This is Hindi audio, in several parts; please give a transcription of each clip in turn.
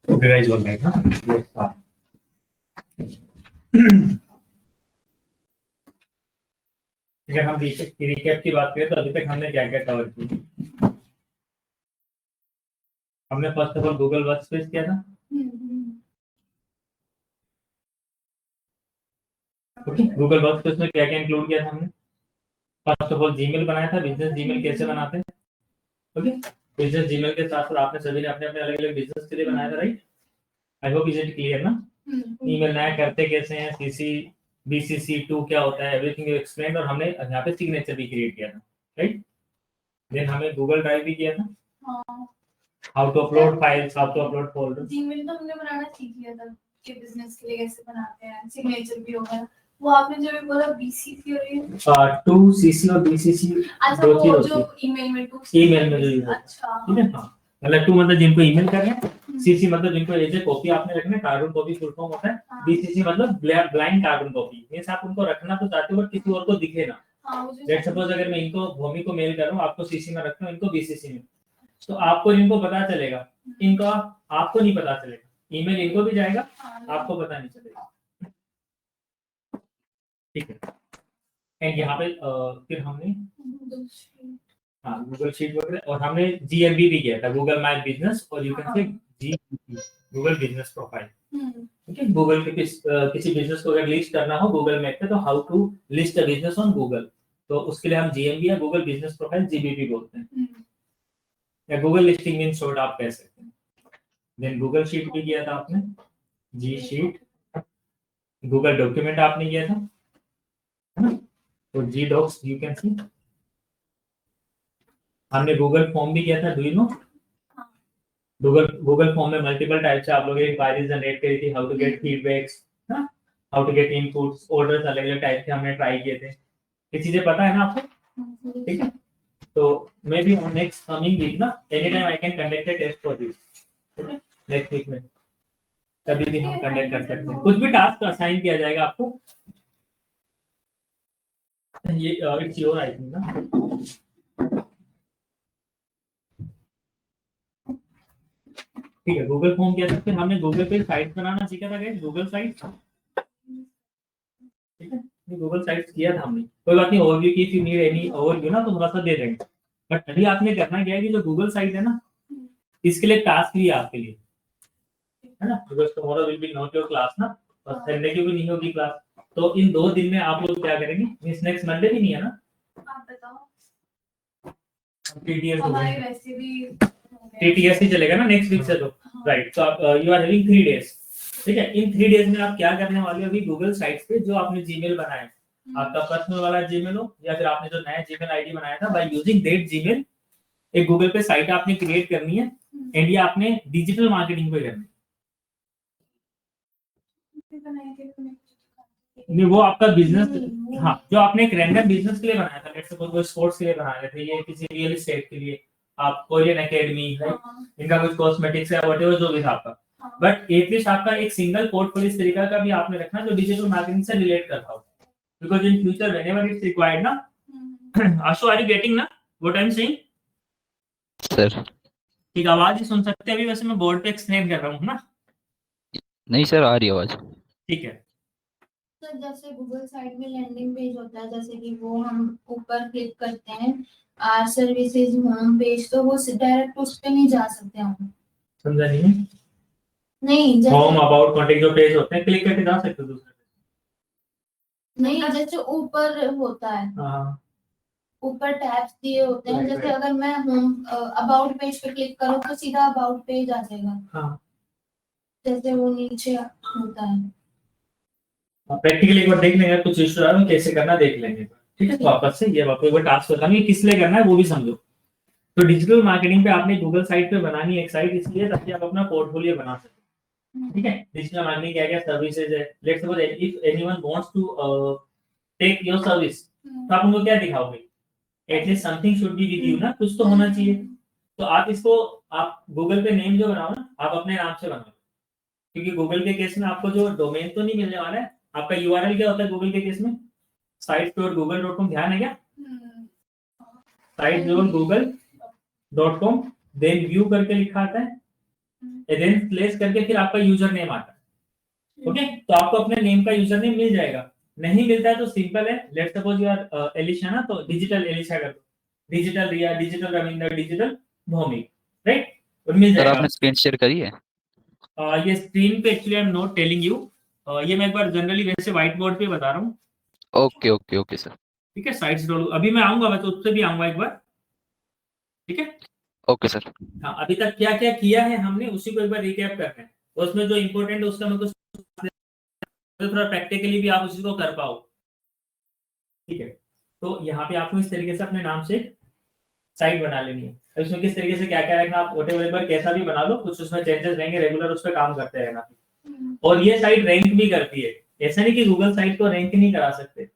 Organize हो गया ना। अगर हम रिकैप की बात करें तो अभी तक हमने क्या क्या कवर किया। हमने first of all Google workspace किया था। ओके, गूगल वर्कस्पेस में क्या क्या इंक्लूड किया था हमने। फर्स्ट ऑफ ऑल जीमेल बनाया था। बिजनेस जीमेल कैसे बनाते हैं। ओके, बिजनेस जीमेल के साथ साथ आपने सभी ने अपने अपने अलग अलग बिजनेस के लिए बनाया था, right. I hope is it clear ना। ईमेल नया करते कैसे हैं, सीसी BCC2 क्या होता है, एवरीथिंग यू एक्सप्लेन। और हमने यहाँ पे सिग्नेचर भी क्रिएट किया था, राइट। देन हमें गूगल ड्राइव भी किया था। How to upload files, how to upload folder. Gmail तो हमने बनाना सीख लिया था कि बिजनेस के लिए कैसे बनाते हैं, सिग्नेचर भी होगा। वो आपने जो भी बोला BCC और ये 2CC और BCC अच्छा, वो जो ईमेल में 2 ईमेल में जो अच्छा ठीक है। हाँ, मतलब 2 मतलब जिनको ईमेल कर रहे हैं, CC मतलब जिनको एज कॉपी आपने रखना है, कार्बन कॉपी फुल फॉर्म होता है। BCC मतलब ब्लाइंड कार्बन कॉपी, मींस आप उनको रखना तो चाहते हो बट किसी और को दिखे ना। लेट्स सपोज अगर मैं इनको भूमि को मेल कर रहा हूं, आपको CC में रखता हूं, इनको BCC में, तो आपको इनको पता चलेगा, इनका आपको नहीं पता चलेगा। ईमेल इनको भी जाएगा, आपको पता नहीं चलेगा, ठीक है। एंड यहाँ पे फिर हमने हाँ गूगल शीट वगैरह, और हमने GMB भी किया था, गूगल माय बिजनेस, और you can say GBP, Google business profile. Okay, Google के किसी बिजनेस को अगर लिस्ट करना हो गूगल मैप पे, तो how to list a business on Google, तो उसके लिए हम GMB या गूगल बिजनेस प्रोफाइल GBP बोलते हैं, या गूगल लिस्टिंग इन शॉर्ट आप कह सकते हैं। देन गूगल शीट भी किया था आपने, G शीट। गूगल डॉक्यूमेंट आपने किया था, है ना, तो G Docs you can see. हमने गूगल फॉर्म भी किया था, do you know. Google form में मल्टीपल टाइप से आप लोग क्वेरीज जनरेट करी थी, how to get feedbacks, how to get inputs, orders, अलग अलग टाइप के हमने ट्राई किए थे। ये चीजें पता है ना आपको, ठीक है। तो maybe on next coming week ना, any time I can conduct a test for this, next week में कभी भी हम कंडक्ट कर सकते हैं। कुछ भी टास्क असाइन किया जाएगा आपको, ये इट्स योर आई थिंक ना, ठीक है। गूगल फॉर्म किया था, फिर हमने गूगल पे साइट बनाना सीखा था गाइस, गूगल साइट, ठीक है। गूगल साइट्स किया था हमने, कोई बात नहीं, ओवरव्यू की, if you need any overview ना तो थोड़ा सा दे देंगे। बट अभी आपने करना क्या है कि जो गूगल साइट है ना, इसके लिए टास्क लिया आपके लिए, है ना, because tomorrow will be not your class ना, और संडे की भी नहीं होगी क्लास। तो इन 2 दिन में आप लोग क्या करेंगे, मींस नेक्स्ट मंडे भी नहीं है ना, आप बताओ। TTS हमारे वैसे भी TTS ही चलेगा ना नेक्स्ट वीक से, तो राइट। तो आप यू आर हैविंग 3 डेज, ठीक है। इन 3 डेज में आप क्या करने वाले हो, अभी गूगल साइट्स पे जो आपने जीमेल बनाया है, आपका पर्सनल वाला जीमेल हो या फिर आपने जो नया जीमेल आईडी बनाया था, बाय यूजिंग दैट जीमेल एक गूगल पे साइट आपने क्रिएट करनी है, एंड ये आपने डिजिटल मार्केटिंग पे करनी है। नहीं, वो आपका बिजनेस, हाँ, जो आपने एक रैंडम बिजनेस के लिए बनाया था, लेट्स सपोज कोई स्पोर्ट्स के लिए बना रहे थे, ये किसी रियल एस्टेट के लिए, आप कोरियन एकेडमी, इनका कुछ कॉस्मेटिक्स है, व्हाटएवर जो भी था आपका, बट एटलीस्ट आपका एक सिंगल पोर्टफोलियो इस तरीका का भी आपने रखना जो डिजिटल मार्केटिंग से रिलेट करता हो, because in future whenever it's required ना। आशु, आर यू गेटिंग ना what I am saying sir? ठीक, आवाज ही सुन सकते हैं अभी, वैसे मैं बोर्ड पे एक्सप्लेन कर रहा हूँ ना। नहीं सर, आ रही आवाज। ठीक है सर, जैसे गूगल साइट में लैंडिंग पेज होता है, जैसे कि वो हम ऊपर क्लिक करते हैं आर सर्विसेज होम पेज, तो वो डायरेक्ट उस पे नहीं जा सकते हम। समझा नहीं। नहीं, जैसे होम अबाउट कांटेक्ट जो पेज होते हैं, क्लिक करके जा सकते हो दूसरे पे। नहीं, जैसे ऊपर होता है, हां, ऊपर टैब्स दिए होते हैं, Right, जैसे right. अगर मैं होम अबाउट पेज पे क्लिक करूँ तो सीधा अबाउट पेज आ जाएगा, हां, जैसे वो नीचे होता है। प्रैक्टिकली एक बार देख लेंगे, कुछ इशू आ रहा है कैसे करना देख लेंगे, ठीक है। तो वापस से ये वापस एक बार टास्क बताऊंगा ये किस लिए करना है वो भी समझो। तो डिजिटल मार्केटिंग पे आपने गूगल साइट पे बनानी है एक साइट, इसलिए ताकि आप अपना पोर्टफोलियो बना सकें, ठीक है। डिजिटल मार्केटिंग क्या क्या सर्विसेज है, let's suppose if anyone wants to take your service, तो आप उनको क्या दिखाओगे, at least something should be with you ना, कुछ तो होना चाहिए। तो आप इसको आप गूगल पे नेम जो बनाओ ना, आप अपने नाम से बनाओ, क्योंकि गूगल के केस में आपको जो डोमेन तो नहीं मिलने वाला है। आपका यूआरएल क्या होता है गूगल के केस में? sites.google.com, ध्यान है क्या? sites.google.com, देन व्यू करके लिखा आता है, देन प्लेस करके फिर आपका यूजर नेम आता है। ओके, तो आपको अपने नेम का यूजर नेम मिल जाएगा। नहीं मिलता है तो सिंपल है, let's suppose you are Alisha ना, तो डिजिटल एलिशा कर दो, digital Riya, digital Ravinder, digital Bhaumik, right? और मिल सर जाएगा। आपने स्क्रीन शेयर करी है? ये स्क्रीन पे actually I am not telling you, ये मैं एक बार जनरली वैसे व्हाइट बोर्ड पे बता रहा हूँ। Okay okay okay sir. ठीक है, साइट्स डॉट, अभी मैं आऊंगा, मैं तो उससे भी आऊंगा एक बार। ठीक है, ओके सर। हाँ, अभी तक क्या क्या किया है हमने उसी को एक बार रिकैप करना है, उसमें जो इम्पोर्टेंट है उसका मैं कुछ थोड़ा प्रैक्टिकली भी आप उसी को कर पाओ। ठीक है, तो यहाँ पे आपको इस तरीके से अपने नाम से साइट बना लेनी है। तो इसमें किस तरीके से क्या क्या रखना, आप व्हाटएवर कैसा भी बना लो, कुछ उसमें चेंजेस रहेंगे, रेगुलर उस पर काम करते रहना। और ये साइट रैंक भी करती है, ऐसा नहीं कि गूगल साइट को रैंक नहीं करा सकते,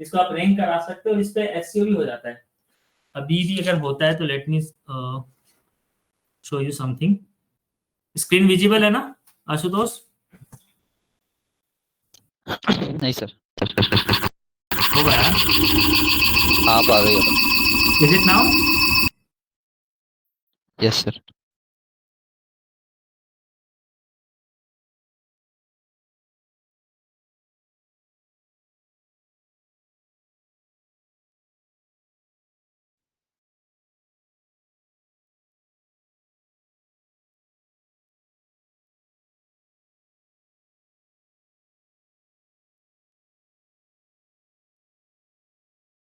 इसको आप रैंक करा सकते हो, इस पे एसईओ भी हो जाता है। अभी भी अगर होता है तो let me show you something. Screen visible है ना आशुतोष? नहीं सर। हो गया? आप आ गई हो? Is it now? Yes sir.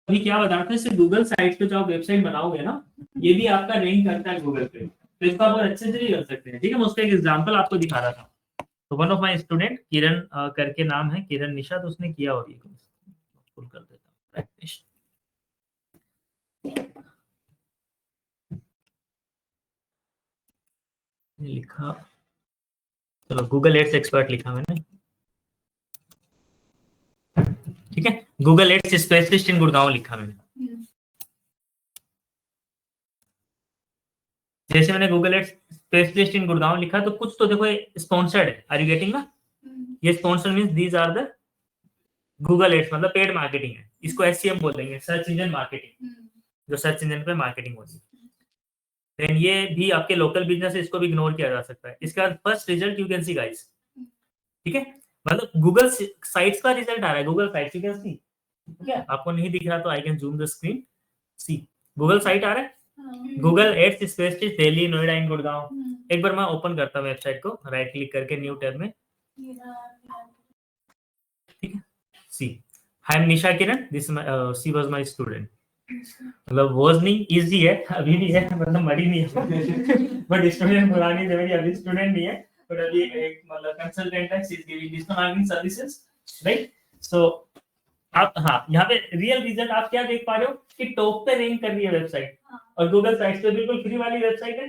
अभी क्या बता रहा था, जैसे गूगल साइट पे जो आप वेबसाइट बनाओगे ना, ये भी आपका रैंक करता है गूगल पे, तो इसको आप बहुत अच्छे से भी कर सकते हैं। ठीक है, मैं उसका एक एग्जांपल आपको दिखा रहा था। तो वन ऑफ माय स्टूडेंट किरण करके नाम है, किरण निशा, तो उसने किया, और ये फुल कर देता हूं, प्रैक्टिस। लिखा, चलो गूगल एड्स एक्सपर्ट लिखा मैंने। ठीक है, Google ads specialist in Gurgaon लिखा मैंने। जैसे मैंने Google ads specialist in Gurgaon लिखा, तो कुछ तो देखो स्पॉन्सर्ड है, आर यू गेटिंग ना? ये sponsored means these are the Google Ads, मतलब पेड मार्केटिंग है, इसको एससीएम बोलेंगे, सर्च इंजन मार्केटिंग, जो सर्च इंजन पे मार्केटिंग होती है। देन ये भी आपके लोकल बिजनेस है, इसको भी इग्नोर किया जा सकता है। इसके बाद first result you can see guys. ठीक है, मतलब गूगल साइट्स का रिजल्ट आ रहा है, Google sites you can see. ठीक है, आपको नहीं दिख रहा तो I can zoom the screen, see Google site आ रहा है, Google ads specialist Delhi, Noida and Gurgaon. एक बार मैं ओपन करता हूं वेबसाइट को, राइट क्लिक करके न्यू टैब में। ठीक है, see I am Nisha Kiran, this she was my student. मतलब वाज नहीं, इजी है, अभी भी है, मतलब मरी नहीं है बट स्टूडेंट पुरानी है मेरी, अभी स्टूडेंट नहीं है, बट अभी एक मतलब कंसल्टेंट है, she is giving digital marketing services, right? So आप, हाँ, यहाँ पे रियल रिजल्ट आप क्या देख पा रहे हो कि टॉप पे रैंक कर रही है वेबसाइट, और गूगल साइट्स पे बिल्कुल फ्री वाली वेबसाइट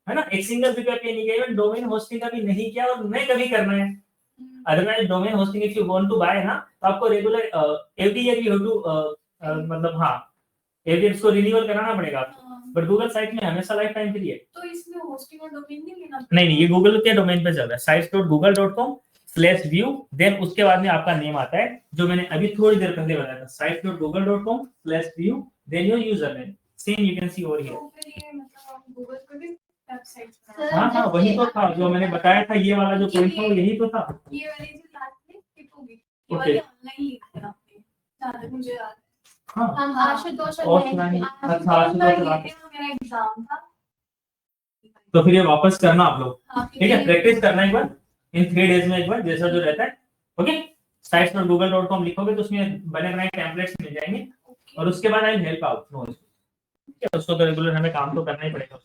है ना, एक सिंगल रुपया पे नहीं किया, इवन डोमेन होस्टिंग का भी नहीं किया, और नहीं कभी करना है। Otherwise domain hosting if you want to buy ना, तो आपको regular every year you have to, मतलब हाँ, एवरी ईयर इसको रिन्यूअल कराना पड़ेगा आपको, बट गूगल साइट में हमेशा लाइफ टाइम फ्री है। तो इसमें होस्टिंग और डोमेन नहीं लेना? नहीं, ये गूगल के डोमेन पे चल रहा है, sites.google.com/view, देन उसके बाद में आपका नेम आता है, जो मैंने अभी थोड़ी देर पहले बताया था, sites.google.com/view, then your user name, same you can see over here. तो फिर ये मतलब आप गूगल पे भी वेबसाइट हाँ हाँ, वही तो था जो मैंने बताया था, ये वाला जो पॉइंट था वो यही तो था। ये वाली जो लास्ट में टिप होगी, ये Okay. वाली ऑनलाइन लिखी है आपने, जहाँ तक मुझे याद है। हाँ, हम आशुतोष ऑफलाइन, अच्छा, आशुतोष मेरा एग्जाम था, तो फिर ये वापस करना आप लोग। हाँ, ठीक है, प्रैक्टिस करना एक बार, इन 3 डेज में एक बार, जैसा जो रहता है। ओके, sites.google.com लिखोगे तो उसमें बने बनाए टेम्पलेट्स मिल जाएंगे, और उसके बाद आई हेल्प आउट नो, ठीक है, उसको तो रेगुलर हमें काम तो करना ही पड़ेगा।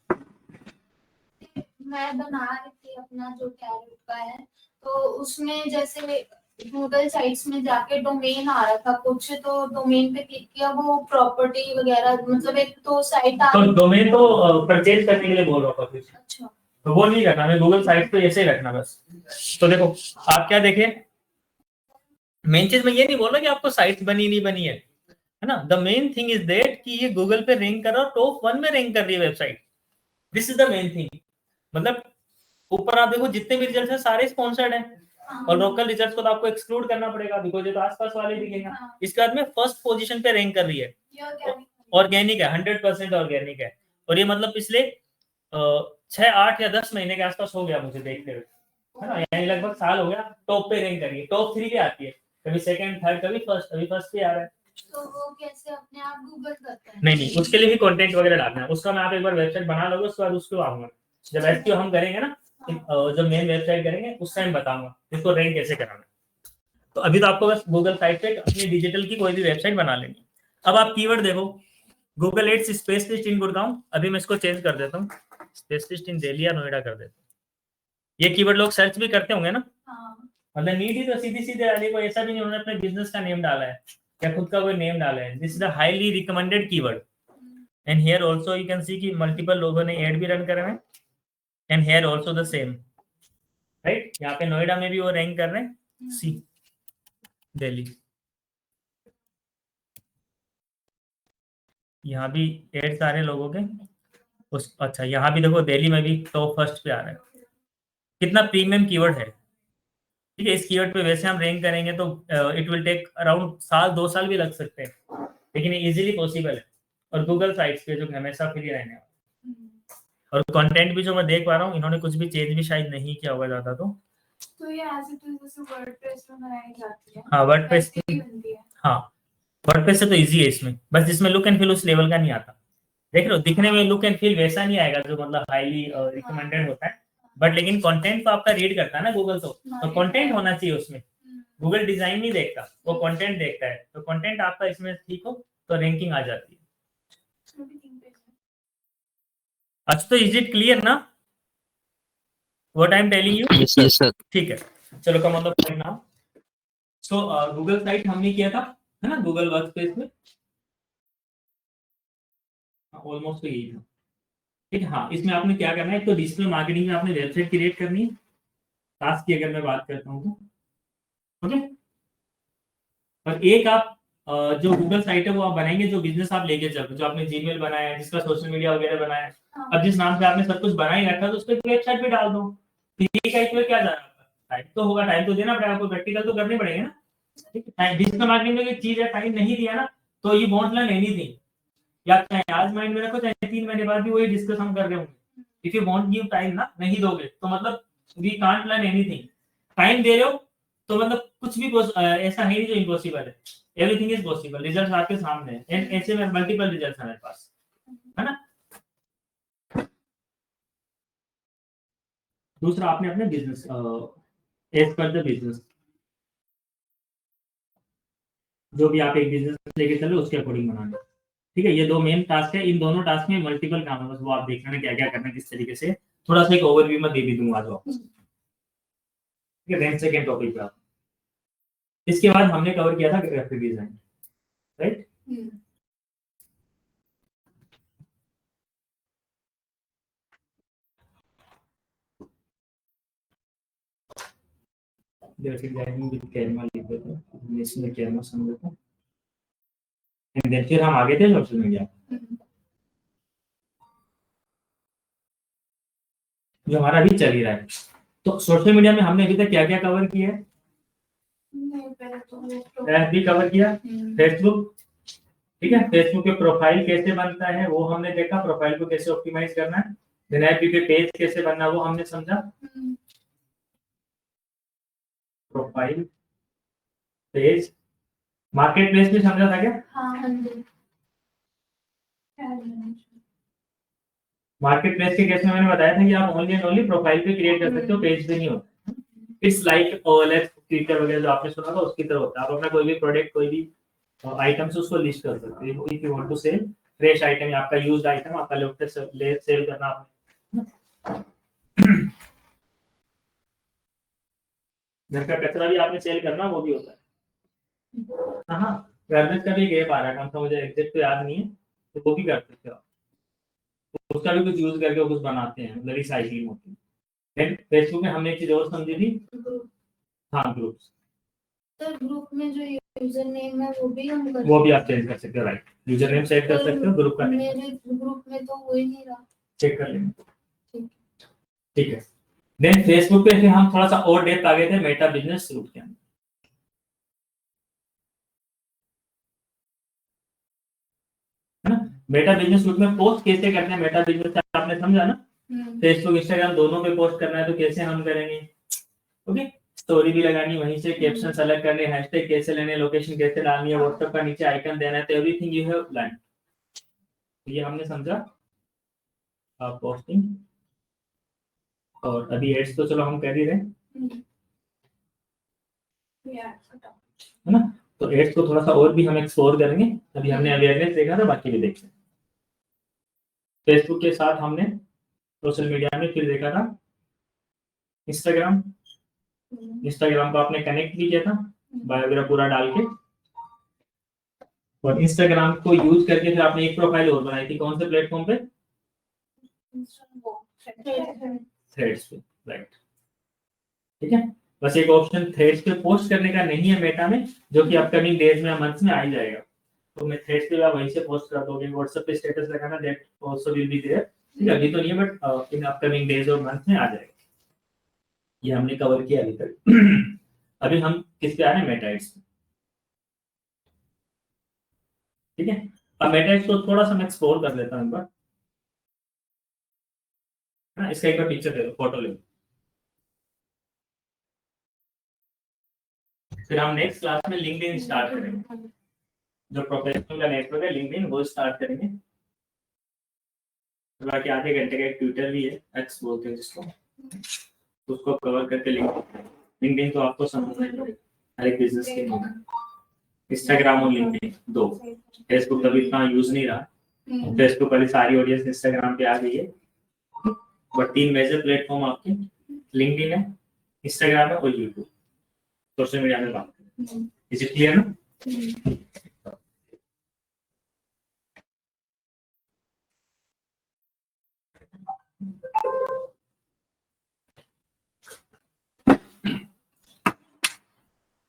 मैं बना रही थी अपना जो कैरियर का है, तो उसमें जैसे गूगल साइट्स में जाके डोमेन आ रहा था कुछ, तो डोमेन पे क्लिक किया, वो प्रॉपर्टी वगैरह, मतलब एक तो साइट आ तो रही। डोमेन तो परचेज करने के लिए बोल रहा हूँ, अच्छा, तो वो नहीं करना, हमें गूगल साइट पे ऐसे ही रखना बस। तो देखो आप क्या देखें, मेन चीज मैं ये नहीं बोल रहा कि आपको साइट बनी नहीं बनी है, है ना। The main thing is that कि ये गूगल पे रैंक कर रहा है, टॉप 1 में रैंक कर रही है website. This is the main thing. मतलब ऊपर आप देखो जितने भी रिजल्ट है सारे स्पॉन्सर्ड हैं, और लोकल रिजल्ट्स को तो आपको एक्सक्लूड करना पड़ेगा बिकॉज ये तो आसपास वाले दिखेगा। इसके बाद में फर्स्ट पोजीशन पे रैंक कर रही है, ऑर्गेनिक है, 100% ऑर्गेनिक है। और ये मतलब पिछले 6, 8 या 10 महीने के आसपास हो गया मुझे देखते हुए, है ना, यानी लगभग साल हो गया टॉप पे रैंक करिए। टॉप 3 पे आती है, कभी सेकंड, थर्ड, कभी फर्स्ट, अभी फर्स्ट पे आ रहा है। तो वो कैसे अपने आप गूगल करता है? नहीं, उसके लिए भी कंटेंट वगैरह डालना है, उसका मैं आप एक बार वेबसाइट बना लोगे उसके बाद उसको आऊंगा, जब एसईओ हम करेंगे ना, जब मेन वेबसाइट करेंगे उस टाइम बताऊंगा इसको रैंक कैसे कराना है। तो अभी तो आपको बस गूगल साइट पे अपनी डिजिटल की कोई भी वेबसाइट बना लेनी। अब आप कीवर्ड देखो, Google ads specialist in Gurgaon, अभी मैं इसको चेंज कर देता हूँ, स्पेशलिस्ट इन दिल्ली या नोएडा कर देता हूँ। ये कीवर्ड लोग सर्च भी करते होंगे ना, मतलब नीड ही तो सीधी सीधे डाली, कोई ऐसा भी नहीं उन्होंने अपने बिजनेस का नेम डाला है या खुद का कोई नेम डाला है। This is a highly recommended keyword and here also you can see कि मल्टीपल लोगों ने ऐड भी रन करे हैं and here also the same, right. यहाँ पे नोएडा में भी वो रैंक कर रहे हैं, सी दिल्ली, यहाँ भी ऐड सारे लोगों के उस, अच्छा यहाँ भी देखो दिल्ली में भी टॉप फर्स्ट पे आ रहा है। कितना प्रीमियम कीवर्ड है, ठीक है। इस कीवर्ड पे वैसे हम रैंक करेंगे तो इट विल टेक अराउंड साल 2 साल भी लग सकते हैं, लेकिन ये इजीली पॉसिबल है। और गूगल साइट्स पे जो हमेशा फ्री रहने वाला, और कंटेंट भी जो मैं देख पा रहा हूँ इन्होंने कुछ भी चेंज भी शायद नहीं किया होगा ज्यादा। तो ये एज इट इज जैसे वर्डप्रेस में बनाई जाती है। हाँ वर्डप्रेस ऐसे ही बनती है। हाँ वर्डप्रेस से तो इजी है इसमें, बस जिसमें लुक एंड फील उस लेवल का नहीं आता। देख रहे हो, दिखने में लुक एंड फील वैसा नहीं आएगा जो मतलब हाईली रिकमेंडेड होता है, बट लेकिन कंटेंट तो आपका रीड करता है ना गूगल, तो कंटेंट होना चाहिए उसमें। गूगल डिजाइन नहीं देखता, वो कंटेंट देखता है, तो कंटेंट आपका इसमें ठीक हो तो रैंकिंग आ जाती है। अच्छा, तो इज इट क्लियर ना what I am telling you? Yes sir. ठीक है, चलो come on the point now. So Google site हमने किया था, है ना, गूगल वर्कस्पेस में ऑलमोस्ट यही था, ठीक है। हाँ, इसमें आपने क्या करना है, तो डिजिटल मार्केटिंग में आपने वेबसाइट क्रिएट करनी है, टास्क की अगर मैं बात करता हूँ तो, ओके। और एक आप जो गूगल साइट है वो आप बनाएंगे जो बिजनेस आप लेके चल रहे हो, जो आपने जीमेल बनाया है, जिसका सोशल मीडिया वगैरह बनाया है, अब जिस नाम से आपने सब कुछ बना ही रखा है तो उस पर वेबसाइट पे डाल दो। ठीक है, इसमें क्या जाना, टाइम तो होगा, टाइम तो देना पड़ेगा, आपको प्रैक्टिकल तो करने पड़ेगा ना, ठीक है। डिजिटल मार्केटिंग में एक चीज है, टाइम नहीं दिया ना तो यू वोंट लर्न एनीथिंग। या चाहे आज माइंड में रखो, चाहे 3 महीने बाद भी वही डिस्कस हम कर रहे होंगे। If you want give time ना, नहीं दोगे तो मतलब we can't learn anything. Time दे रहे हो तो मतलब कुछ भी ऐसा है नहीं जो इम्पॉसिबल है, एवरीथिंग इज पॉसिबल। रिजल्ट्स आपके सामने हैं, एंड ऐसे में मल्टीपल रिजल्ट्स हमारे पास, है ना। दूसरा आपने अपने बिजनेस एज पर द बिजनेस, जो भी आप एक बिजनेस लेके चल रहे हो उसके अकॉर्डिंग बनाना, ठीक है। ये 2 मेन टास्क है, इन दोनों टास्क में मल्टीपल काम है, बस वो आप देख लेना क्या क्या करना है, किस तरीके से। थोड़ा सा एक ओवरव्यू में दे भी दूंगा आज आपको, ठीक है। सेकंड टॉपिक पे आप, इसके बाद हमने कवर किया था graphic design, right. Graphic designing with Canva लिख देते हैं, इसमें कैनवा समझ लेते हैं, एंड देन फिर हम आगे थे सोशल मीडिया, जो हमारा अभी चल ही रहा है। तो सोशल मीडिया में हमने अभी तक क्या क्या कवर किया है? FB कवर किया, फेसबुक, ठीक है। फेसबुक पे प्रोफाइल कैसे बनता है वो हमने देखा, प्रोफाइल को कैसे ऑप्टिमाइज करना है। देन FB पे पेज कैसे बनना है वो हमने समझा, प्रोफाइल, पेज, मार्केट प्लेस भी समझा था क्या? मार्केट प्लेस के केस में मैंने बताया था कि आप ओनली एंड ओनली प्रोफाइल पे क्रिएट कर सकते हो, पेज पे नहीं होता। इट्स लाइक OLX, ट्विटर वगैरह जो आपने सुना था उसकी तरह होता है। आप अपना कोई भी प्रोडक्ट, कोई भी आइटम्स उसको लिस्ट कर सकते हो। If you want to sell fresh item, आपका यूज्ड आइटम आपका लोग सेल करना आपने, घर का कचरा भी आपने सेल करना, वो भी होता है। हाँ, गार्बेज का भी एक ऐप आ रहा है, कौन सा मुझे एग्जैक्ट तो याद नहीं है, तो वो भी कर सकते हो आप, उसका भी कुछ यूज करके कुछ बनाते हैं, मतलब रिसाइकलिंग होती है। देन फेसबुक में हमने एक चीज और समझी थी, हाँ ग्रुप्स। तो ग्रुप में जो यूजर नेम है वो भी हम कर वो भी आप चेंज कर सकते हो, राइट। यूजर नेम सेट कर सकते हो, ग्रुप का नेम मेरे ग्रुप में तो हो ही नहीं रहा। चेक कर लेंगे, ठीक। ठीक है। देन फेसबुक पे फिर हम थोड़ा सा और डेप्थ आ गए थे मेटा बिजनेस सूट के अंदर, है ना। मेटा बिजनेस सूट में पोस्ट कैसे करते हैं, मेटा बिजनेस आपने समझा ना। फेसबुक इंस्टाग्राम दोनों पे पोस्ट करना है तो कैसे हम करेंगे, ओके। स्टोरी भी लगानी, वहीं से कैप्शन सेलेक्ट करने, हैशटैग कैसे लेने, लोकेशन कैसे डालनी है, व्हाट्सएप का नीचे आइकन देना है, तो एवरीथिंग यू हैव प्लान। ये हमने समझा पोस्टिंग। और अभी एड्स तो चलो हम कर ही रहे हैं, है ना। तो एड्स को थोड़ा सा और भी हम एक्सप्लोर करेंगे। अभी हमने अवेयरनेस देखा था, बाकी भी देखते हैं। फेसबुक के साथ हमने सोशल मीडिया में फिर देखा था इंस्टाग्राम। इंस्टाग्राम को आपने कनेक्ट भी किया था बायो वगैरह पूरा डाल के, और इंस्टाग्राम को यूज करके फिर आपने एक प्रोफाइल और बनाई थी, कौन से प्लेटफॉर्म पे, थ्रेड्स पे, राइट। ठीक है। बस एक ऑप्शन थ्रेड्स पे पोस्ट करने का नहीं है मेटा में, जो कि अपकमिंग डेज में, मंथ्स में आ ही जाएगा। तो मैं थ्रेड्स पे आप वहीं से पोस्ट कर दोगे, व्हाट्सएप पे स्टेटस लगाना, that also will be there. ठीक है, अभी तो नहीं है, बट इन अपकमिंग डेज और मंथ में आ जाएगा। ये हमने कवर किया अभी तक। अभी हम किस पे आ रहे हैं, मेटा एड्स पे। ठीक है, अब मेटा एड्स को थोड़ा सा मैं एक्सप्लोर कर लेता हूं एक बार, है ना। इसका एक बार पिक्चर दे दो, फोटो ले लो। फिर हम नेक्स्ट क्लास में लिंक्डइन स्टार्ट करेंगे, जो प्रोफेशनल का नेटवर्क है लिंक्डइन, वो स्टार्ट करेंगे। बाकी आधे घंटे का एक ट्विटर भी है, एक्स बोलते हैं जिसको, उसको कवर करके लिंक्डइन तो आपको समझना है हर एक बिजनेस के लिए। इंस्टाग्राम और लिंक्डइन दो, फेसबुक अभी इतना यूज नहीं रहा, फेसबुक वाली सारी ऑडियंस इंस्टाग्राम पे आ गई है, बट 3 मेजर प्लेटफॉर्म आपके लिंक्डइन है, इंस्टाग्राम है और यूट्यूब, सोशल मीडिया में बात करें। इज इट क्लियर ना?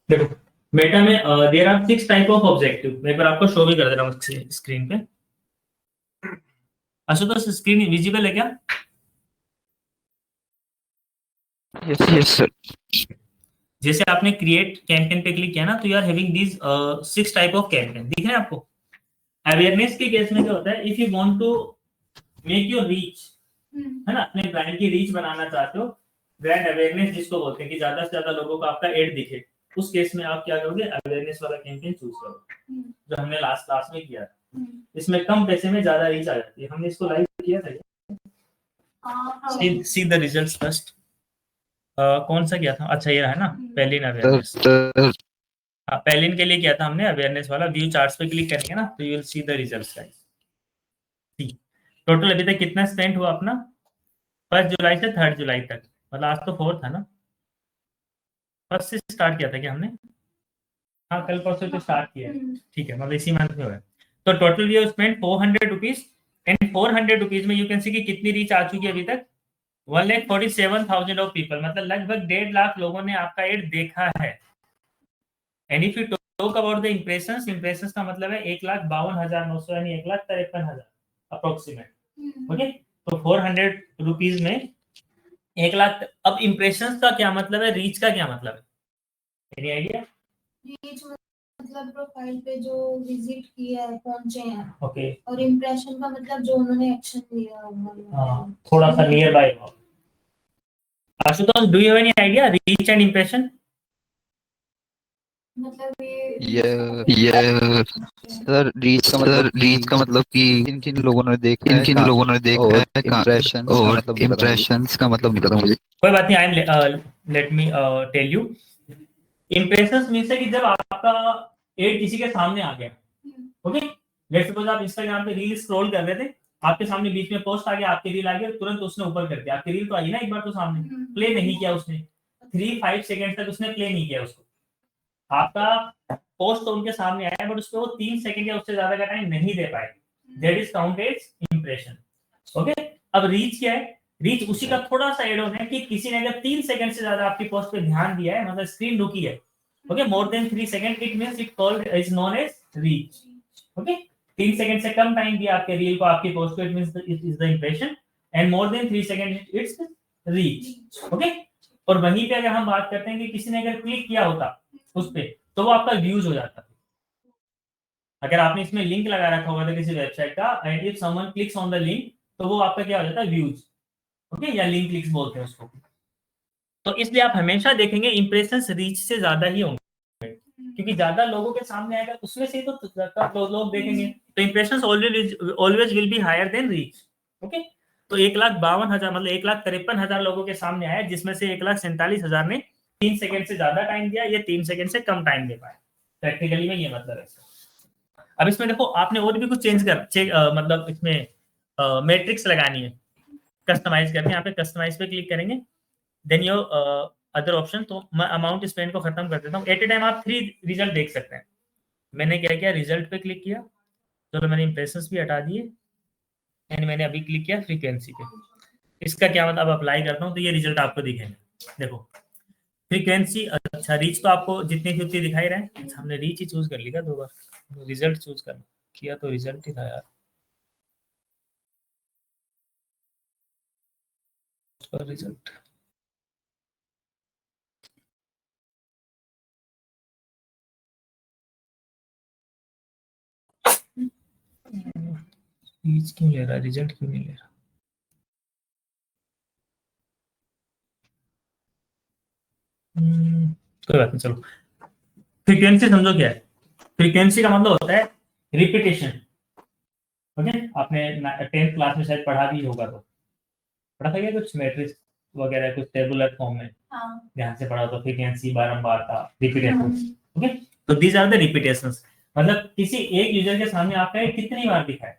देखो मेटा में there are 6 type of objective. मैं एक बार आपको शो भी कर दे रहा हूँ स्क्रीन पे। आशुतोष स्क्रीन विजिबल है क्या? Yes sir. जैसे आपने क्रिएट कैंपेन पे क्लिक किया ना, तो you are having these 6 type of campaign, दिख रहे हैं आपको। अवेयरनेस के केस में क्या होता है, if you want to make your reach, है ना, अपने ब्रांड की रीच बनाना चाहते हो, ब्रांड अवेयरनेस जिसको बोलते हैं कि ज्यादा से ज्यादा लोगों को आपका एड दिखे, उस केस में आप क्या करोगे, अवेयरनेस वाला कैंपेन चूज करोगे, जो हमने लास्ट क्लास में किया था। इसमें कम पैसे में ज्यादा रीच आ जाती है। हमने इसको लाइव किया था, सी द रिजल्ट्स फर्स्ट। कौन सा किया था, अच्छा ये है ना, पेलिन अवेयरनेस। हाँ, पेलिन के लिए किया था हमने अवेयरनेस वाला। व्यू चार्ट्स पे क्लिक करेंगे ना, तो you will see the results guys. Total अभी तक कितना स्पेंड हुआ अपना, 1 जुलाई से 3 जुलाई तक, मतलब आज तो 4 था ना, फर्स्ट से स्टार्ट किया था क्या हमने? हाँ, कल परसों तो स्टार्ट किया है, ठीक है, मतलब इसी मंथ में हुआ है। तो total we have spend 400 rupees, and 400 rupees में यू कैन सी कि कितनी रीच आ चुकी है अभी तक, 1,47,000 ऑफ पीपल, मतलब लगभग 1.5 लाख लोगों ने आपका एड देखा है। And if you talk about the impressions, impressions का मतलब है 1,52,900 यानी 1,53,000 अप्रोक्सीमेट, ओके। तो 400 रुपीज में 1 लाख। अब इंप्रेशंस का क्या मतलब है, रीच का क्या मतलब है, एनी आइडिया? रीच मतलब प्रोफाइल पे जो विजिट किया है, पहुंचे हैं, ओके। और इंप्रेशन का मतलब जो उन्होंने एक्शन लिया होगा। हाँ, थोड़ा सा नियर बाय हो। Ashutosh, do you have any idea reach and impression? मतलब ये सर रीच का मतलब कि किन किन लोगों ने देखा है, किन लोगों ने देखा है, इम्प्रेशंस का मतलब नहीं पता मुझे। कोई बात नहीं, I am let me tell you. Impressions means है कि जब आपका एड किसी के सामने आ गया, ओके। लेट्स सपोज आप इंस्टाग्राम पे रील स्क्रॉल कर रहे थे, आपके सामने बीच में पोस्ट आ गया, आपकी रील आ गई, तुरंत उसने ऊपर कर दिया, आपकी रील तो आई ना एक बार तो सामने, प्ले नहीं किया उसने, 3-5 सेकंड तक उसने प्ले नहीं किया उसको, आपका पोस्ट तो उनके सामने आया, बट उसको वो 3 सेकंड या उससे ज्यादा का टाइम नहीं दे पाए, that is counted impression, okay. अब रीच क्या है, रीच उसी का थोड़ा सा एड ऑन है कि किसी ने अगर 3 सेकंड से ज्यादा आपकी पोस्ट पे ध्यान दिया है, मतलब स्क्रीन रुकी है, okay, more than 3 second it means it called is known as reach. Okay, 3 second से कम टाइम दिया आपके रील को आपकी पोस्ट को, it means it is the impression, and more than 3 second it's reach. Okay, और वहीं पे अगर हम बात करते हैं कि किसी ने अगर क्लिक किया होता उस पे, तो वो आपका व्यूज हो जाता। अगर आपने इसमें लिंक लगा रखा होगा था किसी वेबसाइट का, and if someone clicks on the link, तो वो आपका क्या हो जाता है, व्यूज। ओके, या लिंक क्लिक्स बोलते हैं उसको। तो इसलिए आप हमेशा देखेंगे इंप्रेशंस रीच से ज्यादा ही होंगे, क्योंकि ज्यादा लोगों के सामने आएगा, उसमें से तो लोग देखेंगे, तो impressions always will be higher than reach. Okay, तो 1,52,000 मतलब 1,53,000 लोगों के सामने आया, जिसमें से 1,47,000 ने 3 सेकंड से ज्यादा टाइम दिया, या 3 सेकंड से कम टाइम दे पाए। प्रैक्टिकली में ये मतलब है। अब इसमें देखो आपने और भी कुछ मतलब इसमें मैट्रिक्स लगानी है, कस्टमाइज करके, यहाँ पे कस्टमाइज पे क्लिक करेंगे, देन योर अदर ऑप्शन। तो मैं अमाउंट स्पेंड को खत्म कर देता हूँ। एट ए टाइम आप 3 रिजल्ट देख सकते हैं। मैंने क्या किया, रिजल्ट पे क्लिक किया, चलो मैंने इंप्रेशंस भी हटा दिए, एंड मैंने अभी क्लिक किया फ्रीक्वेंसी पे। इसका क्या मतलब, अप्लाई करता हूँ तो ये रिजल्ट आपको दिखेंगे। देखो फ्रीक्वेंसी, अच्छा रीच तो आपको जितनी थी उतनी दिखाई रहा है। हमने रीच ही चूज कर लिया 2 बार, रिजल्ट चूज कर किया तो रिजल्ट ही था यार। रिजल्ट रीच क्यों ले रहा है, रिजल्ट क्यों नहीं ले रहा। कोई बात नहीं, चलो। फ्रीक्वेंसी समझो क्या है। फ्रीक्वेंसी का मतलब होता है रिपीटेशन। ओके, आपने 10th क्लास में शायद पढ़ा भी होगा, तो पढ़ा था क्या कुछ मैट्रिक्स वगैरह, कुछ टेबुलर फॉर्म में। ध्यान से पढ़ा तो फ्रीक्वेंसी बारंबारता, रिपीटेशन। ओके, तो दीज आर द रिपीटेशंस, मतलब किसी एक यूजर के सामने आपका कितनी बार दिखाए।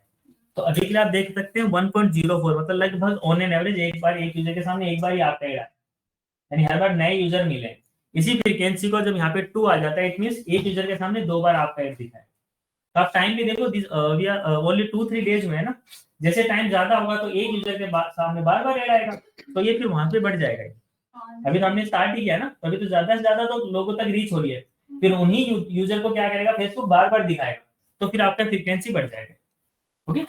तो अभी के लिए आप देख सकते हैं 1.04, मतलब लगभग ऑन एन एवरेज एक बार एक यूजर के सामने एक बार ही आपका एड, यानी हर बार नए यूजर मिले। इसी फ्रीक्वेंसी को जब यहाँ पे 2 आ जाता है, इट मींस एक यूजर के सामने 2 बार आपका एड दिखा है। तो आप टाइम भी देखो, वी आर ओनली 2-3 डेज में है ना। जैसे टाइम ज्यादा होगा तो एक यूजर के सामने बार बार एड आएगा, तो ये फिर वहां पे बढ़ जाएगा। अभी तो हमने स्टार्ट ही किया ना, तो अभी तो ज्यादा से ज्यादा तो लोगों तक रीच हो रही है, फिर उन्हीं यूजर को क्या करेगा, फेसबुक बार बार दिखाएगा, तो फिर आपका फ्रीक्वेंसी बढ़ जाएगा। ओके,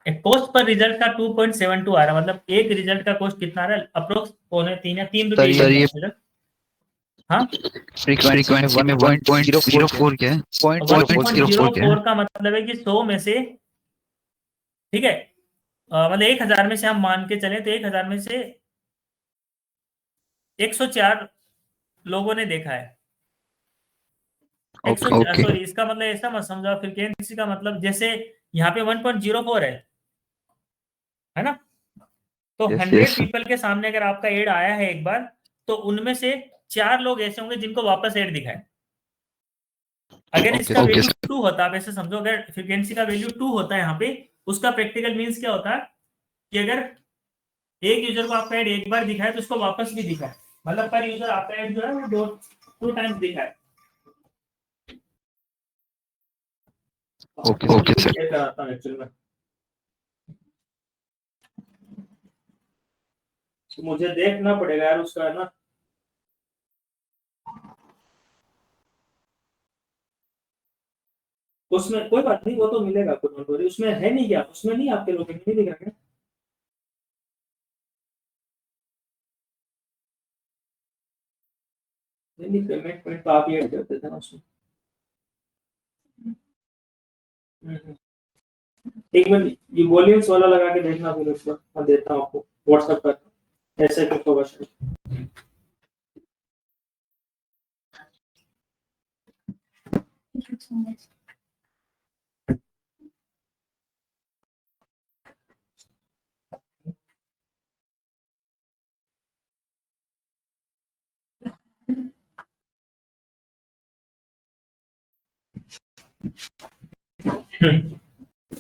कॉस्ट पर रिजल्ट का 2.72 आ रहा है, मतलब एक रिजल्ट का कॉस्ट कितना आ रहा है, अप्रोक्स 2.5 या 3 रुपए। हाँ, फ्रीक्वेंसी में 1.04 क्या है, 0.04 क्या है। 1.04 का मतलब है कि 100 में से, ठीक है, मतलब 1,000 में से हम मान के चले तो 1,000 में से 104 लोगों ने देखा है। 104, सॉरी, इसका मतलब ऐसा मत समझो फ्रीक्वेंसी का मतलब, जैसे यहाँ पे 1.04 है ना, तो 100 पीपल के सामने अगर आपका एड आया है एक बार, तो उनमें से 4 लोग ऐसे होंगे जिनको वापस एड दिखाए। अगर इसका वैल्यू 2 होता, आप ऐसे समझो, अगर फ्रीक्वेंसी का वैल्यू 2 होता है यहाँ पे, उसका प्रैक्टिकल मीन्स क्या होता है कि अगर एक यूजर को आपका एड एक बार दिखाए तो उसको वापस भी दिखाए, मतलब पर यूजर आपका एड जो है वो 2 टाइम्स दिखाए। Okay sir. ये कराता हूँ एक्चुअली में, मुझे देखना पड़ेगा यार उसका, है ना। उसमें कोई बात नहीं, वो तो मिलेगा, कोई उसमें है नहीं क्या, उसमें नहीं आपके लोग नहीं दिख रहे हैं। नहीं, पेमेंट पॉइंट तो आप ही ऐड करते थे ना उसमें। एक मिनट, ये वॉल्यूम्स वाला लगा के देखना, फिर उसका मैं देता हूँ आपको व्हाट्सएप पर, ऐसे कुछ होगा शायद।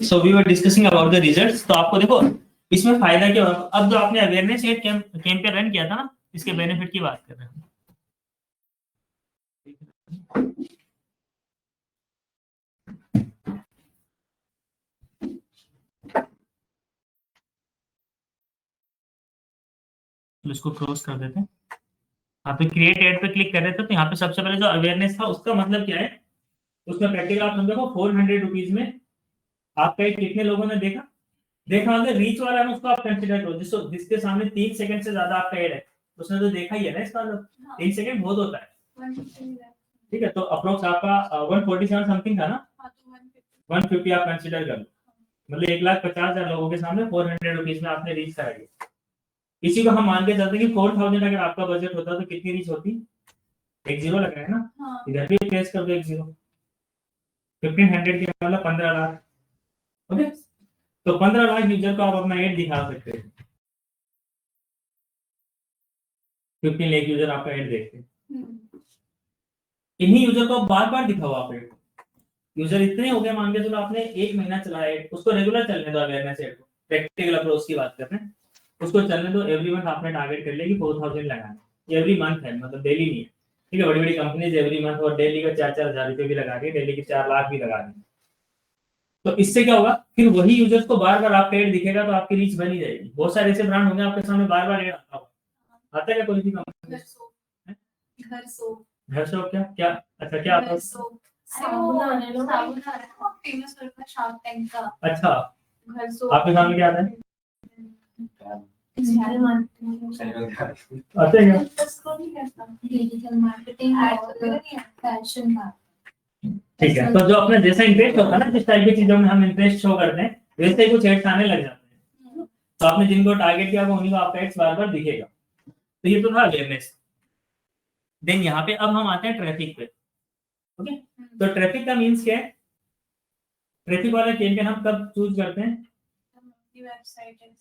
So we were discussing about the results. तो आपको देखो इसमें फायदा क्या होगा, अब जो आपने अवेयरनेस कैंपेन रन किया था ना, इसके बेनिफिट की बात कर रहे हैं। तो इसको क्लोज कर देते हैं। हाँ, तो क्रिएट एड पे क्लिक कर रहे थे, तो यहाँ पे सबसे पहले जो अवेयरनेस था उसका मतलब क्या है, उसमें प्रैक्टिकल आप समझो 400 रुपीज में आपका एड कितने लोगों ने देखा, मतलब रीच वाला है उसको आप कंसिडर करो, जिसके सामने 3 सेकंड से ज्यादा आपका एड है, उसने तो देखा ही है ना इसका मतलब। 3 सेकंड बहुत होता है, ठीक है, तो अप्रोक्स आपका 147 समथिंग था ना, 150 आप कंसिडर कर लो, मतलब 1,50,000 लोगों के सामने 400 रुपीज में आपने रीच कराई। इसी को हम मान के चलते हैं कि 4,000 अगर आपका बजट होता तो कितनी रीच होती, एक जीरो लगा है ना, इधर भी प्लेस कर दो एक जीरो, 1500 की मतलब 15 लाख, ओके, तो 15 लाख यूजर को आप अपना एड दिखा सकते हैं, 15 लाख यूजर आपका एड देखते हैं, इन्हीं यूजर को बार बार दिखाओ आप एड, यूजर इतने हो गए, मान के चलो आपने 1 महीना चलाया एड, उसको रेगुलर चलने दो, अवेयरनेस एड को, प्रैक्टिकल अप्रोच की बात कर रहे हैं, उसको चलने दो, एवरी मंथ आपने टारगेट कर लिया कि 4,000 लगाना, एवरी मंथ है, मतलब डेली नहीं है, ठीक है, बड़ी बड़ी कंपनीज एवरी मंथ और डेली का 4-4 हजार रुपए भी लगा रही है, डेली के 4 लाख भी लगा रही है, तो इससे क्या होगा, फिर वही यूजर्स को बार बार आपका एड दिखेगा, तो आपकी रीच बनी जाएगी। बहुत सारे ऐसे ब्रांड होंगे आपके सामने बार बार एड आता होगा, आता है क्या कोई भी कंपनी? घर से क्या क्या अच्छा क्या आता है? अच्छा, आपके सामने क्या आता है? आता है क्या? ठीक है, तो जो अपना जैसा इंटरेस्ट होता है ना, जिस टाइप की चीजों में हम इंटरेस्ट शो करते हैं, वैसे ही कुछ एड्स आने लग जाते हैं, तो आपने जिनको टारगेट किया उन्हीं को आपका एड्स बार बार दिखेगा, तो ये तो था अवेयरनेस। देन यहाँ पे अब हम आते हैं ट्रैफिक पे, ओके, तो ट्रैफिक का मीन्स क्या है, ट्रैफिक वाला कैंपेन हम कब चूज करते हैं?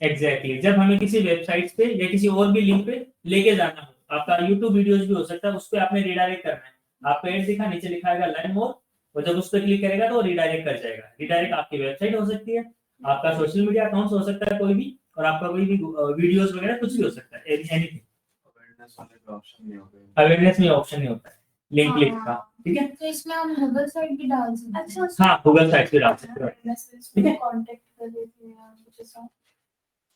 एग्जैक्टली, जब हमें किसी वेबसाइट पे या किसी और भी लिंक पे लेके जाना हो, आपका यूट्यूब वीडियोज भी हो सकता है, उस पर आपने रिडायरेक्ट करना है, आपका एड दिखा, नीचे लिखा है लर्न मोर, और जब उस पर क्लिक करेगा तो रिडायरेक्ट कर जाएगा, रिडायरेक्ट आपकी वेबसाइट हो सकती है, आपका सोशल मीडिया अकाउंट हो सकता है कोई भी, और आपका कोई भी वीडियोस वगैरह कुछ भी हो सकता है, एनीथिंग। अवेयरनेस में ऑप्शन नहीं होता है लिंक क्लिक का, ठीक है, तो इसमें हम गूगल साइट भी डाल सकते हैं। हाँ, गूगल साइट भी डाल सकते हैं, ठीक है,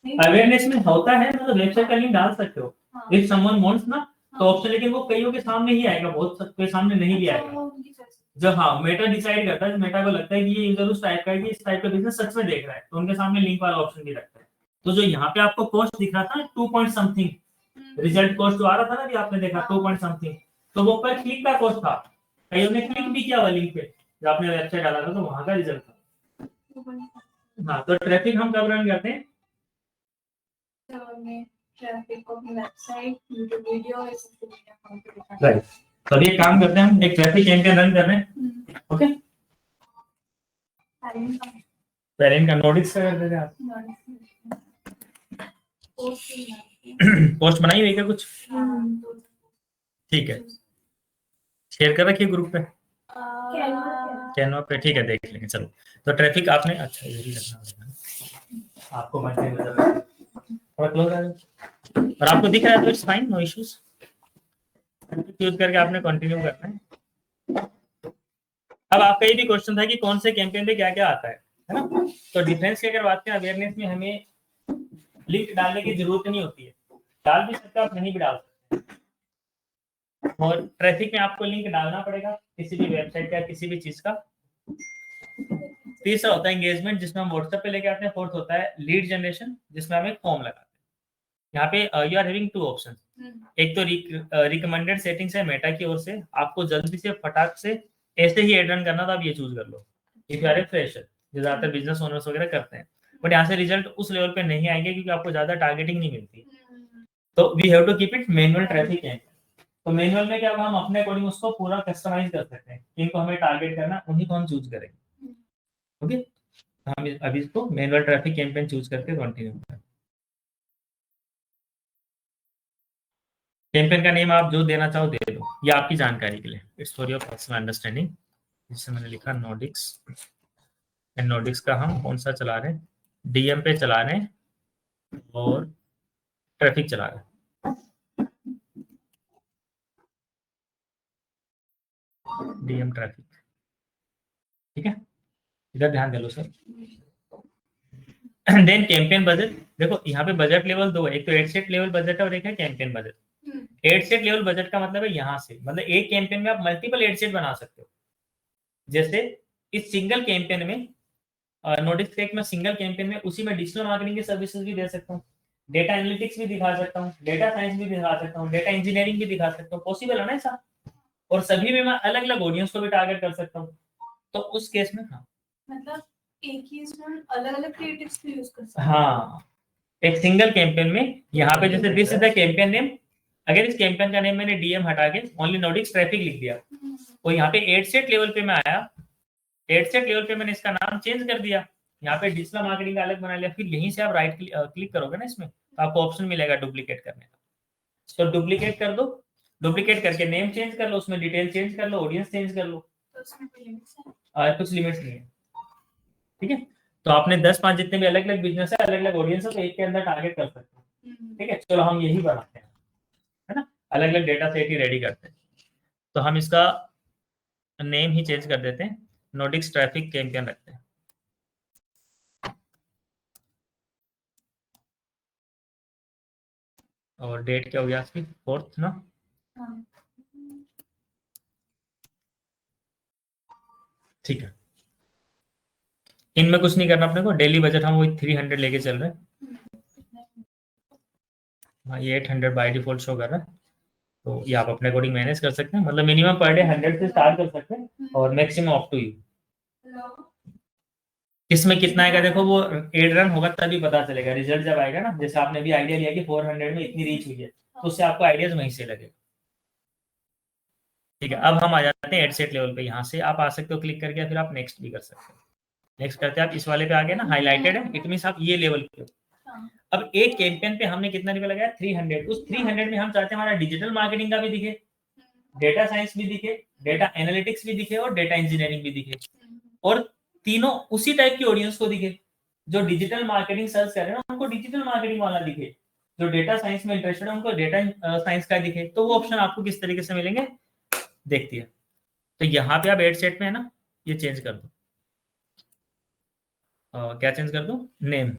अवेयरनेस में होता है, मतलब वेबसाइट का लिंक डाल सकते हो, इफ समवन वांट्स ना, तो ऑप्शन, लेकिन वो कईयों के सामने ही आएगा, बहुत के सामने नहीं भी आएगा, जब हाँ मेटा डिसाइड करता है, मेटा को लगता है कि ये यूजर उस टाइप का है कि इस टाइप का बिजनेस सच में देख रहा है, तो उनके सामने लिंक वाला ऑप्शन भी रखता है। तो जो यहाँ पे आपको कॉस्ट दिख रहा था 2 पॉइंट समथिंग, रिजल्ट कॉस्ट जो आ रहा था ना, कि आपने देखा 2 पॉइंट समथिंग, तो वो पर क्लिक का कॉस्ट था, कईयों ने क्लिक भी किया हुआ लिंक पे, जब आपने वेबसाइट डाला था तो वहां का रिजल्ट था। हाँ, तो ट्रैफिक हम कब रन करते हैं? ट्रैफिक को वेबसाइट, यूट्यूब वीडियो, राइट, तो अभी एक काम करते हैं, हम एक ट्रैफिक कैंपेन रन कर रहे हैं, ओके, पेरेंट का नोटिस कर देते हैं आप, पोस्ट बनाई हुई क्या कुछ? ठीक है, शेयर कर रखिए ग्रुप पे, कैनवा पे, ठीक है, देख लेंगे, चलो। तो ट्रैफिक आपने, अच्छा ये भी रखना होगा आपको, थोड़ा क्लोज आ जाओ, और आपको दिख रहा है तो it's fine, no issues, use करके आपने कंटिन्यू करना है। अब आपका ये भी क्वेश्चन था कि कौन से कैंपेन पे क्या क्या आता है ना, तो डिफरेंस की अगर बात करें, अवेयरनेस में हमें लिंक डालने की जरूरत नहीं होती है, डाल भी सकते आप, नहीं भी डाल सकते, और ट्रैफिक में आपको लिंक डालना पड़ेगा किसी भी वेबसाइट का, किसी भी चीज का। तीसरा होता है एंगेजमेंट, जिसमें हम व्हाट्सएप पे लेके आते हैं। फोर्थ होता है लीड जनरेशन, जिसमें हम एक फॉर्म लगाते हैं। यहाँ पे यू आर हैविंग 2 ऑप्शन, एक तो रिकमेंडेड सेटिंग्स है मेटा की ओर से, आपको जल्दी से फटाक से ऐसे ही एड रन करना, तो आप ये चूज कर लो, if you are a fresher, जो ज्यादातर बिजनेस ओनर्स वगैरह करते हैं, बट यहाँ से रिजल्ट उस लेवल पे नहीं आएंगे क्योंकि आपको ज्यादा टारगेटिंग नहीं मिलती, तो we have to keep it manual traffic है। तो मैनुअल में क्या, हम अपने अकॉर्डिंग उसको पूरा कस्टमाइज कर सकते हैं, इनको हमें टारगेट करना, उन्हीं को हम चूज करेंगे, ओके, हम अभी इसको मैनुअल ट्रैफिक कैंपेन चूज करके कंटिन्यू करें। कैंपेन का नेम आप जो देना चाहो दे दो, ये आपकी जानकारी के लिए, it's for your personal understanding. जिससे मैंने लिखा नोडिक्स, एंड नोडिक्स का हम कौन सा चला रहे हैं, डीएम पे चला रहे हैं और ट्रैफिक चला रहे हैं, डीएम ट्रैफिक, ठीक है, इधर ध्यान दे लो सर। देन कैंपेन बजट, देखो यहाँ पे बजट लेवल 2 है, एक तो एड सेट लेवल बजट है और एक है campaign budget. Ad set level budget का मतलब है यहाँ से, मतलब एक कैंपेन में आप मल्टीपल एड सेट बना सकते हो। जैसे इस सिंगल कैंपेन में नोटिस टेक में सिंगल कैंपेन में उसी में डिजिटल मार्केटिंग की सर्विसेज भी दे सकता हूँ, डेटा एनालिटिक्स भी दिखा सकता हूँ, डेटा साइंस भी दिखा सकता हूँ, डेटा इंजीनियरिंग भी दिखा सकता हूँ। पॉसिबल है ना ऐसा? और सभी में मैं अलग अलग ऑडियंस को भी टारगेट कर सकता हूँ। तो उस केस में हाँ, मतलब एक ही इसमें अलग अलग क्रिएटिव्स भी यूज कर सकते हैं। हाँ, एक सिंगल कैंपेन में यहाँ पे जैसे this is the campaign name, अगर इस कैंपेन का नेम मैंने डीएम हटा के ओनली नोटिक्स ट्रैफिक लिख दिया, और यहाँ पे एड सेट लेवल पे मैं आया, एड सेट लेवल पे मैंने इसका नाम चेंज कर दिया, यहाँ पे डिजिटल मार्केटिंग का अलग बना लिया, फिर यहीं से आप राइट क्लिक करोगे ना इसमें, तो आपको ऑप्शन मिलेगा डुप्लीकेट करने का। तो डुप्लीकेट कर दो, डुप्लीकेट करके नेम चेंज कर लो, उसमें डिटेल चेंज कर लो, ऑडियंस चेंज कर लो, तो उसमें कोई लिमिट्स है? कुछ लिमिट्स नहीं है। ठीक है, तो आपने 10-5 जितने भी अलग अलग बिजनेस है, अलग अलग ऑडियंस है, तो एक के अंदर टारगेट कर सकते हो। ठीक है, चलो हम यही बनाते हैं, है ना, अलग अलग डेटा सेट ही रेडी करते हैं। तो हम इसका नेम ही चेंज कर देते हैं, नोटिक्स ट्रैफिक कैंपेन रखते हैं, और डेट क्या हो गया इसकी 4th ना। हाँ। ठीक है, इनमें कुछ नहीं करना अपने को, डेली बजट हम वही 300 लेके चल रहे हैं। हाँ, ये 800 बाय डिफॉल्ट शो कर रहा है, तो ये आप अपने अकॉर्डिंग मैनेज कर सकते हैं, मतलब मिनिमम पर डे 100 से स्टार्ट कर सकते हैं, और मैक्सिमम अप टू यू। इसमें कितना आएगा देखो, वो एड रन होगा तभी पता चलेगा, रिजल्ट जब आएगा ना, जैसे आपने भी आइडिया लिया कि 400 में इतनी रीच हुई है, तो उससे आपको आइडियाज वहीं से लगेगा। ठीक है, अब हम आ जाते हैं एड सेट लेवल पे, यहाँ से आप आ सकते हो क्लिक करके, फिर आप नेक्स्ट भी कर सकते हो। नेक्स्ट करते हैं आप इस वाले पे आ गए ना, हाईलाइटेड है, इट मींस आप ये लेवल पे हो। अब एक कैंपेन पे हमने कितना रुपया लगाया, 300, उस 300 में हम चाहते हैं हमारा डिजिटल मार्केटिंग का भी दिखे, डेटा साइंस भी दिखे, डेटा एनालिटिक्स भी दिखे, और डेटा इंजीनियरिंग भी दिखे, और तीनों उसी टाइप की ऑडियंस को दिखे। जो डिजिटल मार्केटिंग सर्च कर रहे हैं ना, उनको डिजिटल मार्केटिंग वाला दिखे, जो डेटा साइंस में इंटरेस्टेड है उनको डेटा साइंस का दिखे। तो वो ऑप्शन आपको किस तरीके से मिलेंगे देखती है। तो यहाँ पे आप एड सेट में है ना, ये चेंज कर दो, क्या चेंज कर दो, नेम,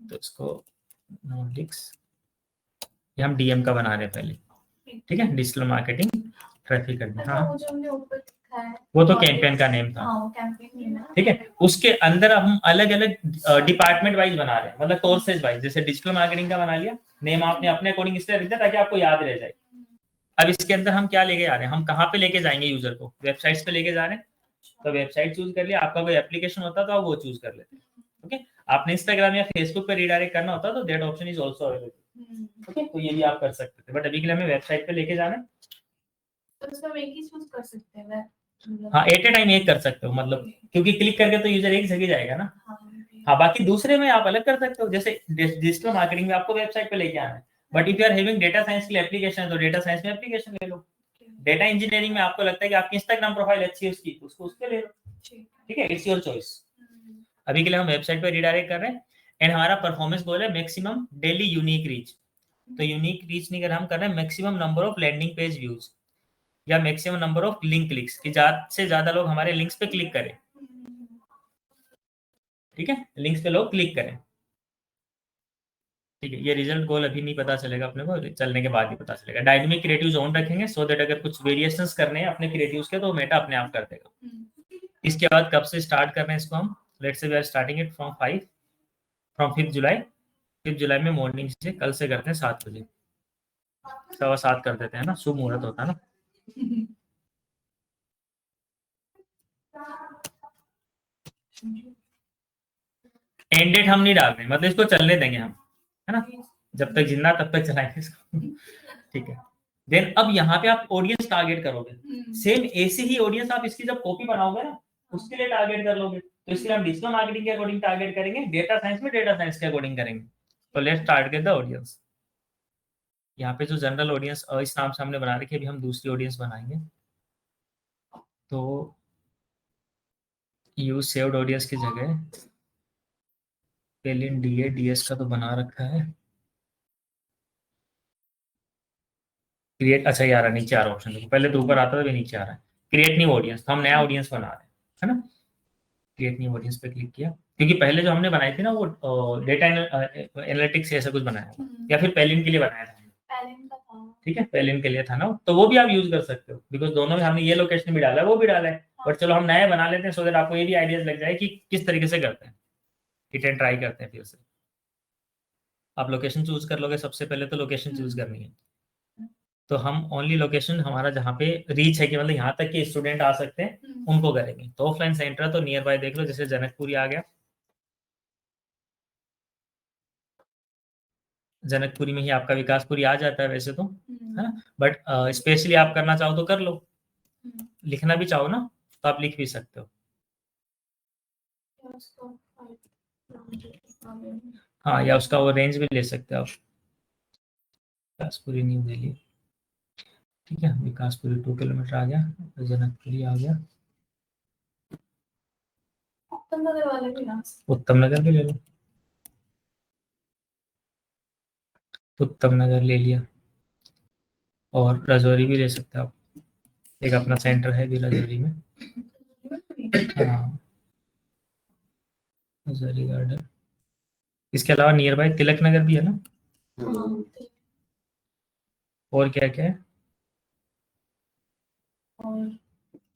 तो इसको नोटिक्स, ये हम डीएम का बना रहे हैं पहले। ठीक है, डिजिटल मार्केटिंग ट्रैफिक करना, हाँ वो जो हमने ऊपर लिखा है वो तो कैंपेन का नेम था। हाँ, वो कैंपेन नेम है। ठीक है, उसके अंदर अब हम अलग अलग डिपार्टमेंट वाइज बना रहे हैं, मतलब कोर्सेज वाइज, जैसे डिजिटल मार्केटिंग का बना लिया, नेम आपने अपने अकॉर्डिंग इसलिए रख दिया ताकि आपको याद रह जाए। अब इसके अंदर हम क्या लेके जा रहे हैं, हम कहाँ पे लेके जाएंगे यूजर को, वेबसाइट्स पे लेके जा रहे हैं, तो वेबसाइट चूज कर लिया, आपका कोई एप्लीकेशन होता तो आप वो चूज कर लेते हैं। ओके, आपने इंस्टाग्राम या फेसबुक पे रिडायरेक्ट करना होता तो that option is also available. Okay, तो ये भी आप कर सकते थे, बट अभी के लिए हमें वेबसाइट पे लेके जाना है, तो सब एक ही चूज कर सकते हैं। हाँ एट ए टाइम एक कर सकते हो, मतलब क्योंकि क्लिक करके तो यूजर एक जगह जाएगा ना। हाँ, बाकी दूसरे में आप अलग कर सकते हो, जैसे डिजिटल मार्केटिंग में आपको वेबसाइट पे लेके आना है, but if you are having data science के लिए एप्लीकेशन है तो डेटा साइंस में एप्लीकेशन ले लो। डेटा इंजीनियरिंग में आपको लगता है कि आपकी इंस्टाग्राम प्रोफाइल अच्छी है उसकी, तो उसको उस पे ले लो। ठीक है, इट्स योर चॉइस। अभी के लिए हम वेबसाइट पे रिडायरेक्ट कर रहे हैं, एंड हमारा परफॉर्मेंस गोल है मैक्सिमम डेली यूनिक रीच। तो यूनिक रीच नहीं कर, हम कर रहे हैं maximum number of landing page views, या maximum number of link clicks, कि ज्यादा से ज्यादा लोग हमारे लिंक्स पे क्लिक करें। ठीक है, लिंक्स पे लोग क्लिक करें। ठीक है, ये रिजल्ट गोल अभी नहीं पता चलेगा अपने को, चलने के बाद ही पता चलेगा। डायनेमिक क्रिएटिव जोन रखेंगे सो दैट अगर कुछ वेरिएशंस करने हैं अपने क्रिएटिव्स के तो मेटा अपने आप कर देगा। इसके बाद कब से स्टार्ट कर रहे हैं इसको हम, let's say we are starting it from 5 July. 5 जुलाई में मॉर्निंग से, कल से करते हैं 7 बजे, 7:15 कर देते हैं ना, शुभ मुहूर्त होता है ना। एंड डेट हम नहीं डाल रहे, मतलब इसको चलने देंगे हम, है ना, जब तक जिंदा तब तक चलाएंगे इसको। ठीक है, देन अब यहाँ पे आप ऑडियंस टारगेट करोगे, सेम ऐसी ही ऑडियंस आप इसकी जब कॉपी बनाओगे ना उसके लिए टारगेट कर लोगे, तो इसलिए हम डिजिटल मार्केटिंग के अकॉर्डिंग टारगेट करेंगे, डेटा साइंस में डेटा साइंस के अकॉर्डिंग करेंगे। तो लेट्स टारगेट द ऑडियंस। यहाँ पे जो जनरल ऑडियंस इस नाम से हमने बना रखी है, अभी हम दूसरी ऑडियंस बनाएंगे, तो यूज सेव्ड ऑडियंस की जगह पेलिन डीएस का तो बना रखा है, क्रिएट, अच्छा यार नीचे आ रहा ऑप्शन, देखो पहले तो ऊपर आता था, अभी नीचे आ रहा है क्रिएट न्यू ऑडियंस, तो हम नया ऑडियंस बना रहे हैं, है ना। क्रिएट न्यू ऑडियंस पे क्लिक किया, क्योंकि पहले जो हमने बनाई थी ना वो डेटा एनालिटिक्स ऐसा कुछ बनाया था, या फिर पेलिन के लिए बनाया था। ठीक है, पेलिन के लिए था ना, तो वो भी आप यूज कर सकते हो, बिकॉज दोनों में हमने ये लोकेशन भी डाला है, वो भी डाला है, बट चलो हम नए बना लेते हैं सो दैट आपको ये भी आइडियाज लग जाए कि किस तरीके से करते हैं। हिट एंड ट्राई करते हैं फिर से। आप लोकेशन चूज कर लोगे, सबसे पहले तो लोकेशन चूज करनी है, तो हम ओनली लोकेशन हमारा जहाँ पे रीच है कि मतलब यहाँ तक के स्टूडेंट आ सकते हैं उनको करेंगे। तो ऑफलाइन सेंटर है तो नियर बाय देख लो, जैसे जनकपुरी आ गया, जनकपुरी में ही आपका विकासपुरी आ जाता है वैसे तो, है ना, बट स्पेशली आप करना चाहो तो कर लो, लिखना भी चाहो ना तो आप लिख भी सकते हो। हाँ, या उसका वो रेंज भी ले सकते हो आप। विकासपुरी न्यू दिल्ली, ठीक है, विकासपुरी 2 किलोमीटर आ गया, जनकपुरी आ गया, उत्तम नगर भी ले लो, उत्तम नगर ले लिया, और राजौरी भी ले सकते हो आप, एक अपना सेंटर है भी राजौरी में। हाँ, राजौरी गार्डन, इसके अलावा नियर बाय तिलक नगर भी है ना, और क्या क्या है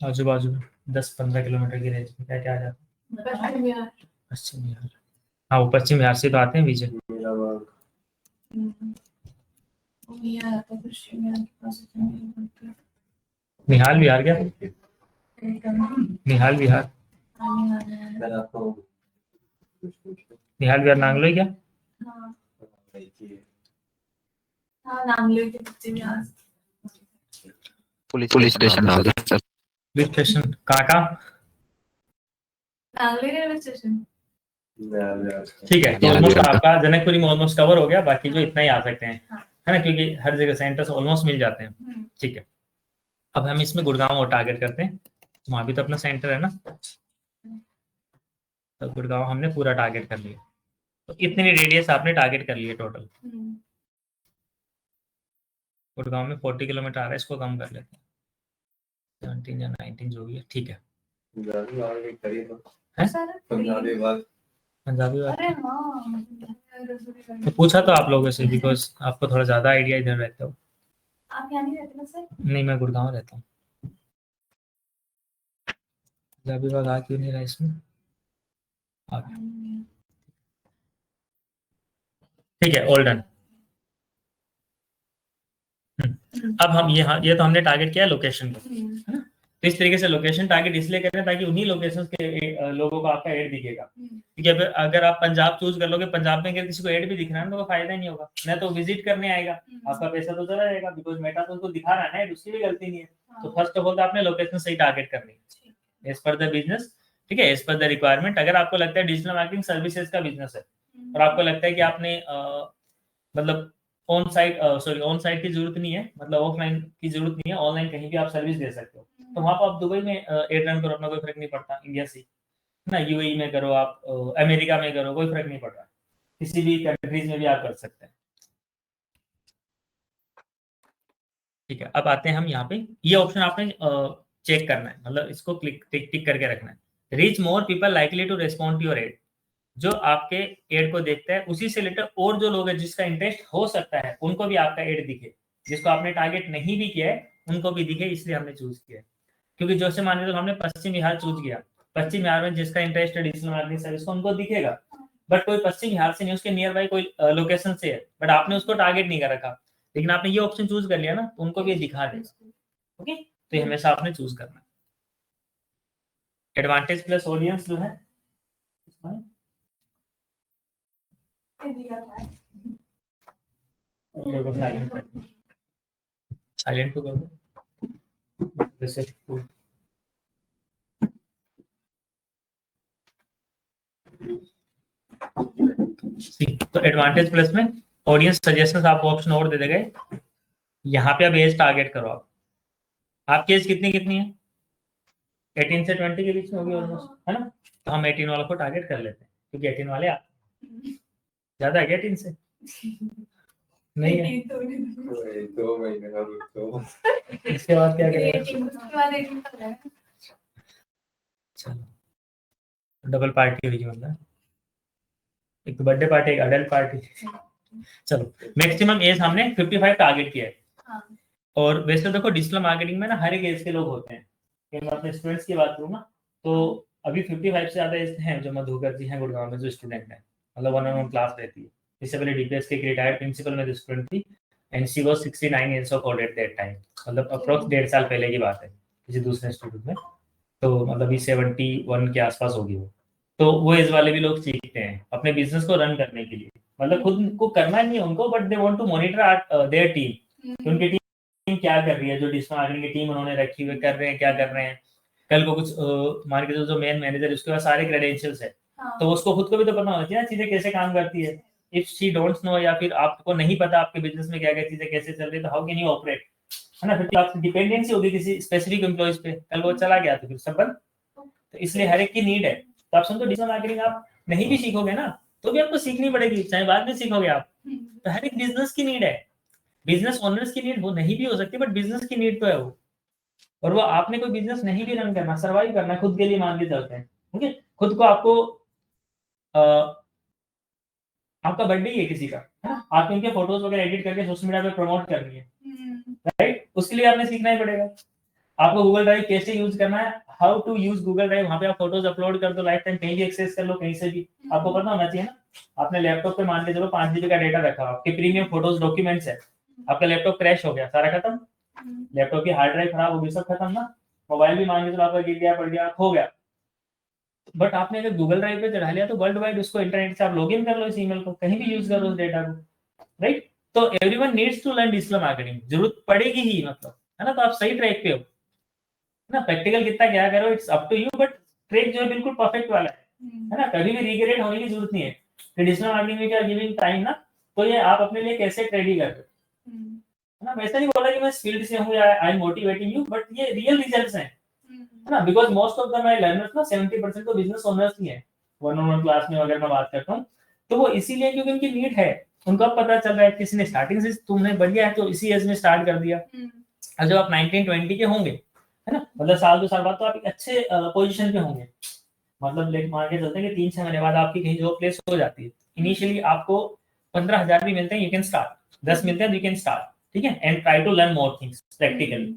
आजू बाजू में 10-15 किलोमीटर की रेंज में क्या क्या आ जाता है? पश्चिम बिहार, हाँ वो पश्चिम बिहार से तो आते हैं विजय। निहाल बिहार क्या, निहाल बिहार, निहाल बिहार नांगलोई क्या, पुलिस स्टेशन डाल दो सर। पुलिस स्टेशन कहाँ, ठीक है, तो ऑलमोस्ट आपका जनकपुरी में ऑलमोस्ट कवर हो गया, बाकी जो इतना ही आ सकते हैं, है ना, क्योंकि हर जगह सेंटर्स ऑलमोस्ट मिल जाते हैं। ठीक है, अब हम इसमें गुड़गांव और टारगेट करते हैं, वहां भी तो अपना सेंटर है ना, तो गुड़गांव हमने पूरा टारगेट कर लिया, तो इतनी रेडियस आपने टारगेट कर लिया टोटल। गुड़गांव में 40 किलोमीटर आ रहा है, इसको कम कर लेते हैं, 17 या 19 जो भी है, ठीक है। पंजाबी बात तो पूछा तो आप लोगों से, बिकॉज आपको थोड़ा ज्यादा आइडिया इधर रहता हो। आप यहाँ नहीं रहते ना सर? नहीं, मैं गुड़गांव रहता हूँ। पंजाबी बात आ क्यों नहीं रहा इसमें, आ गया, ठीक है, ऑल डन। अब हम ये तो हमने टारगेट किया लोकेशन को, है ना, तो इस तरीके से लोकेशन टारगेट इसलिए कर रहे हैं ताकि उन्हीं लोकेशंस के लोगों को आपका एड दिखेगा। ठीक है, अगर आप पंजाब चूज कर लोगे, पंजाब में अगर किसी को एड भी दिख रहा है तो फायदा ही नहीं होगा, ना तो विजिट करने आएगा, आपका पैसा तो चला जाएगा, बिकॉज मेटा तो उनको दिखा रहा है ना, उसकी भी गलती नहीं है। तो फर्स्ट ऑफ ऑल आपने लोकेशन सही टारगेट करनी है एज पर द बिजनेस, ठीक है, एज पर द रिक्वायरमेंट। अगर आपको लगता है डिजिटल मार्केटिंग सर्विसेज का बिजनेस है और आपको लगता है कि आपने मतलब ऑन साइट की जरूरत नहीं है, मतलब ऑफलाइन की जरूरत नहीं है, ऑनलाइन कहीं भी आप सर्विस दे सकते हो, तो वहां पर आप दुबई में एड रन करो, अपना कोई फर्क नहीं पड़ता, इंडिया से ना, यूएई में करो आप, अमेरिका में करो, कोई फर्क नहीं पड़ रहा, किसी भी कंट्रीज में भी आप कर सकते हैं। ठीक है, अब आते हैं हम यहाँ पे, ये ऑप्शन आपने चेक करना है, मतलब इसको टिक करके रखना है, reach more people likely to respond to your ad. जो आपके एड को देखता है उसी से रिलेटेड और जो लोग हैं जिसका इंटरेस्ट हो सकता है उनको भी आपका एड दिखे, जिसको आपने टारगेट नहीं भी किया है उनको भी दिखे, इसलिए हमने चूज किया है। क्योंकि जैसे मान लो हमने पश्चिम बिहार चूज किया, पश्चिम बिहार में जिसका इंटरेस्ट है डिजिटल मार्केटिंग सर्विस को उनको दिखेगा, बट कोई पश्चिम बिहार से नहीं, उसके नियर बाई कोई लोकेशन से है, बट आपने उसको टारगेट नहीं कर रखा, लेकिन आपने ये ऑप्शन चूज कर लिया ना, तो उनको भी दिखा देगा। ओके, तो ये हमेशा आपने चूज करना है। एडवांटेज प्लस ऑडियंस जो है साइलेंट तो कर दो जैसे, तो एडवांटेज प्लस में ऑडियंस सजेशंस आपको ऑप्शन और दे देगा, यहाँ पे अब एज टारगेट करो आप, आपकी एज कितनी कितनी है, 18 से 20 के बीच में होगी ऑलमोस्ट, है ना, तो हम 18 वालों को टारगेट कर लेते हैं, क्योंकि 18 वाले आप ज्यादा है क्या 18 से, नहीं है, 2 महीने का रुको, इसके बाद क्या करेंगे, चलो डबल पार्टी हुई मतलब, एक बर्थडे पार्टी, एक अडल्ट पार्टी। चलो मैक्सिमम एज हमने 55 टारगेट किया है, हाँ। और वैसे देखो डिजिटल मार्केटिंग में ना हर एक एज के लोग होते हैं। कि मैं अपने स्टूडेंट्स की बात करूँ ना, तो अभी 55 से ज्यादा एज हैं जो मधुकर जी हैं गुड़गांव में जो स्टूडेंट हैं, मतलब 1-on-1 क्लास रहती है। इससे पहले डीपीएस के रिटायर्ड प्रिंसिपल में जो स्टूडेंट थी, and she was 69 years of old at that time, मतलब अप्रोक्स 1.5 साल पहले की बात है किसी दूसरे इंस्टीट्यूट में। तो मतलब अभी 71 के आसपास होगी वो। तो वो एज वाले भी लोग सीखते हैं अपने बिजनेस को रन करने के लिए, मतलब खुद को करना नहीं है उनको, but they want to monitor their team, उनकी टीम क्या कर रही है, जो डिजिटल मार्केटिंग की टीम उन्होंने रखी हुई कर रहे हैं, क्या कर रहे हैं। कल को कुछ मान के जो मेन मैनेजर उसके पास सारे क्रेडेंशियल्स है, तो उसको खुद को भी तो पता होना चाहिए ना चीजें कैसे काम करती है। इफ शी डोंट्स नो, या फिर आपको नहीं पता आपके बिजनेस में क्या क्या चीजें कैसे चल रही है, तो हाउ कैन यू ऑपरेट, है ना। फिर तो आपकी डिपेंडेंसी होगी किसी स्पेसिफिक एम्प्लॉइज पे, कल वो चला गया तो फिर सब बंद। तो इसलिए हर एक की नीड है। तो आप समझो डिजिटल मार्केटिंग आप नहीं भी सीखोगे ना तो भी आपको सीखनी पड़ेगी, चाहे बाद में सीखोगे आप। तो हर एक बिजनेस की नीड है, बिजनेस ओनर्स की नीड वो नहीं भी हो सकती, बट बिजनेस की नीड तो है वो। और वो आपने कोई बिजनेस नहीं भी रन करना, सर्वाइव करना खुद के लिए मान के चलते हैं, ठीक है। खुद को आपको आपका बर्थडे ही है किसी का, है ना, आपके उनके फोटोज वगैरह एडिट करके सोशल मीडिया पे प्रमोट करनी है, राइट। उसके लिए आपने सीखना ही पड़ेगा। आपको गूगल ड्राइव कैसे यूज करना है, how to use Google Drive, वहां पे आप फोटोज अपलोड कर दो, लाइफ टाइम कहीं भी एक्सेस कर लो, कहीं से भी आपको पता होना चाहिए ना। आपने लैपटॉप पे मान के चलो 5 GB का डेटा रखा, आपके प्रीमियम फोटोज डॉक्यूमेंट्स है, आपका लैपटॉप क्रैश हो गया, सारा खत्म, लैपटॉप की हार्ड ड्राइव खराब हो गई, सब खत्म ना। मोबाइल भी मान के चलो आपका गिर गया, पड़ गया, खो गया, बट आपने अगर गूगल ड्राइव पे चढ़ा लिया तो वर्ल्ड वाइड उसको इंटरनेट से आप लॉगिन कर लो, इस ईमेल को कहीं भी यूज कर लो उस डेटा को, राइट। तो everyone needs to learn digital marketing, जरूरत पड़ेगी ही, मतलब, है ना। तो आप सही ट्रैक पे हो, है ना। प्रैक्टिकल कितना क्या करो it's up to you, but track जो है बिल्कुल परफेक्ट वाला है ना। कभी भी रिग्रेट होने की जरूरत नहीं है। डिजिटल मार्केटिंग में क्या गिविंग टाइम ना, तो ये आप अपने लिए कैसे रेडी कर रहे हो, है ना। वैसे नहीं बोला कि मैं फील्ड से हूँ या I am motivating you, but ये रियल रिजल्ट्स हैं, है ना। Because most of the my learners ना 70% तो बिजनेस ओनर्स ही हैं, 1-on-1 क्लास में अगर मैं बात करता हूँ, तो वो इसीलिए क्योंकि उनकी नीड है, उनको अब पता चल रहा है किसी ने स्टार्टिंग से, तुमने बढ़िया है तो इसी एज में स्टार्ट कर दिया। और जब आप 19-20 के होंगे, है ना, मतलब साल 2 साल बाद तो आप एक अच्छे पोजीशन पे होंगे, मतलब लेट मान के चलते हैं कि 3-6 महीने बाद आपकी कहीं जॉब प्लेस हो जाती है। इनिशियली आपको 15,000 भी मिलते हैं, यू कैन स्टार्ट, 10 मिलते हैं, यू कैन स्टार्ट, ठीक है, and try to learn more things practically.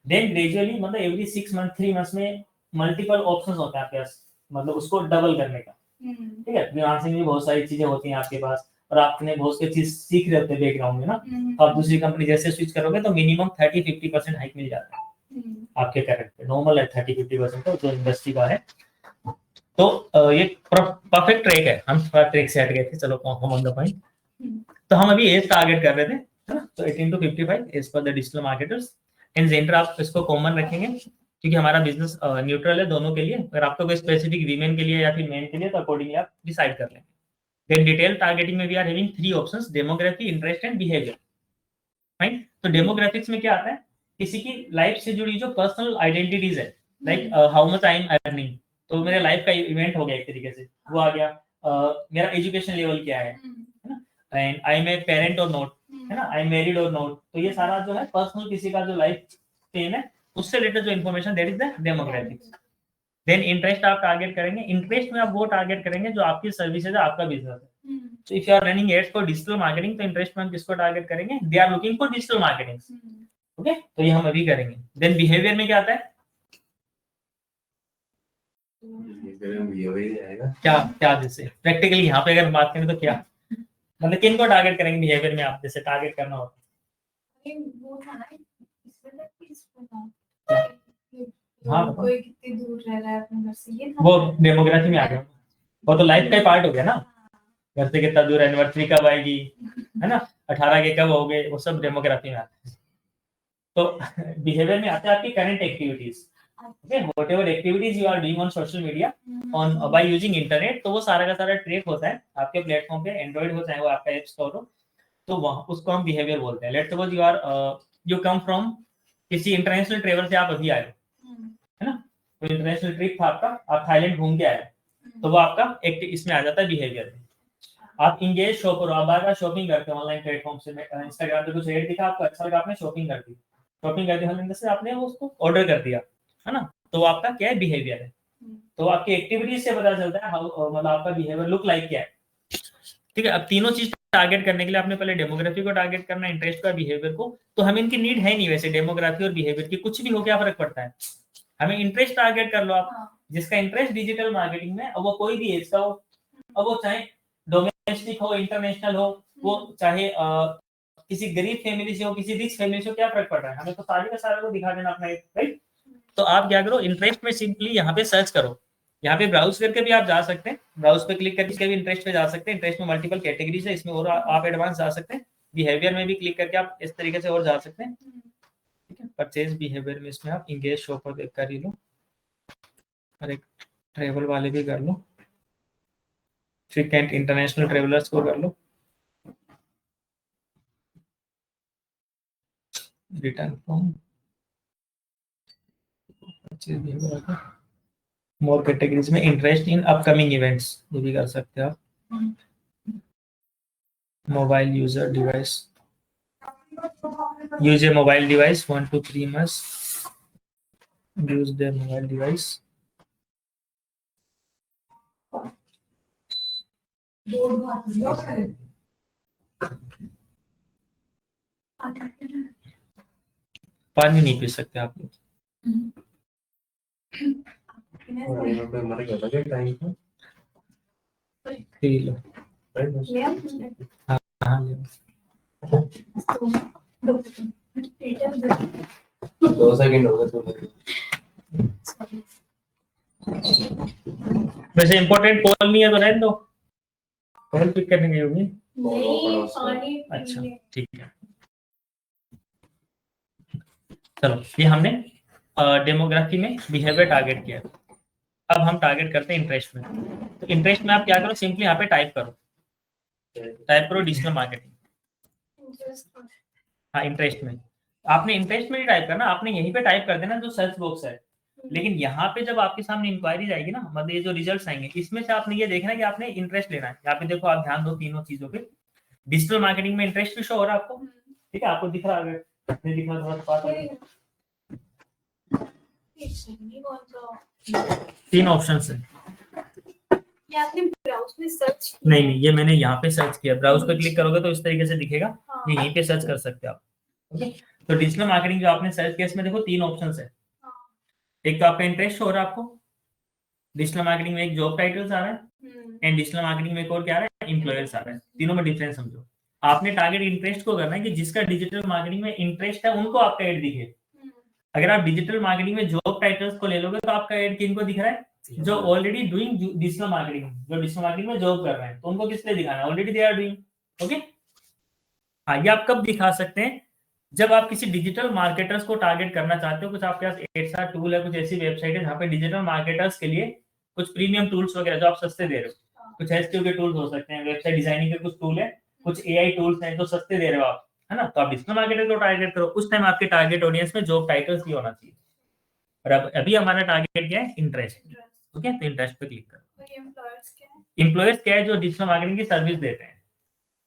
Then gradually, मतलब एवरी 6 मंथ 3 मंथ्स में मल्टीपल ऑप्शंस होते हैं आपके पास, मतलब उसको डबल करने का, ठीक है। फ्रीलांसिंग में बहुत सारी चीजें होती हैं आपके पास, और आपने बहुत सी चीज सीख रहे होते हैं बैकग्राउंड में ना, तो आप दूसरी कंपनी जैसे स्विच करोगे तो मिनिमम 30-50% हाइक मिल जाता है आपके करंट पे, नॉर्मल है 30-50% तो जो इंडस्ट्री का है। तो ये परफेक्ट ट्रैक है, हम थोड़ा ट्रैक से हट गए थे, चलो हम ऑन द पॉइंट। तो हम अभी एज टारगेट कर रहे थे, है ना, तो 18 to 55 एज पर the digital marketers. In gender आप इसको कॉमन रखेंगे क्योंकि हमारा बिजनेस न्यूट्रल है दोनों के लिए, अगर आपको कोई स्पेसिफिक वीमेन के लिए या फिर मेन के लिए तो अकॉर्डिंगली आप डिसाइड कर लेंगे। देन डिटेल टारगेटिंग में we are having 3 options, demography, interest and behaviour, fine. तो डेमोग्राफिक्स में क्या आता है, किसी की लाइफ से जुड़ी जो पर्सनल आइडेंटिटीज है, like how much I am earning, तो मेरे लाइफ का इवेंट हो गया एक तरीके से, वो आ गया। मेरा एजुकेशन लेवल क्या है ना, and I am a parent और नॉट, है ना, आई एम मैरिड और नॉट, तो ये सारा जो है पर्सनल किसी का जो लाइफ स्टेन है उससे रिलेटेड जो information, that is the demographics. Then interest आप टारगेट करेंगे, इंटरेस्ट में आप वो टारगेट करेंगे जो आपकी सर्विसेज है, आपका बिजनेस है। So if you are running ads for digital marketing, तो इंटरेस्ट में हम किसको टारगेट करेंगे, they are looking for digital marketing, okay. तो ये हम अभी करेंगे। देन बिहेवियर में क्या आता है, क्या क्या जैसे प्रैक्टिकली यहाँ पे अगर बात करें तो क्या, मतलब किन को टारगेट करेंगे बिहेवियर में, आप जैसे टारगेट करना हो हाँ, कोई कितनी दूर रह रहा है अपने घर से, ये वो डेमोग्राफी में आ गया, वो तो लाइफ का पार्ट हो गया ना, घर से कितना दूर, एनिवर्सरी कब आएगी, है ना, 18 के कब हो गए, वो सब डेमोग्राफी में आते हैं। तो बिहेवियर में आते हैं आपकी current activities, okay, whatever activities you are doing on social media on by using internet, तो वो सारा का सारा ट्रैक होता है आपके प्लेटफॉर्म पे, एंड्रॉइड हो चाहे वो आपका ऐप स्टोर हो, तो वहाँ उसको हम बिहेवियर बोलते हैं। Let's suppose you come from किसी इंटरनेशनल ट्रेवल से आप अभी आए, है ना, तो इंटरनेशनल ट्रिप था आपका, आप थाईलैंड घूम के आए, तो वो आपका एक इसमें आ जाता है बिहेवियर में। आप इंगेज शॉपर हो, आप बार-बार शॉपिंग करते हो ऑनलाइन प्लेटफॉर्म से, इंस्टाग्राम पे कुछ एड दिखा आपको अच्छा लगा, आपने शॉपिंग कर दी, शॉपिंग करते होने से आपने वो उसको ऑर्डर कर दिया, है ना, तो आपका क्या है, बिहेवियर है। तो आपकी एक्टिविटीज से पता चलता है हाउ, मतलब आपका बिहेवियर लुक लाइक क्या है। ठीक है। अब तीनों चीज टारगेट करने के लिए आपने पहले डेमोग्राफी को टारगेट करना, इंटरेस्ट का, बिहेवियर को। तो हमें इनकी नीड है नहीं वैसे, डेमोग्राफी और बिहेवियर की, कुछ भी हो क्या फर्क पड़ता है, हमें इंटरेस्ट टारगेट कर लो आप। जिसका इंटरेस्ट डिजिटल मार्केटिंग में, और वो कोई भी एज का हो, अब वो चाहे डोमेस्टिक हो, इंटरनेशनल हो, वो चाहे किसी गरीब फैमिली से हो, किसी रिच फैमिली से हो, क्या फर्क पड़ रहा है, हमें तो सारे का सारा को दिखा देना अपना, राइट। तो आप क्या करो, इंटरेस्ट में सिंपली यहाँ पे सर्च करो, यहाँ पे ब्राउज करके भी आप जा सकते हैं, ब्राउज पे क्लिक करके भी इंटरेस्ट पे जा सकते हैं। इंटरेस्ट में मल्टीपल कैटेगरीज है, इसमें और आप एडवांस जा सकते हैं। बिहेवियर में भी क्लिक करके आप इस तरीके से और जा सकते हैं, ठीक है। परचेज बिहेवियर में इसमें आप इंगेज शॉपर देख कर ही लो, और एक ट्रेवल वाले भी कर लो, फ्रीक्वेंट इंटरनेशनल ट्रेवलर्स को कर लो, रिटर्न फ्रॉम मोर कैटेगरीज में इंटरेस्ट इन अपकमिंग इवेंट्स, ये भी कर सकते हैं आप। Mobile user device, use A mobile device 1 to 3 months, use their mobile device. पानी नहीं पी सकते आप लोग, और यहाँ पे मर गया था क्या टाइम पे? P low. हाँ हाँ, ले लो। 2 सेकंड हो गए तो वैसे इंपॉर्टेंट कॉल नहीं है तो रहने दो, कॉल पिक करने की होगी। अच्छा ठीक है, चलो ये हमने डेमोग्राफी में बिहेवियर टारगेट किया। अब हम टारगेट करते हैं इंटरेस्ट में। तो इंटरेस्ट में आप क्या करो, सिंपली यहाँ पे टाइप करो डिजिटल मार्केटिंग। हाँ, इंटरेस्ट में आपने इंटरेस्ट में ही टाइप करना, आपने यहीं पे टाइप कर देना जो सर्च बॉक्स है। लेकिन यहाँ पे जब आपके सामने इंक्वायरी जाएगी ना, मतलब ये जो रिजल्ट्स आएंगे, इसमें से आपने ये देखना है कि आपने इंटरेस्ट लेना है। यहाँ पे देखो, आप ध्यान दो तीनों चीजों पे। डिजिटल मार्केटिंग में इंटरेस्ट भी शो हो रहा है आपको, ठीक है, आपको दिख रहा है, अगर नहीं दिख रहा थोड़ा सा पास आइए। 3 ऑप्शन है। नहीं, ये मैंने यहाँ पे सर्च किया, ब्राउज पे क्लिक करोगे तो इस तरीके से दिखेगा, ये यहीं पे सर्च कर सकते हो आप, ओके। तो डिजिटल मार्केटिंग जो आपने सर्च किया, इसमें देखो 3 ऑप्शन है। एक तो आपका इंटरेस्ट हो रहा है आपको, डिजिटल मार्केटिंग में एक जॉब टाइटल्स आ रहा है, एंड डिजिटल मार्केटिंग में एक और क्या आ रहा है, एम्प्लॉयर्स आ रहा है। तीनों में डिफरेंस समझो। आपने टारगेट इंटरेस्ट को करना है कि जिसका डिजिटल मार्केटिंग में इंटरेस्ट है उनको आपका एड दिखे। अगर आप डिजिटल मार्केटिंग में जॉब टाइटल्स को ले लोगे तो आपका एड किनको दिख रहा है, जो ऑलरेडी डूइंग डिजिटल मार्केटिंग, जो डिजिटल मार्केटिंग में जॉब कर रहे हैं, तो उनको किस लिए दिखाना है, already they are doing, okay. हाँ, ये आप कब दिखा सकते हैं, जब आप किसी डिजिटल मार्केटर्स को टारगेट करना चाहते हो। कुछ आपके पास एडसार टूल है, कुछ ऐसी वेबसाइट है जहाँ पे डिजिटल मार्केटर्स के लिए कुछ प्रीमियम टूल्स वगैरह जो आप सस्ते दे रहे हो, कुछ एसक्यू के टूल्स हो सकते हैं, वेबसाइट डिजाइनिंग के कुछ टूल है, कुछ एआई टूल्स हैं जो सस्ते दे रहे हो आप, है ना। तो आप डिजिटल मार्केटर को टारगेट करो, उस टाइम आपके टारगेट ऑडियंस में जॉब टाइटल्स भी होना चाहिए। और अब अभी हमारा टारगेट क्या है, इंटरेस्ट, ओके। तो इंटरेस्ट पे क्लिक करो। एम्प्लॉयर्स क्या है, जो डिजिटल मार्केटिंग की सर्विस देते हैं,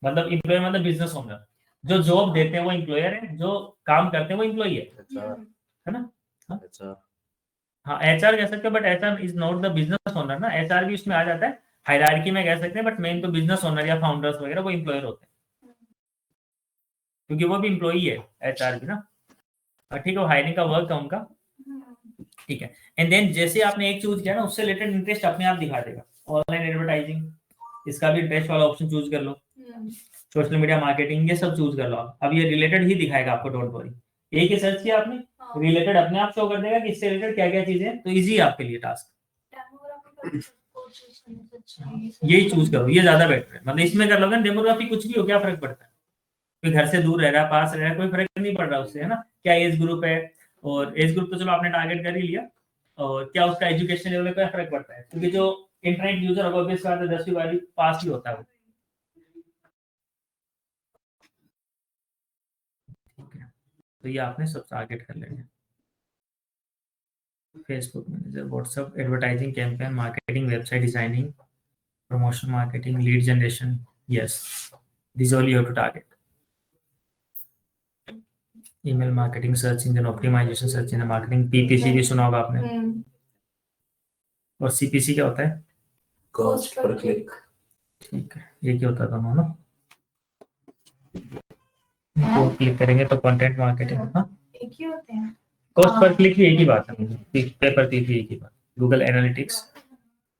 मतलब एम्प्लॉयर मतलब बिजनेस ओनर। जो जॉब देते हैं वो एम्प्लॉयर है, जो काम करते हैं वो एम्प्लॉई है ना। हाँ, एचआर कह सकते हो, but HR is not the business owner ना, एचआर भी उसमें आ जाता है, हायरार्की में कह सकते हैं, बट मेन तो बिजनेस ओनर या फाउंडर्स वगैरह वो एम्प्लॉयर होते हैं, क्योंकि वो भी एम्प्लॉई है, एचआर भी ना, ठीक है। वो हायरिंग का वर्क है उनका, ठीक है। एंड देन जैसे आपने एक चूज किया ना, उससे रिलेटेड इंटरेस्ट अपने आप दिखा देगा। ऑनलाइन एडवर्टाइजिंग, इसका भी इंटरेस्ट वाला ऑप्शन चूज कर लो, सोशल मीडिया मार्केटिंग, ये सब चूज कर लो आप। अब ये रिलेटेड ही दिखाएगा आपको, डोंट वरी। एक ही सर्च किया आपने, रिलेटेड अपने आप शो कर देगा कि इससे रिलेटेड क्या क्या चीजें, तो इजी है आपके लिए टास्क। यही चूज करो, ये ज्यादा बेटर है। मतलब इसमें कर लोगे डेमोग्राफी, कुछ भी हो, क्या फर्क पड़ता है, कोई घर से दूर रह रहा है, पास रह रहा है, कोई फर्क नहीं पड़ रहा उससे, है ना। क्या एज ग्रुप है, और एज ग्रुप तो चलो आपने टारगेट कर ही लिया, और क्या उसका एजुकेशन लेवल है, क्या फर्क पड़ता है, क्योंकि जो इंटरनेट यूजर होगा ऑब्वियस बात है 10वीं 12वीं पास ही होता है वो, ठीक है। तो ये आपने सब टारगेट कर लेंगे। Facebook manager, WhatsApp advertising campaign, marketing, website designing, promotion marketing, lead generation, yes, this all you have to target. Email marketing, search engine optimisation, search engine marketing, PPC भी सुना होगा आपने, और सीपीसी क्या होता है, कॉस्ट पर क्लिक, ठीक है। एक ही होता था दोनों ना। तो क्लिक करेंगे तो कंटेंट मार्केटिंग का एक ही होते हैं। कॉस्ट पर क्लिक भी एक ही बात है, पे पर क्लिक भी एक ही बात। Google analytics,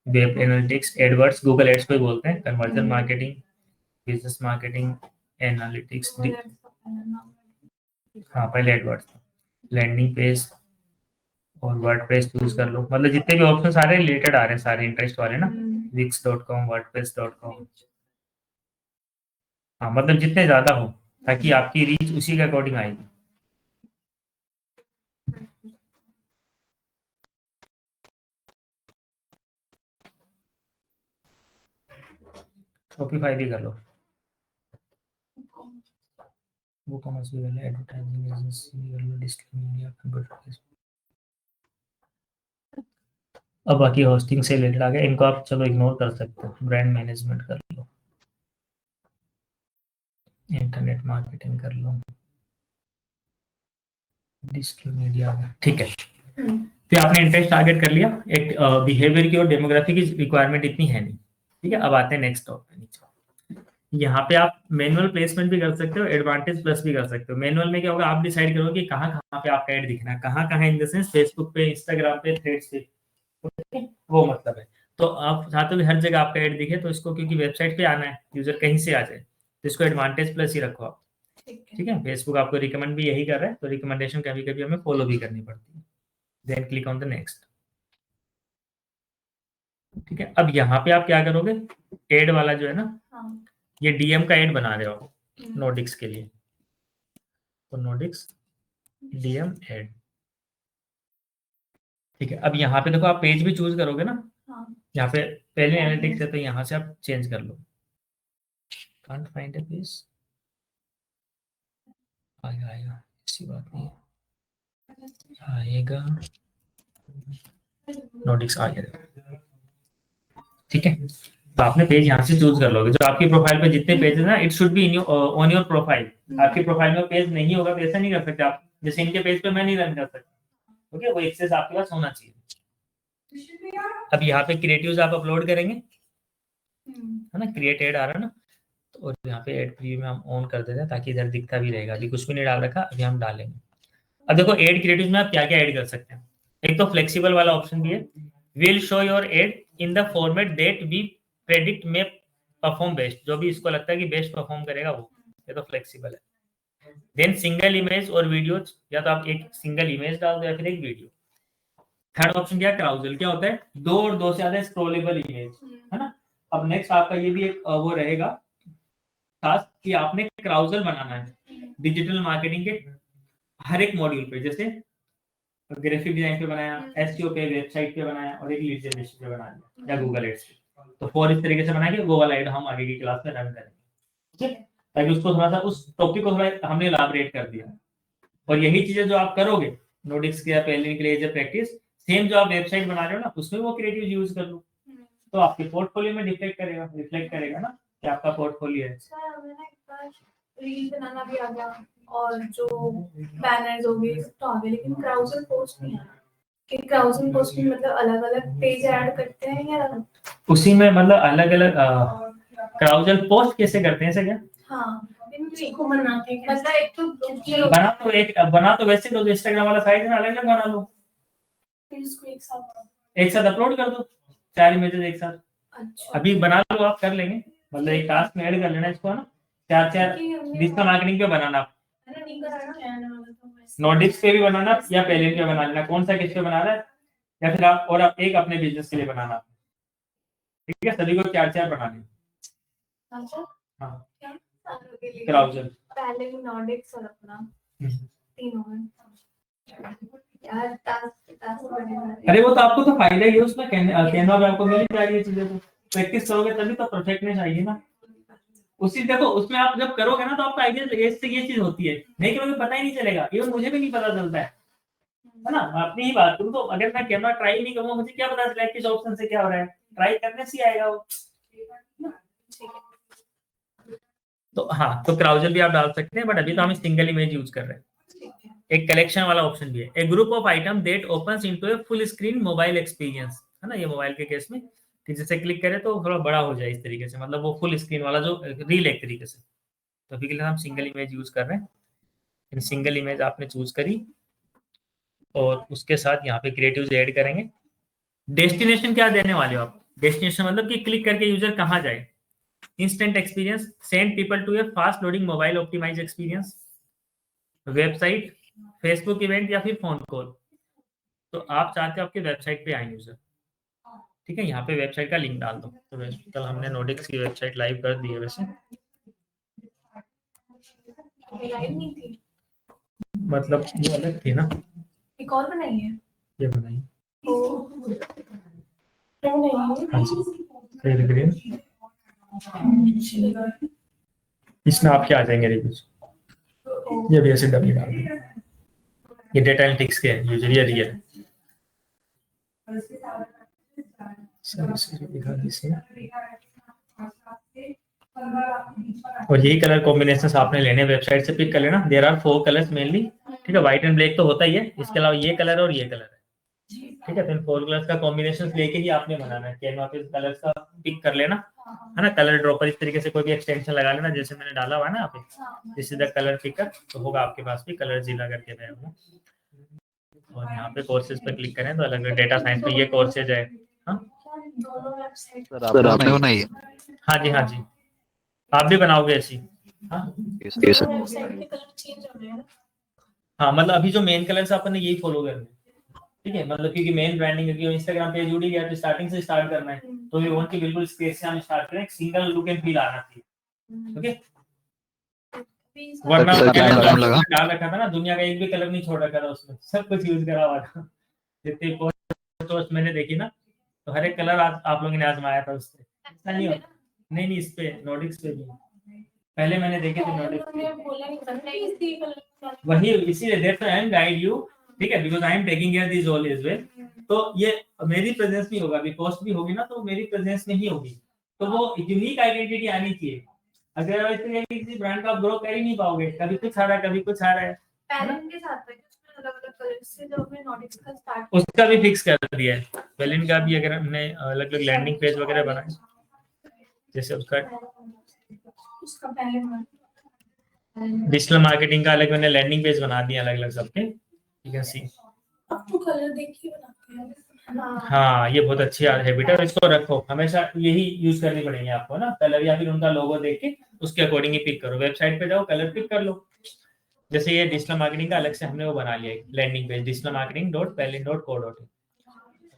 web analytics, AdWords, Google ads पे बोलते हैं, conversion marketing, business marketing, analytics. हाँ पहले एडवर्ड्स, लैंडिंग पेज और वर्डप्रेस चूज कर लो। मतलब जितने भी ऑप्शन सारे रिलेटेड आ रहे हैं, सारे इंटरेस्ट वाले ना, wix.com, wordpress.com। हाँ मतलब जितने ज्यादा हो, ताकि आपकी रीच उसी के अकॉर्डिंग आएगी। शॉपिफाई भी कर लो, वो कॉमर्स भी कर लो, एडवर्टाइजिंग एजेंसी भी कर लो, डिस्प्ले मीडिया, कंप्यूटर। अब बाकी होस्टिंग से रिलेटेड आ गया, इनको आप चलो इग्नोर कर सकते हो। ब्रांड मैनेजमेंट कर लो, इंटरनेट मार्केटिंग कर लो, डिस्प्ले मीडिया, ठीक है। फिर आपने इंटरेस्ट टारगेट कर लिया, एक बिहेवियर की और डेमोग्राफी की रिक्वायरमेंट इतनी है नहीं, ठीक है। अब आते हैं नेक्स्ट टॉप पे नीचे। यहाँ पे आप मैनुअल प्लेसमेंट भी कर सकते हो, एडवांटेज प्लस भी कर सकते हो। मैनुअल में क्या होगा, आप डिसाइड करो कि कहाँ कहाँ पे आपका ऐड दिखना है, कहाँ कहाँ इन द सेंस फेसबुक पे, इंस्टाग्राम पे, थ्रेड्स पे, वो मतलब है। तो आप चाहते हो कि हर जगह आपका ऐड दिखे, तो इसको क्योंकि वेबसाइट पे आना है, यूजर कहीं से आ जाए, तो इसको एडवांटेज प्लस ही रखो आप, ठीक है। फेसबुक आपको रिकमेंड भी यही कर रहा है, तो रिकमेंडेशन कभी कभी हमें फॉलो भी करनी पड़ती है। Then click on the next, ठीक है। अब यहाँ पे आप क्या करोगे, एड वाला जो है ना, ये डीएम का एड बना रहे हो नोडिक्स के लिए, तो नोडिक्स डीएम एड, ठीक है। अब यहाँ पे देखो, आप पेज भी चूज करोगे ना, यहाँ पे पहले एनालिटिक्स है, तो यहाँ से आप चेंज कर लो। कांट फाइंड ए पेज, आएगा आएगा, ऐसी बात नहीं है, आएगा, नोडिक्स आ गया, ठीक है। तो आपने पेज यहाँ से चूज कर लोगे, जो आपकी प्रोफाइल पे जितने पेज है ना, it should be in on your profile. आपकी प्रोफाइल में पेज नहीं होगा तो ऐसा नहीं कर सकते आप, जैसे इनके पेज पे मैं नहीं रन कर सकता, ओके। वो एक्सेस आपके पास होना चाहिए। अब यहाँ पे क्रिएटिव्स आप अपलोड करेंगे, है ना, क्रिएट एड आ रहा है ना, तो और यहाँ पे एड प्रीव्यू में हम ऑन कर देते हैं, ताकि इधर दिखता भी रहेगा। अभी कुछ भी नहीं डाल रखा, अभी हम डालेंगे। अब देखो एड क्रिएटिव्स में आप क्या क्या ऐड कर सकते हैं। एक तो फ्लेक्सिबल वाला ऑप्शन भी है, will show your ad in the format that we predict may perform best, जो भी इसको लगता है कि बेस्ट परफॉर्म करेगा वो, ये तो फ्लेक्सिबल है। देन सिंगल इमेज और वीडियोज, या तो आप एक सिंगल इमेज डाल दो या फिर एक वीडियो। थर्ड ऑप्शन क्या है, क्राउजल, क्या होता है, दो और दो से ज्यादा स्क्रॉलेबल इमेज, है ना। अब नेक्स्ट आपका ये भी एक वो रहेगा टास्क कि आपने क्राउजल बनाना है डिजिटल मार्केटिंग के हर एक मॉड्यूल पे, जैसे ग्राफिक डिजाइन पे बनाया, एसईओ पे, वेबसाइट पे बनाया, और एक लीड जनरेशन पे बना दिया, या गूगल एड्स पे। तो फोर इस तरीके से बनाएंगे, वो वाला एड हम आगे की क्लास में रन करेंगे, ठीक है, ताकि उसको थोड़ा सा, उस टॉपिक को थोड़ा हमने इलाबरेट कर दिया। और यही चीजें जो आप करोगे नोडिक्स के या पहले के लिए एज ए प्रैक्टिस, सेम जो आप वेबसाइट बना रहे हो ना, उसमें वो क्रिएटिव यूज कर लो, तो आपके पोर्टफोलियो में रिफ्लेक्ट करेगा ना कि आपका पोर्टफोलियो है। रील बनाना भी आ गया, और जो बैनर्स हो गए तो आ गए, लेकिन क्राउजल पोस्ट नहीं आ रहा। कि क्राउजल पोस्ट में मतलब अलग अलग पेज ऐड करते हैं या उसी में, मतलब अलग अलग क्राउजल पोस्ट कैसे करते हैं, ऐसा क्या? हाँ, को बनाते हैं, मतलब एक तो बना तो वैसे तो इंस्टाग्राम वाला साइट है ना, अलग अलग बना लो, फिर इसको एक साथ अपलोड कर दो, 4 इमेजेस एक साथ। अच्छा, अभी बना लो, आप कर लेंगे, मतलब एक टास्क में ऐड कर लेना इसको, है ना, 4 डिजिटल मार्केटिंग पे बनाना, नोडिक्स पे भी बनाना, या पहले पे बना लेना, कौन सा किस पे बनाना है, या फिर आप और आप एक अपने बिजनेस के लिए बनाना, ठीक है। सभी को 4 बना लें। हाँ, क्राउजल पहले भी नॉर्डिक्स और अपना तीनों में यार टास्क। अरे वो तो आपको तो फायदा ही है उसमें, कैनवा पे आपको मिल जाएगी चीजें, तो प्रैक्टिस करोगे तभी तो परफेक्टनेस आएगी ना। उसी देखो, उसमें आप जब करोगे ना, तो आपका आइडिया इससे ये चीज होती है, नहीं करोगे पता ही नहीं चलेगा, इवन मुझे भी नहीं पता चलता है ना। मैं अपनी ही बात करूँ तो अगर मैं कैनवा ट्राई नहीं करूंगा, मुझे क्या पता चला किस ऑप्शन से क्या हो रहा है, ट्राई करने से ही आएगा वो। तो हाँ, तो क्राउजल भी आप डाल सकते हैं, बट अभी तो हम सिंगल इमेज यूज कर रहे हैं। एक कलेक्शन वाला ऑप्शन भी है, a group of item that opens into a full screen mobile experience, है ना, ये मोबाइल के केस में कि जैसे क्लिक करें तो थोड़ा बड़ा हो जाए इस तरीके से, मतलब वो फुल स्क्रीन वाला जो रील एक तरीके से। तो अभी के लिए हम सिंगल इमेज यूज कर रहे हैं। इन सिंगल इमेज आपने चूज करी और उसके साथ यहाँ पे क्रिएटिव्स ऐड करेंगे। डेस्टिनेशन क्या देने वाले हो आप? डेस्टिनेशन मतलब कि क्लिक करके यूजर कहाँ जाए। Instant experience, send people to a fast loading mobile optimise experience, website, Facebook event या फिर फोन कॉल। तो आप चाहते हो आपके वेबसाइट पे आए यूजर, ठीक है। यहाँ पे वेबसाइट का लिंक डाल दो। तो कल हमने नोडिक्स की वेबसाइट लाइव कर दी है वैसे, लाइव नहीं थी, मतलब वो अलग थी ना, एक और बनाई है। ये बनाई। नहीं हाँ जी, फिर ग्रीन। इसमें आपके आ जाएंगे रिव्यूज। ये भी ऐसे डबल डाल दो। ये डेटा एनालिटिक्स के हैं यूजर, ये रियल है। दिखा दीजिए। और यही कलर कॉम्बिनेशन आपने लेने वेबसाइट से पिक कर लेना। देयर आर 4 कलर्स मेनली, ठीक है। व्हाइट एंड ब्लैक तो होता ही है, इसके अलावा ये कलर और ये कलर है, ठीक है। तो इन 4 कलर्स का कॉम्बिनेशन लेके ही आपने बनाना है। कैनवा पे कलर्स का पिक कर लेना, है ना। कलर ड्रॉपर इस तरीके से कोई भी एक्सटेंशन लगा लेना, जैसे मैंने डाला हुआ है ना यहाँ पे, this is the colour picker. तो होगा आपके पास भी कलर जिला करके मैं हूँ। और यहाँ पे कोर्सेज पे क्लिक करें तो अलग अलग डेटा साइंस में ये कोर्सेज है। हाँ सर आपने बनाई है? हाँ जी, हाँ जी, आप भी बनाओगे ऐसी? हाँ ये सर वेबसाइट के कलर चेंज हो रहे हैं। हाँ, मतलब अभी जो मेन कलर्स अपन ने यही फॉलो करने, ठीक है। मतलब क्योंकि मेन ब्रांडिंग है, इंस्टाग्राम पेज जुड़ी गया तो स्टार्टिंग से स्टार्ट करना है। तो वी वांट कि बिल्कुल स्पेस से हम स्टार्ट करें, सिंगल लुक एंड फील आना चाहिए, ओके। वरना सर क्या टाइम लगा? डाल रखा था ना, दुनिया का एक भी कलर नहीं छोड़ रखा था उसमें, सब कुछ यूज करा हुआ था। जितनी पोस्ट मैंने देखी ना, तो हर एक कलर आप लोगों ने आजमाया था उस पे। ऐसा नहीं होता, नहीं इस पे नोडिक्स पे भी पहले मैंने देखे थे नोडिक्स। वही इसीलिए that's why I am guide you, ठीक है, because I am taking care this all is well. तो ये मेरी प्रेजेंस में होगा, अभी पोस्ट भी होगी ना तो मेरी प्रेजेंस में ही होगी। तो वो यूनिक आइडेंटिटी आनी चाहिए। अगर वैसे किसी ब्रांड का आप ग्रो कर ही नहीं पाओगे, कभी कुछ आ रहा है कभी कुछ आ रहा है। पैरेंट के साथ है, उसमें अलग-अलग कलर्स से जो हमने नोटिक्स का स्टार्ट उसका भी फिक्स कर दिया है। वेलिन का भी अगर हमने अलग अलग लैंडिंग पेज वगैरह बनाए, जैसे उसका पहले डिजिटल मार्केटिंग का अलग मैंने लैंडिंग पेज बना दिया अलग अलग सबके, यू कैन सी। अब तो कलर देख के बनाते हैं। हाँ ये बहुत अच्छी हैबिट है, और इसको रखो हमेशा, यही यूज करनी पड़ेगी आपको ना। कलर या फिर उनका लोगो देख के उसके अकॉर्डिंग ही पिक करो। वेबसाइट पे जाओ, कलर पिक कर लो। जैसे ये डिजिटल मार्केटिंग का अलग से हमने वो बना लिया है लैंडिंग पेज, digitalmarketing.pellin.co.in।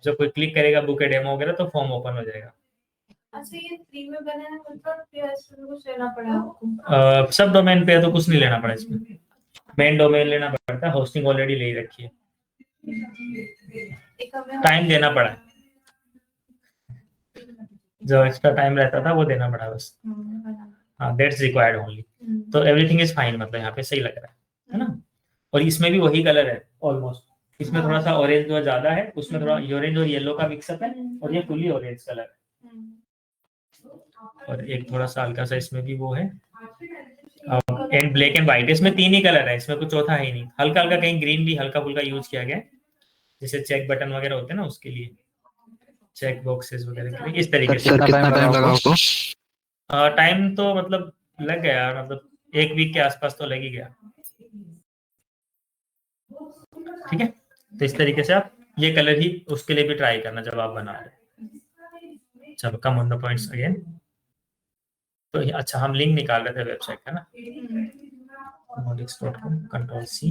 जब कोई क्लिक करेगा बुक डेमो वगैरह तो फॉर्म ओपन हो जाएगा। अच्छा, ये फ्री में बनाना मतलब इसमें कुछ लेना पड़ा आपको? सब डोमेन पे है तो कुछ नहीं लेना पड़ा इसमें, मेन डोमेन लेना पड़ता है। होस्टिंग ऑलरेडी ले रखी है, टाइम देना पड़ा है, जो एक्स्ट्रा टाइम रहता था वो देना पड़ा बस। हाँ दैट्स रिक्वायर्ड ओनली। तो एवरीथिंग इज फाइन, मतलब यहाँ पे सही लग रहा है ना। और इसमें भी वही कलर है ऑलमोस्ट, इसमें थोड़ा सा ऑरेंज जो ज्यादा है, उसमें थोड़ा ऑरेंज और येलो का मिक्सअप है, और ये फुली ऑरेंज कलर है। और एक थोड़ा सा हल्का सा इसमें भी वो है, एंड ब्लैक एंड व्हाइट। इसमें 3 ही कलर है, इसमें कुछ चौथा है ही नहीं। हल्का हल्का कहीं ग्रीन भी हल्का फुल्का यूज किया गया है, जैसे चेक बटन वगैरह होते हैं ना उसके लिए, चेक बॉक्सेस वगैरह के लिए, इस तरीके से। सर कितना टाइम लगा आपको? टाइम तो मतलब लग गया, मतलब 1 वीक के आसपास तो लग ही गया, ठीक है। तो इस तरीके से आप ये कलर ही उसके लिए भी ट्राई करना जब आप बना रहे। चलो come on the points again. तो अच्छा हम लिंक निकाल रहे थे वेबसाइट का ना, nodix.com, कंट्रोल सी।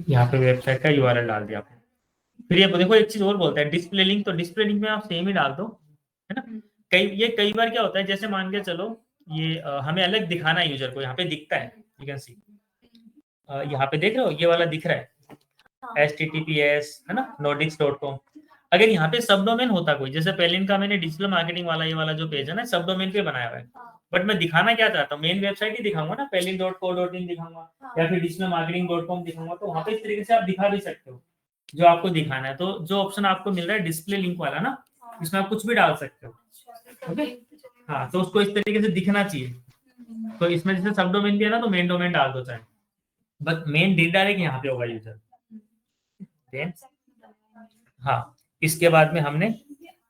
यहाँ पे वेबसाइट का यूआरएल डाल दिया आपने। फिर ये देखो एक चीज और बोलता है डिस्प्ले लिंक, तो डिस्प्ले लिंक में आप सेम ही डाल दो, है ना। कई बार क्या होता है, जैसे मान के चलो ये हमें अलग दिखाना है यूजर को, यहाँ पे दिखता है, यू कैन सी, यहाँ पे देख रहे हो ये वाला दिख रहा है https, है ना, nodix.com। अगर यहाँ पे सब डोमेन होता कोई, जैसे पेलिन का मैंने डिजिटल मार्केटिंग वाला ये वाला जो पेज है ना, सब डोमेन पे बनाया हुआ है, बट मैं दिखाना क्या चाहता हूँ, मेन वेबसाइट ही दिखाऊंगा ना, pellin.co.in दिखाऊंगा या फिर digitalmarketing.com दिखाऊंगा। तो वहाँ पे इस तरीके से आप दिखा भी सकते हो जो आपको दिखाना है। तो जो ऑप्शन आपको मिल रहा है डिस्प्ले लिंक वाला ना, इसमें आप कुछ भी डाल सकते हो, ओके। हाँ तो उसको इस तरीके से दिखना चाहिए, तो इसमें जैसे सब डोमेन दिया ना, तो मेन डोमेन डाल दो चाहे, बस मेन रिडायरेक्ट यहाँ पे होगा यूजर। देन हाँ, इसके बाद में हमने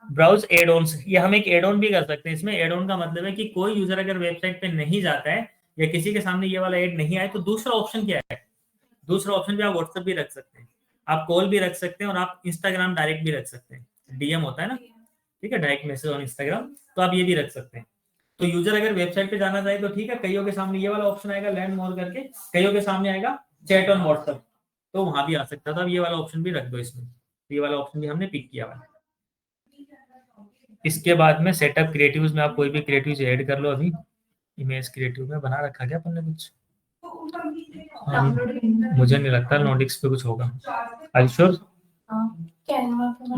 ब्राउज एड ऑन, ये हम एक एड ऑन भी कर सकते हैं। इसमें एड ऑन का मतलब है कि कोई यूजर अगर वेबसाइट पे नहीं जाता है या किसी के सामने ये वाला एड नहीं आए, तो दूसरा ऑप्शन क्या है, दूसरा ऑप्शन भी आप व्हाट्सएप भी रख सकते हैं, आप कॉल भी रख सकते हैं, और आप इंस्टाग्राम डायरेक्ट भी रख सकते हैं, डीएम होता है ना, ठीक है, डायरेक्ट मैसेज ऑन इंस्टाग्राम, तो आप ये भी रख सकते हैं। तो यूजर अगर वेबसाइट पे जाना चाहे तो ठीक है, कईयों के सामने ये वाला ऑप्शन आएगा लर्न मोर करके, कईयों के सामने आएगा चैट ऑन व्हाट्सएप, तो वहां भी आ सकता था। अब ये वाला ऑप्शन भी रख दो इसमें, ये वाला ऑप्शन भी हमने पिक किया हुआ है। इसके बाद में सेटअप क्रिएटिव्स में आप कोई भी क्रिएटिव्स ऐड कर लो। अभी इमेज क्रिएटिव में बना रखा क्या अपन ने कुछ? हाँ, मुझे नहीं लगता नोडिक्स पे कुछ होगा, आई श्योर,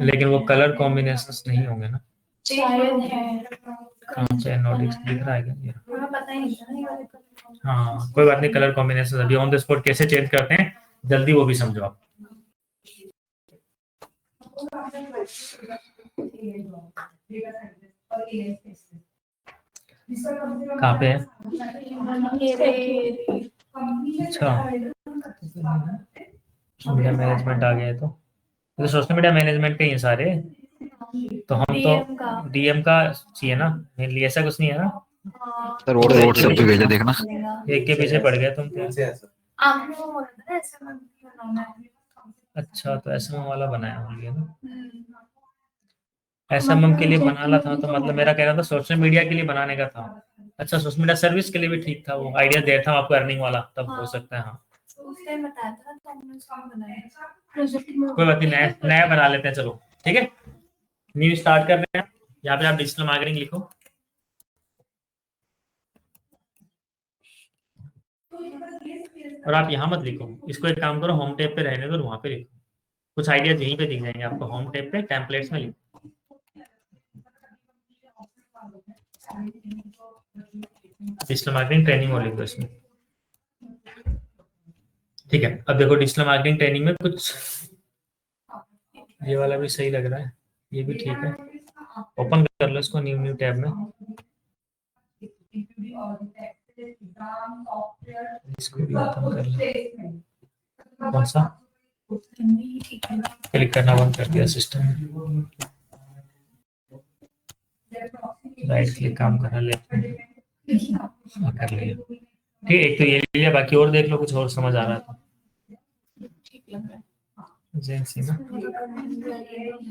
लेकिन वो कलर कॉम्बिनेशंस नहीं होंगे ना, शायद है, कहाँ से नोडिक्स दिख रहा है क्या ये? पता ही नहीं है। हाँ कोई बात नहीं, कलर कॉम्बिनेशन अभी ऑन द स्पॉट कैसे चेंज करते हैं जल्दी वो भी समझो आप। कहाँ पे है? अच्छा, मीडिया मैनेजमेंट आ गया है, तो सोशल मीडिया मैनेजमेंट के ही हैं सारे, तो हम तो डीएम का चाहिए ना मेनली, ऐसा कुछ नहीं है ना, सर व्हाट्सएप पे भेजा देखना। एक के पीछे पड़ गए तुम तो। कैसे है सर? आपने वो बोला था ऐसे मत बनाना है। अच्छा, तो एसएमएम वाला बनाया होंगे ना, एसएमएम के लिए बनाना था, तो मतलब मेरा कहना था सोशल मीडिया के लिए बनाने का था। अच्छा, सोशल मीडिया सर्विस के लिए भी ठीक था, वो आइडिया दे था आपको अर्निंग वाला, तब हो सकता है। हाँ उसने बताया था तो हमने उसको बनाया। कोई बात नहीं, नया नया बना लेते हैं, चलो ठीक है, न्यू स्टार्ट कर रहे हैं। यहाँ पे आप डिजिटल मार्केटिंग लिखो, और आप यहाँ मत लिखो, इसको एक काम करो, होम टैब पे रहने दो, वहां पे लिखो, कुछ आइडियाज यहीं पे दिख जाएंगे आपको, होम टैब पे टेम्पलेट्स में लिखो। डिजिटल मार्केटिंग ट्रेनिंग और लिख दो इसमें, ठीक है। अब देखो डिजिटल मार्केटिंग ट्रेनिंग में कुछ, ये वाला भी सही लग रहा है, ये भी ठीक है, ओपन कर लो इसको न्यू टैब में, इसको भी ओपन कर लो। कौन सा? क्लिक करना बंद कर दिया सिस्टम में, राइट क्लिक काम करा ले, कर लिया, ठीक है। एक तो ये लिया, बाकी और देख लो, कुछ और समझ आ रहा था एजेंसी ना,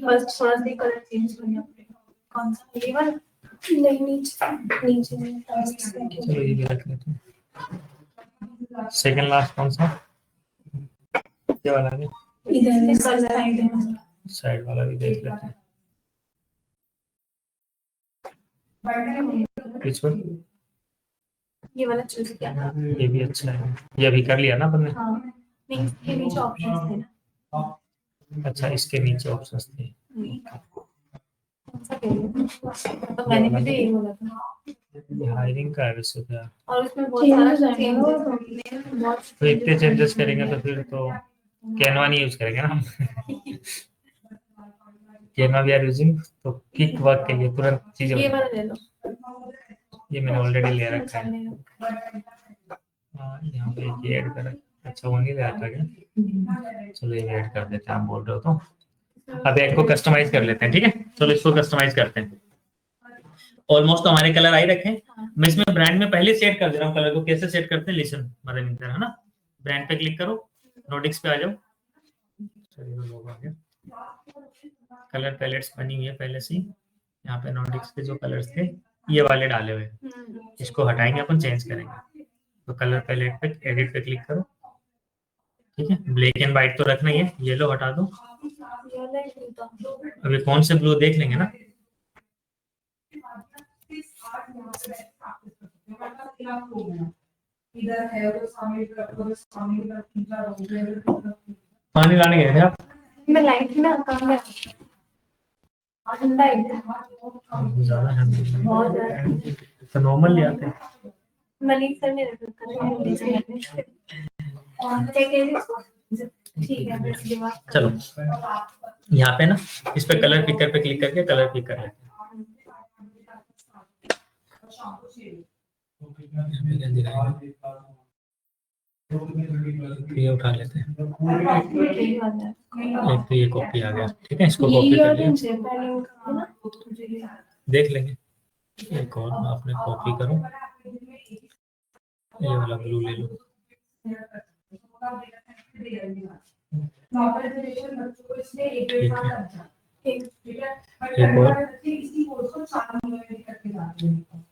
बस थोड़ा सा कलर चेंज करना पड़ेगा। कौन सा ये वाला? नहीं, नीचे चलो ये भी रख लेते हैं। सेकंड लास्ट कौन सा? ये वाला है, इधर साइड वाला भी देख लेते हैं, which one? ये वाला चूज किया। ये भी अच्छा है, ये अभी कर लिया ना अपन ने। हाँ, नहीं इसके नीचे ऑप्शंस थे ना। अच्छा, इसके नीचे ऑप्शंस थे, कौन सा कह रही हो? तो मैंने भी तो यही बोला था। हायरिंग का है वैसे तो यार, और उसमें बहुत सारा चेंजेस, तो इतने चेंजेस करेंगे तो फिर तो कैनवा नहीं यूज करेंगे ना हम। कैनवा वी आर यूजिंग, तो क्विक वर्क के लिए तुरंत चीजें, ये वाला ले लो, ये मैंने ऑलरेडी ले रखा है। हाँ, यहाँ पे ये ऐड कर, अच्छा वो नहीं ले रखा क्या, चलो ये ऐड कर देते हैं, आप बोल रहे हो तो। अब ऐड को कस्टमाइज कर लेते हैं, ठीक है, चलो इसको कस्टमाइज करते हैं। ऑलमोस्ट तो हमारे कलर आई रखे हैं, मैं इसमें ब्रांड में पहले सेट कर दे रहा हूँ कलर को, कैसे सेट करते हैं, लिसन मतलब है ना, ब्रांड पे क्लिक करो, नोटिक्स पे आ जाओ, चलिए लोग आ गए, कलर पैलेट्स बनी हुई है पहले से ही, यहाँ पे नोटिक्स के जो कलर्स थे ये वाले डाले हुए, इसको हटाएंगे अपन, चेंज करेंगे, तो कलर पैलेट पे एडिट पे क्लिक करो, ठीक है, ब्लैक एंड व्हाइट तो रखना ही है, येलो हटा दो, अभी कौन से ब्लू देख लेंगे ना, पानी लाने गए थे आप? मैं लाइट में काम है, ठंडा एकदम ज्यादा है, बहुत ज्यादा। तो नॉर्मल ले आते हैं। मलिक सर ने रखा ठीक है, इसके बाद चलो यहाँ पे ना इस पे कलर पिकर पे क्लिक करके कलर पिक कर लेते हैं, ये उठा लेते हैं, एक तो ये कॉपी आ गया, ठीक है, इसको कॉपी कर लिया, देख लेंगे। एक और आपने कॉपी करो, ये वाला ब्लू ले लो, ठीक है, एक और,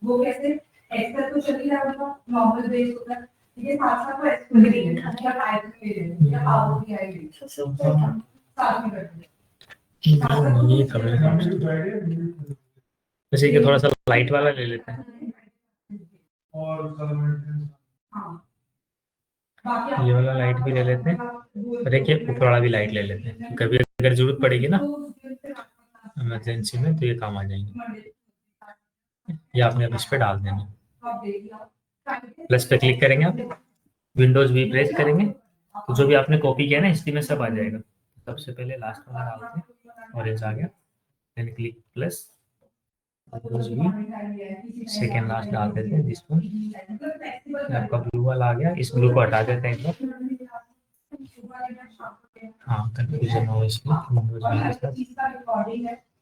वो कैसे एक्सेल तो चल ही रहा होगा, नॉर्मल बेस होता है, ये साथ साथ को एक्सेल में नहीं है, या पाइथन में ले लें, या पावर भी आएगी, साथ में करते हैं। ये करेगा, जैसे कि थोड़ा सा लाइट वाला ले लेते हैं, ये वाला लाइट भी ले लेते हैं, और एक ये ऊपर वाला भी लाइट ले लेते हैं, कभी अगर जरूरत पड़ेगी ना इमरजेंसी में तो ये काम आ जाएंगे। ये आपने अब इस पे डाल देना, प्लस पे क्लिक करेंगे आप, विंडोज भी प्रेस करेंगे तो जो भी आपने कॉपी किया ना हिस्ट्री में सब आ जाएगा। सबसे पहले लास्ट वाला डालते हैं, ऑरेंज आ गया, देन क्लिक प्लस, विंडोज भी सेकेंड लास्ट डाल देते हैं जिस पर आपका ब्लू वाला आ गया, इस ब्लू को हटा देते हैं एक बार, हाँ कंफ्यूजन हो इसमें,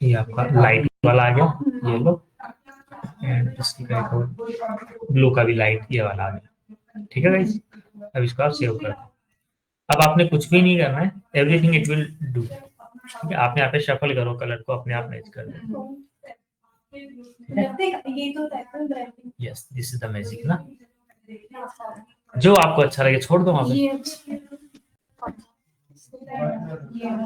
ये आपका लाइट वाला आ गया, ये लो, एंड इसकी का एक और ब्लू का भी लाइट ये वाला आ गया, ठीक है गाइस। अब इसको आप सेव कर दो। अब आपने कुछ भी नहीं करना है, एवरीथिंग इट विल डू, ठीक है। आपने यहाँ पे शफल करो, कलर को अपने आप मैच कर दो, yes this is the magic ना, जो आपको अच्छा लगे छोड़ दो वहां पे,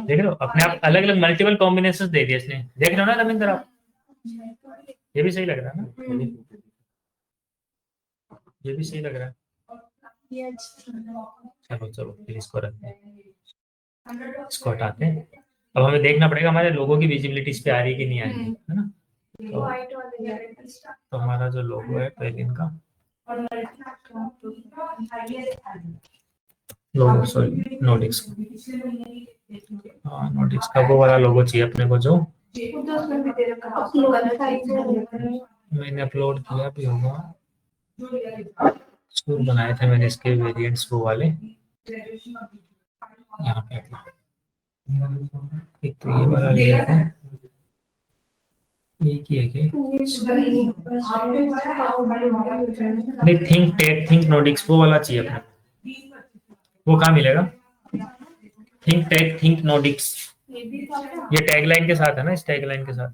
देख रहे हो अपने आप अलग अलग मल्टीपल कॉम्बिनेशन दे दिए इसने, देख रहे हो ना रविंद्र आप, ये भी सही लग रहा है ना, ये भी सही लग रहा है, चलो चलो फिर इसको रखते हैं, इसको हटाते हैं। अब हमें देखना पड़ेगा हमारे लोगों की विजिबिलिटी इस पे आ रही है कि नहीं आ रही है ना, तो हमारा जो लोगो है पहले इनका लोगो, सॉरी नोटिक्स, हाँ नोटिक्स का वो वाला लोगो चाहिए अपने को जो मैंने अपलोड किया भी होगा, स्कूल बनाए थे मैंने इसके वेरिएंट्स वो वाले, यहाँ पे एक तो ये वाला ले लेते हैं, एक ही है कि नहीं, थिंक टेक थिंक नोटिक्स वो वाला चाहिए अपने, वो कहाँ मिलेगा, थिंक टेक थिंक नोटिक्स, ये टैगलाइन के साथ है ना, इस टैगलाइन के साथ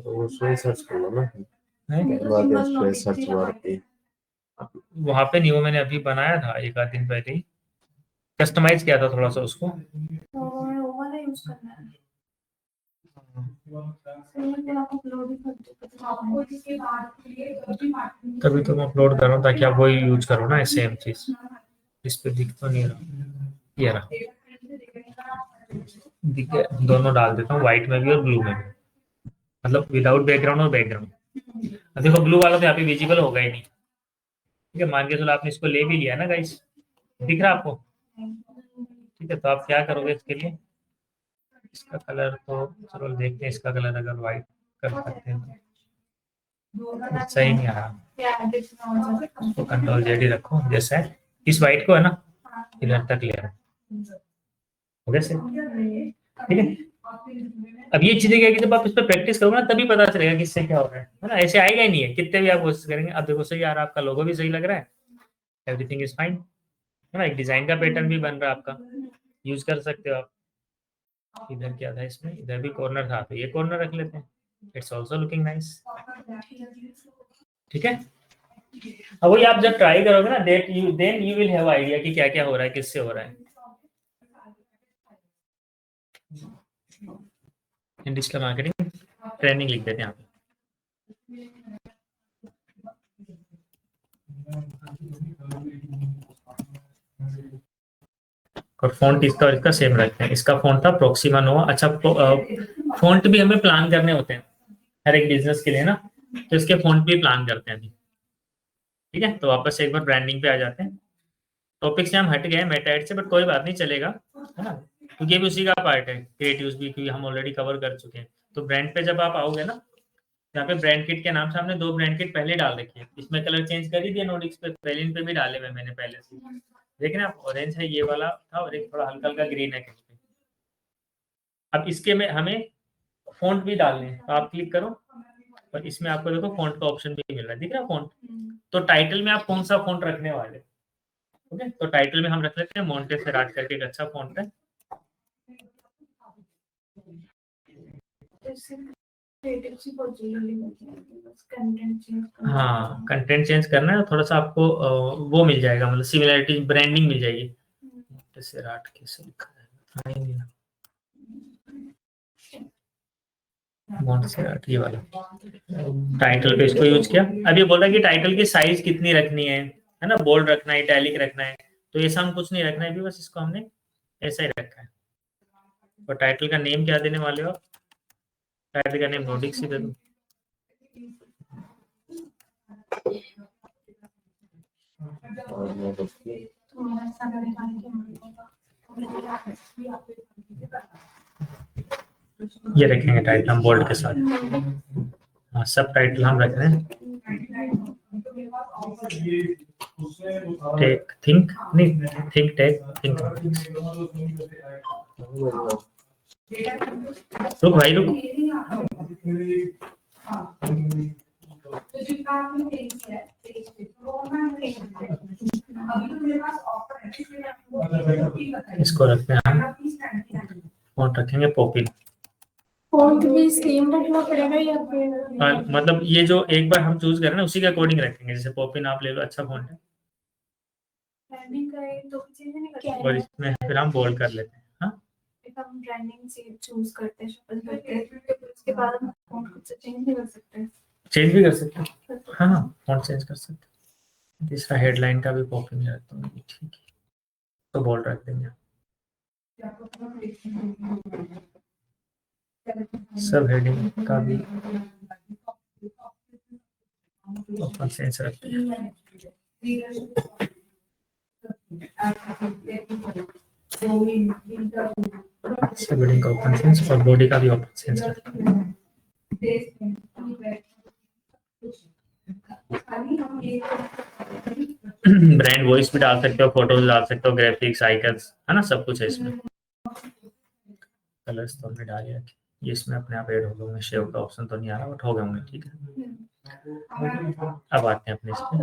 वो सर्च कर लो ना, है? बाद सर्च मार के वहाँ पे नहीं, वो मैंने अभी बनाया था एक आध दिन पहले ही, कस्टमाइज किया था थोड़ा सा उसको, तभी तो मैं अपलोड कर रहा हूँ ताकि आप वही यूज करो ना, सेम चीज, इस पे दिख तो नहीं रहा, ये रहा, दिख गया, दोनों डाल देता हूँ, व्हाइट में भी और ब्लू में भी, मतलब विदाउट बैकग्राउंड और बैकग्राउंड। अब देखो ब्लू वाला तो यहाँ पे विजिबल होगा ही नहीं, ठीक है, मान के चलो आपने इसको ले भी लिया ना गाइस, दिख रहा आपको, ठीक है, तो आप क्या करोगे इसके लिए, इसका कलर तो चलो देखते हैं, इसका कलर अगर व्हाइट कर सकते हैं तो सही नहीं आ रहा, तो कंट्रोल जेडी रखो जैसा है, इस व्हाइट को है ना इधर तक ले आओ, हो गया सही, ठीक है। अब ये चीजें क्या है कि जब आप इस पर प्रैक्टिस करोगे ना तभी पता चलेगा किससे क्या हो रहा है ना, ऐसे आएगा ही नहीं है, कितने भी आप कोशिश करेंगे। अब देखो सही आ रहा है, आपका लोगो भी सही लग रहा है, एवरीथिंग इज फाइन, है ना, एक डिजाइन का पैटर्न भी बन रहा है आपका, यूज कर सकते हो आप। इधर क्या था इसमें, इधर भी कॉर्नर था तो ये कॉर्नर रख लेते हैं, इट्स ऑल्सो लुकिंग नाइस, ठीक है। अब वही आप जब ट्राई करोगे ना then you will have idea कि क्या क्या हो रहा है, किससे हो रहा है। डिजिटल मार्केटिंग ट्रेनिंग लिख देते हैं यहाँ पे, और फॉन्ट इसका और इसका सेम रखते हैं, इसका फॉन्ट था प्रोक्सिमा नोवा। अच्छा फॉन्ट भी हमें प्लान करने होते हैं हर एक बिजनेस के लिए ना, तो इसके फॉन्ट भी प्लान करते हैं अभी, ठीक है। तो वापस से एक बार ब्रांडिंग पे आ जाते हैं, टॉपिक से हम हट गए मेटा एड से, बट कोई बात नहीं चलेगा, है ना, क्योंकि ये भी उसी का पार्ट है, क्रिएटिव्स भी, क्योंकि हम ऑलरेडी कवर कर चुके हैं। तो ब्रांड पे जब आप आओगे ना यहाँ पे ब्रांड किट के नाम से हमने 2 ब्रांड किट पहले डाल रखी है। इसमें कलर चेंज कर ही दिया नोडिक्स पे, वेलिन पे भी डाले हुए मैंने पहले से। देखें आप, ऑरेंज है ये वाला था और एक थोड़ा हल्का हल्का ग्रीन है इस पे। अब इसके में हमें फॉन्ट भी डालने हैं, तो आप क्लिक करो और इसमें आपको देखो फॉन्ट का ऑप्शन भी मिल रहा है, दिख रहा है फॉन्ट। तो टाइटल में आप कौन सा फॉन्ट रखने वाले? ओके, तो टाइटल में हम रख लेते हैं मोंटेसेराट करके, एक अच्छा फॉन्ट है। हाँ, कंटेंट चेंज करना है, थोड़ा सा आपको वो मिल जाएगा, मतलब सिमिलरिटी, ब्रांडिंग मिल जाएगी। मोंटेसेराट कैसे लिखा है? मोंटेसेराट ये वाला टाइटल पे इसको यूज किया। अब ये बोल रहा है कि टाइटल की साइज कितनी रखनी है ना, बोल्ड रखना है, इटैलिक रखना है, तो ये सब कुछ नहीं रखना है, भी बस इसको हमने ऐसा ही रखा है। और टाइटल का नेम क्या देने वाले हो? टाइटल का नेम नोडिक्स ही दे दो। ये रखेंगे टाइटल हम बोल्ड के साथ। हाँ, सब टाइटल हम रख रहे हैं। टेक थिंक नहीं, थिंक टेक थिंक। रुक भाई रुक। तो जितना आपने पेज किया है, पेज पे, तो वो मैं अभी तो मेरे पास ऑफर है, इसलिए आपको इसको रखते हैं हम, आप प्लीज कैंसिल फॉन्ट रखेंगे पॉपिन। फॉन्ट भी सेम रखना पड़ेगा या फिर मतलब ये जो एक बार हम चूज करें ना, उसी के अकॉर्डिंग रखेंगे। जैसे पॉपिन आप ले लो, अच्छा फॉन्ट है, ब्रांडिंग करें तो चीजें नहीं करते और इसमें फिर हम बोल्ड कर लेते हैं। हाँ, एक हम ब्रांडिंग से चूज करते हैं, शफल करते हैं, फिर उसके बाद हम फॉन्ट खुद से चेंज नहीं कर सकते। चेंज भी कर सकते हैं। हाँ, फॉन्ट चेंज कर सकते हैं। तीसरा हेडलाइन का भी पॉपिन रखता हूँ, ठीक है, तो बोल्ड रख देंगे। सब हेडिंग का भी ओपन सेंस रखते हैं। सब हेडिंग का ओपन सेंस और बॉडी का भी ओपन सेंस रखते हैं। ब्रांड वॉइस भी डाल सकते हो, फोटोज डाल सकते हो, ग्राफिक्स, आइकन्स, है ना, सब कुछ है इसमें। कलर्स तो हमने डाल दिया, ये इसमें अपने आप ऐड हो गए। शेव का ऑप्शन तो नहीं आ रहा, बट हो गए होंगे, ठीक है। अब आते हैं अपने इस पे,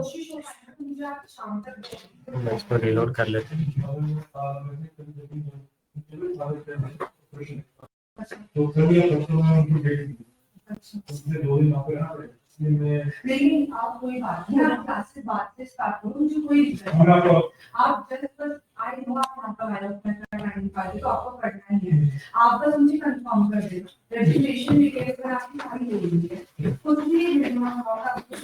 इसको रिलोड कर लेते हैं। लेकिन आप कोई बात नहीं, आप क्लास से बात से स्टार्ट करो, मुझे कोई दिक्कत नहीं। आप जस्ट बस आई नो आप आपका मैनेजमेंट करना पाए तो आपको करना ही है। आप बस मुझे कंफर्म कर दो, रजिस्ट्रेशन डिटेल्स पर आपकी सारी हो गई है, कुछ भी मिनिमम और आपको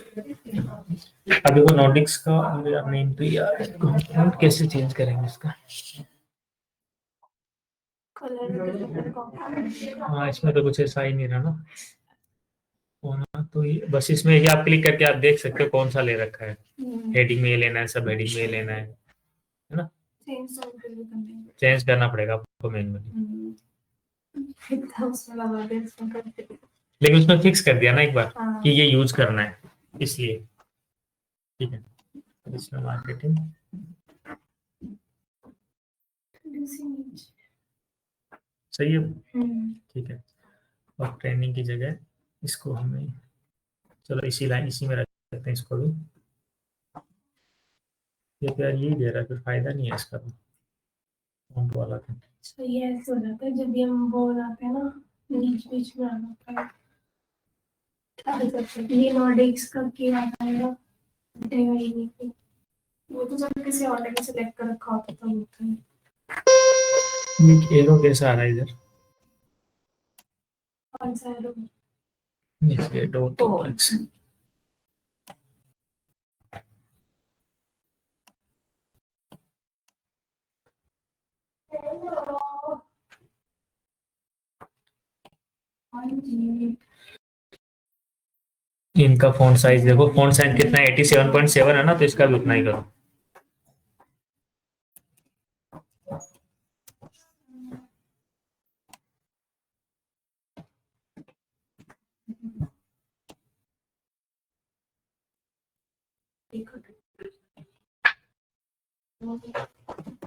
अभी वो नोडिक्स का मेरा नेम तो यार, फॉन्ट कैसे चेंज करेंगे इसका? हाँ, इसमें तो कुछ ऐसा ही नहीं रहा ना होना, तो ये बस इसमें ये आप क्लिक करके आप देख सकते हो कौन सा ले रखा है। हेडिंग में ये लेना है, सब हेडिंग में ये लेना है ना। चेंज करना पड़ेगा आपको मैन्युअली, लेकिन उसमें फिक्स कर दिया ना एक बार कि ये यूज करना है, इसलिए ठीक है। इसमें मार्केटिंग सही है, ठीक है। और ट्रेनिंग की जगह इसको हमें, चलो इसी लाइन इसी में रख सकते हैं इसको भी। ये तो यार यही दे रहा है, फिर फायदा नहीं है इसका तो, फॉन्ट वाला तो। तो ये ऐसे हो जाता है जब भी हम वो बनाते हैं ना, बीच बीच में आना होता है। ये नॉर्डिक्स का क्या आएगा, देगा ही नहीं कि वो तो जब किसी ऑर्डर में सेलेक्ट कर रखा होता तो होता है। ये एरो कैसा आ रहा है इधर? कौन सा एरो? ये डॉट एक्स। इनका फॉन्ट साइज देखो, फॉन्ट साइज कितना है, 87.7 है ना, तो इसका भी उतना ही करो।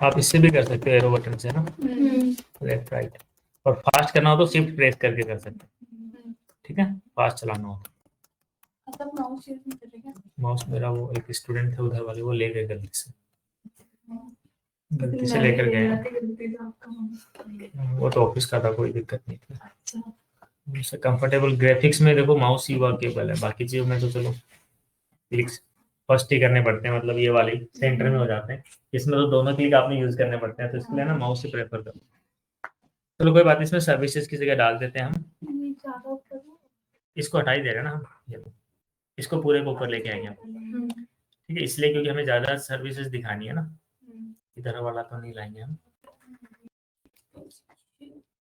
आप इससे भी कर सकते हो एरो बटन से ना, लेफ्ट राइट। और फास्ट करना हो तो शिफ्ट प्रेस करके कर सकते हो, ठीक है, फास्ट चलाना हो तो। मतलब माउस यूज नहीं करेगा। माउस मेरा वो एक स्टूडेंट थे उधर वाले, वो ले गए गलती से लेकर गए। वो तो ऑफिस का था, कोई दिक्कत नहीं थी। उससे कंफर्टेबल ग्राफिक्स में देखो माउस ही वर्केबल है, बाकी चीजों में तो चलो क्लिक्स फर्स्ट ही करने पड़ते हैं, मतलब ये वाले सेंटर में हो जाते हैं। इसमें तो दोनों क्लिक आपने यूज करने पड़ते हैं, तो इसलिए ना माउस ही प्रेफर करो। चलो कोई बात नहीं, इसमें सर्विसेज की जगह डाल देते हैं हम। इसको हटा ही देगा ना हम, ये लो। इसको पूरे को ऊपर लेके आएंगे हम, ठीक है, इसलिए क्योंकि हमें ज्यादा सर्विसेज दिखानी है ना, इधर वाला तो नहीं लाएंगे हम।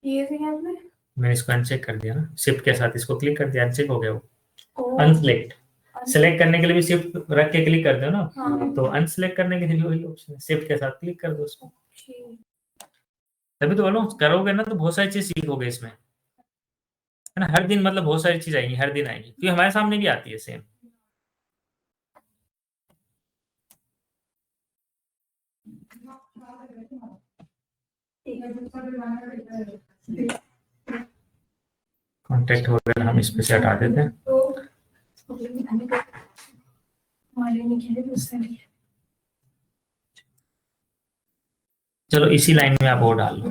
ये भी है आपने? मैंने इसको अनचेक कर दिया ना, शिफ्ट के साथ इसको क्लिक कर दिया, अनचेक हो गया वो। अनसेलेक्ट, सेलेक्ट करने के लिए भी शिफ्ट रख के क्लिक कर दो ना, हाँ। तो अनसेलेक्ट करने के लिए वही ऑप्शन है, शिफ्ट के साथ क्लिक कर दो उसको। तभी तो बोलो, करोगे ना तो बहुत सारी चीज सीखोगे इसमें, है ना। हर दिन मतलब बहुत सारी चीज आएंगी, हर दिन आएंगी, क्योंकि हमारे सामने भी आती है सेम। कॉन्टेक्ट वगैरह हम इस पे से हटा देते हैं। चलो इसी लाइन में आप वो डाल लो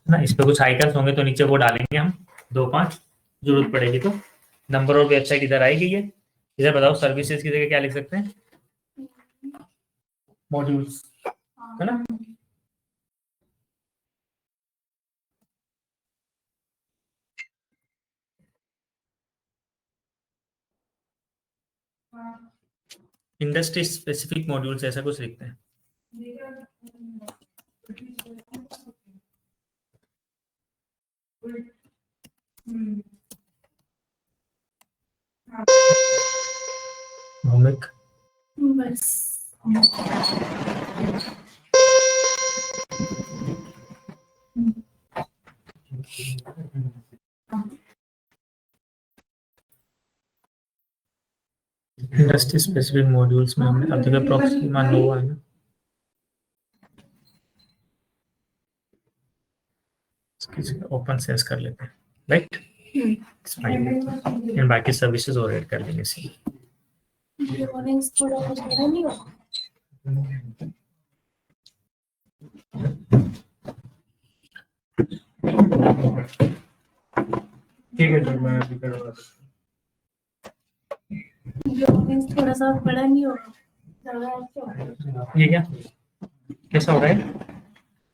ना, इस पे कुछ आइकन्स होंगे तो नीचे वो डालेंगे हम, 2-5 जरूरत पड़ेगी तो। नंबर और वेबसाइट इधर आएगी ये। इधर बताओ सर्विसेज की जगह क्या लिख सकते हैं, मॉड्यूल्स, है ना। इंडस्ट्री स्पेसिफिक मॉड्यूल्स ऐसा कुछ लिखते हैं। भौमिक बस इंडस्ट्री स्पेसिफिक मॉड्यूल्स में हमने अब तक प्रॉक्सिमा नोवा है ना, ओपन सेंस कर लेते हैं, राइट। इन बाकी सर्विसेज और ऐड कर लेंगे इसी। ये ऑरेंज थोड़ा कुछ मेरा नहीं होगा। ठीक है, तो मैं अभी करवा देता ये ऑरेंज थोड़ा सा बड़ा नहीं होगा, ज्यादा ऐसे होगा। हूं। ये क्या कैसा हो रहा है,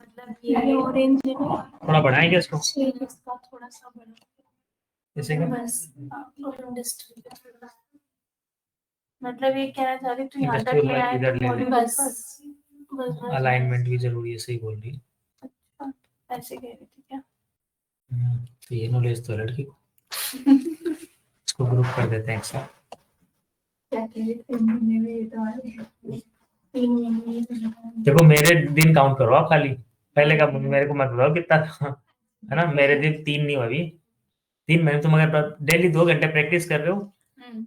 मतलब ये ऑरेंज है ना, थोड़ा बढ़ाएंगे इसको, शेड इसका थोड़ा सा बड़ा, जैसे कि बस। और इंडस्ट्री मतलब ये कहना चाह रही तू यहाँ तक Industrial ले आए इधर ले ले। बस बस अलाइनमेंट भी जरूरी है, सही बोल रही है। अच्छा, ऐसे कह रही थी क्या? तो ये नॉलेज तो है लड़की को। इसको ग्रुप कर देते हैं एक साथ। क्या कह रही थी? महीने में ये तो आ रही है। 3 महीने में तो लगा है। देखो मेरे दिन काउंट करो आप खाली, पहले का मेरे को मत बताओ कितना था, है ना। मेरे दिन 3 नहीं हुआ अभी, 3 महीने। तुम अगर डेली 2 घंटे प्रैक्टिस कर रहे हो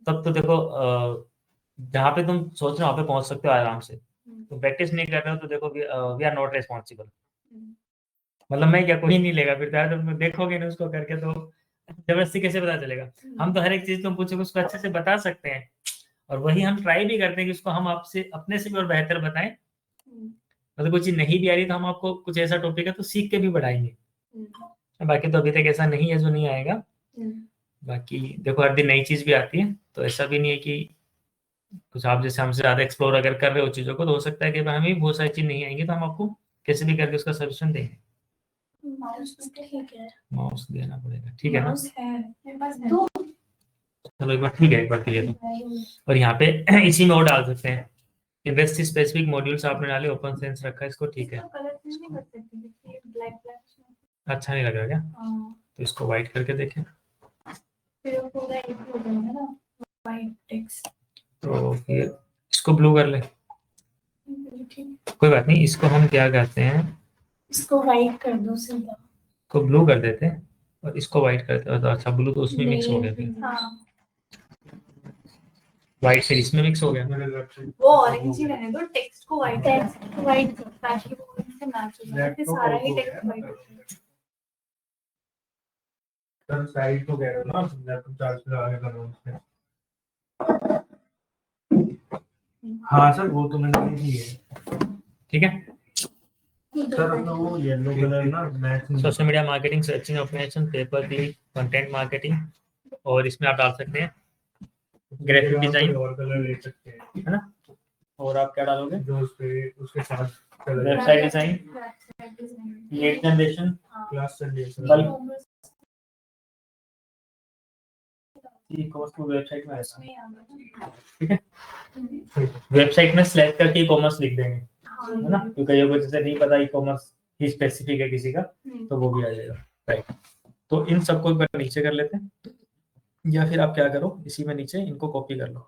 तब तो देखो जहाँ पे तुम सोच रहे हो वहाँ पे पहुंच सकते हो आराम से। तुम प्रैक्टिस नहीं कर रहे हो तो देखो वी आर नॉट रेस्पॉन्सिबल, मतलब मैं क्या, कोई नहीं लेगा फिर। तुम देखोगे ना उसको करके तो जबरदस्ती कैसे पता चलेगा। हम तो हर एक चीज तुम पूछोगे उसको अच्छे से बता सकते हैं, और वही हम ट्राई भी करते हैं कि उसको हम आपसे अपने से भी और बेहतर बताएं। मतलब कोई चीज नहीं भी आ रही तो हम आपको कुछ ऐसा टॉपिक है तो सीख के भी बढ़ाएंगे। बाकी तो अभी तक ऐसा नहीं है जो नहीं आएगा। बाकी देखो हर दिन नई चीज भी आती है, तो ऐसा भी नहीं है कि कुछ आप जैसे हमसे ज्यादा एक्सप्लोर अगर कर रहे हो चीजों को तो हो सकता है कि हमें भी बहुत सारी चीज नहीं आएंगी, तो हम आपको कैसे भी करके उसका सोल्यूशन देंगे। माउस तो ठीक है, माउस देना पड़ेगा, ठीक है ना। माउस है मेरे पास है। तो चलो एक बार ठीक है, एक बार क्लियर हो। और यहाँ पे इसी में और डाल सकते हैं इंडस्ट्री स्पेसिफिक मॉड्यूल्स आपने डाले, ओपन सेंस रखा है इसको, ठीक है। कलर चेंज नहीं कर सकते, देखिए ब्लैक अच्छा नहीं लग रहा क्या, हाँ तो इसको व्हाइट करके देखें। फिर वो पूरा एक हो जाएगा ना, वाइट टेक्स्ट। तो फिर इसको ब्लू कर ले, ठीक, कोई बात नहीं। इसको हम क्या कहते हैं, इसको वाइट कर दो सीधा। इसको ब्लू कर देते हैं और इसको व्हाइट करते हैं। तो अच्छा ब्लू तो उसमें मिक्स हो गया फिर। हाँ व्हाइट फिर इसमें मिक्स हो गया। वो ऑरेंज ही रहने दो, टेक्स्ट को व्हाइट ताकि वो इससे मैच हो जाए, फिर सारा ही टेक्स्ट व्हाइट हो जाए। सर साइड को कह रहे हो ना, लैपटॉप चार्ज पे आगे कर रहा हूं उसमें। हाँ सर वो तो मैंने नहीं है। ठीक है सर, अपना वो येलो कलर ना match social media marketing, searching optimisation, paper click, content marketing, और इसमें आप डाल सकते हैं ग्राफिक डिजाइन और कलर ले सकते हैं, है ना। और आप क्या डालोगे जो उसके साथ website design, lead generation, class generation, e-commerce को वेबसाइट में ऐसा, ठीक है। वेबसाइट में सिलेक्ट करके ई-कॉमर्स लिख देंगे, है ना, क्योंकि ये कुछ जैसे नहीं पता ई-कॉमर्स ही स्पेसिफिक है किसी का, तो वो भी आ जाएगा। राइट, तो इन सबको एक बार नीचे कर लेते हैं, या फिर आप क्या करो, इसी में नीचे इनको कॉपी कर लो।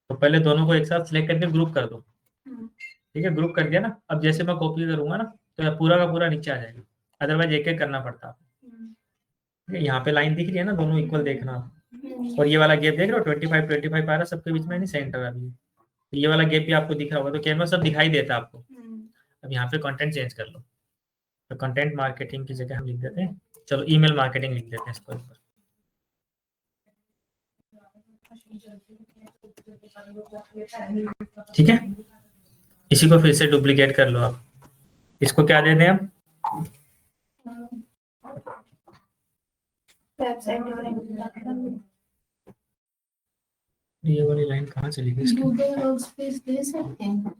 तो पहले दोनों को एक साथ सिलेक्ट करके ग्रुप कर दो, ठीक है। ग्रुप कर दिया ना, अब जैसे मैं कॉपी करूंगा ना, तो ये पूरा का पूरा नीचे आ जाएगा, अदरवाइज एक एक करना पड़ता है। यहाँ पे लाइन दिख रही है ना, दोनों इक्वल देखना, और ये वाला गैप देख रहे हो 25 आ रहा है सबके बीच में, नहीं सेंटर अभी, तो ये वाला गैप भी आपको दिख रहा होगा, तो कैनवा सब दिखाई देता है आपको। अब यहाँ पे कंटेंट चेंज कर लो, तो कंटेंट मार्केटिंग की जगह हम लिख देते हैं, चलो ईमेल मार्केटिंग लिख देते हैं इसको ऊपर, ठीक है। इसी को फिर से डुप्लीकेट कर लो आप, इसको क्या दे दें हम, ये वाली लाइन कहाँ चली गई इसकी? गूगल वर्कस्पेस दे सकते हैं।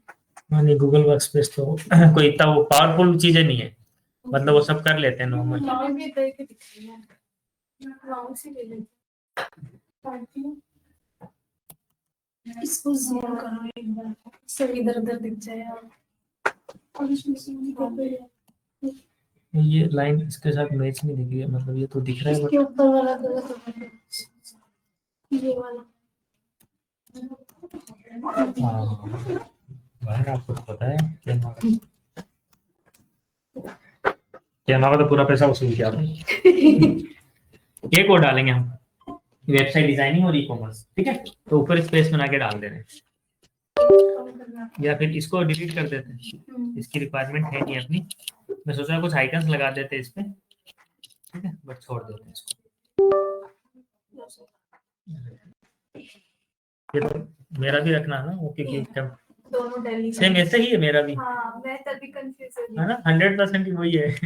हाँ नहीं, गूगल वर्कस्पेस तो कोई इतना वो पावरफुल चीजें नहीं है, मतलब वो सब कर लेते हैं नॉर्मल। इसको ज़ूम करो एक बार, सब इधर उधर दिख जाए। ये लाइन इसके साथ मैच नहीं दिख रही है, मतलब ये तो दिख रहा है इसके ऊपर वाला कलर ये वाला। हाँ भाई, आपको तो पता है कैनवा का तो पूरा पैसा वसूल किया आपने। एक और डालेंगे हम, वेबसाइट डिजाइनिंग और ई कॉमर्स, ठीक है। तो ऊपर स्पेस बना के डाल दे रहे हैं, या फिर इसको डिलीट कर देते हैं, इसकी रिक्वायरमेंट है नहीं अपनी। मैं सोच रहा कुछ आइकन्स लगा देते हैं इस पे, ठीक है, बट छोड़ देते हैं इसको। ये तो मेरा भी रखना है ना वो, क्योंकि दोनों दिल्ली सेम ऐसे ही है मेरा भी, हाँ, मैं तभी कंफ्यूज हो है ना, 100% ही वही है। इस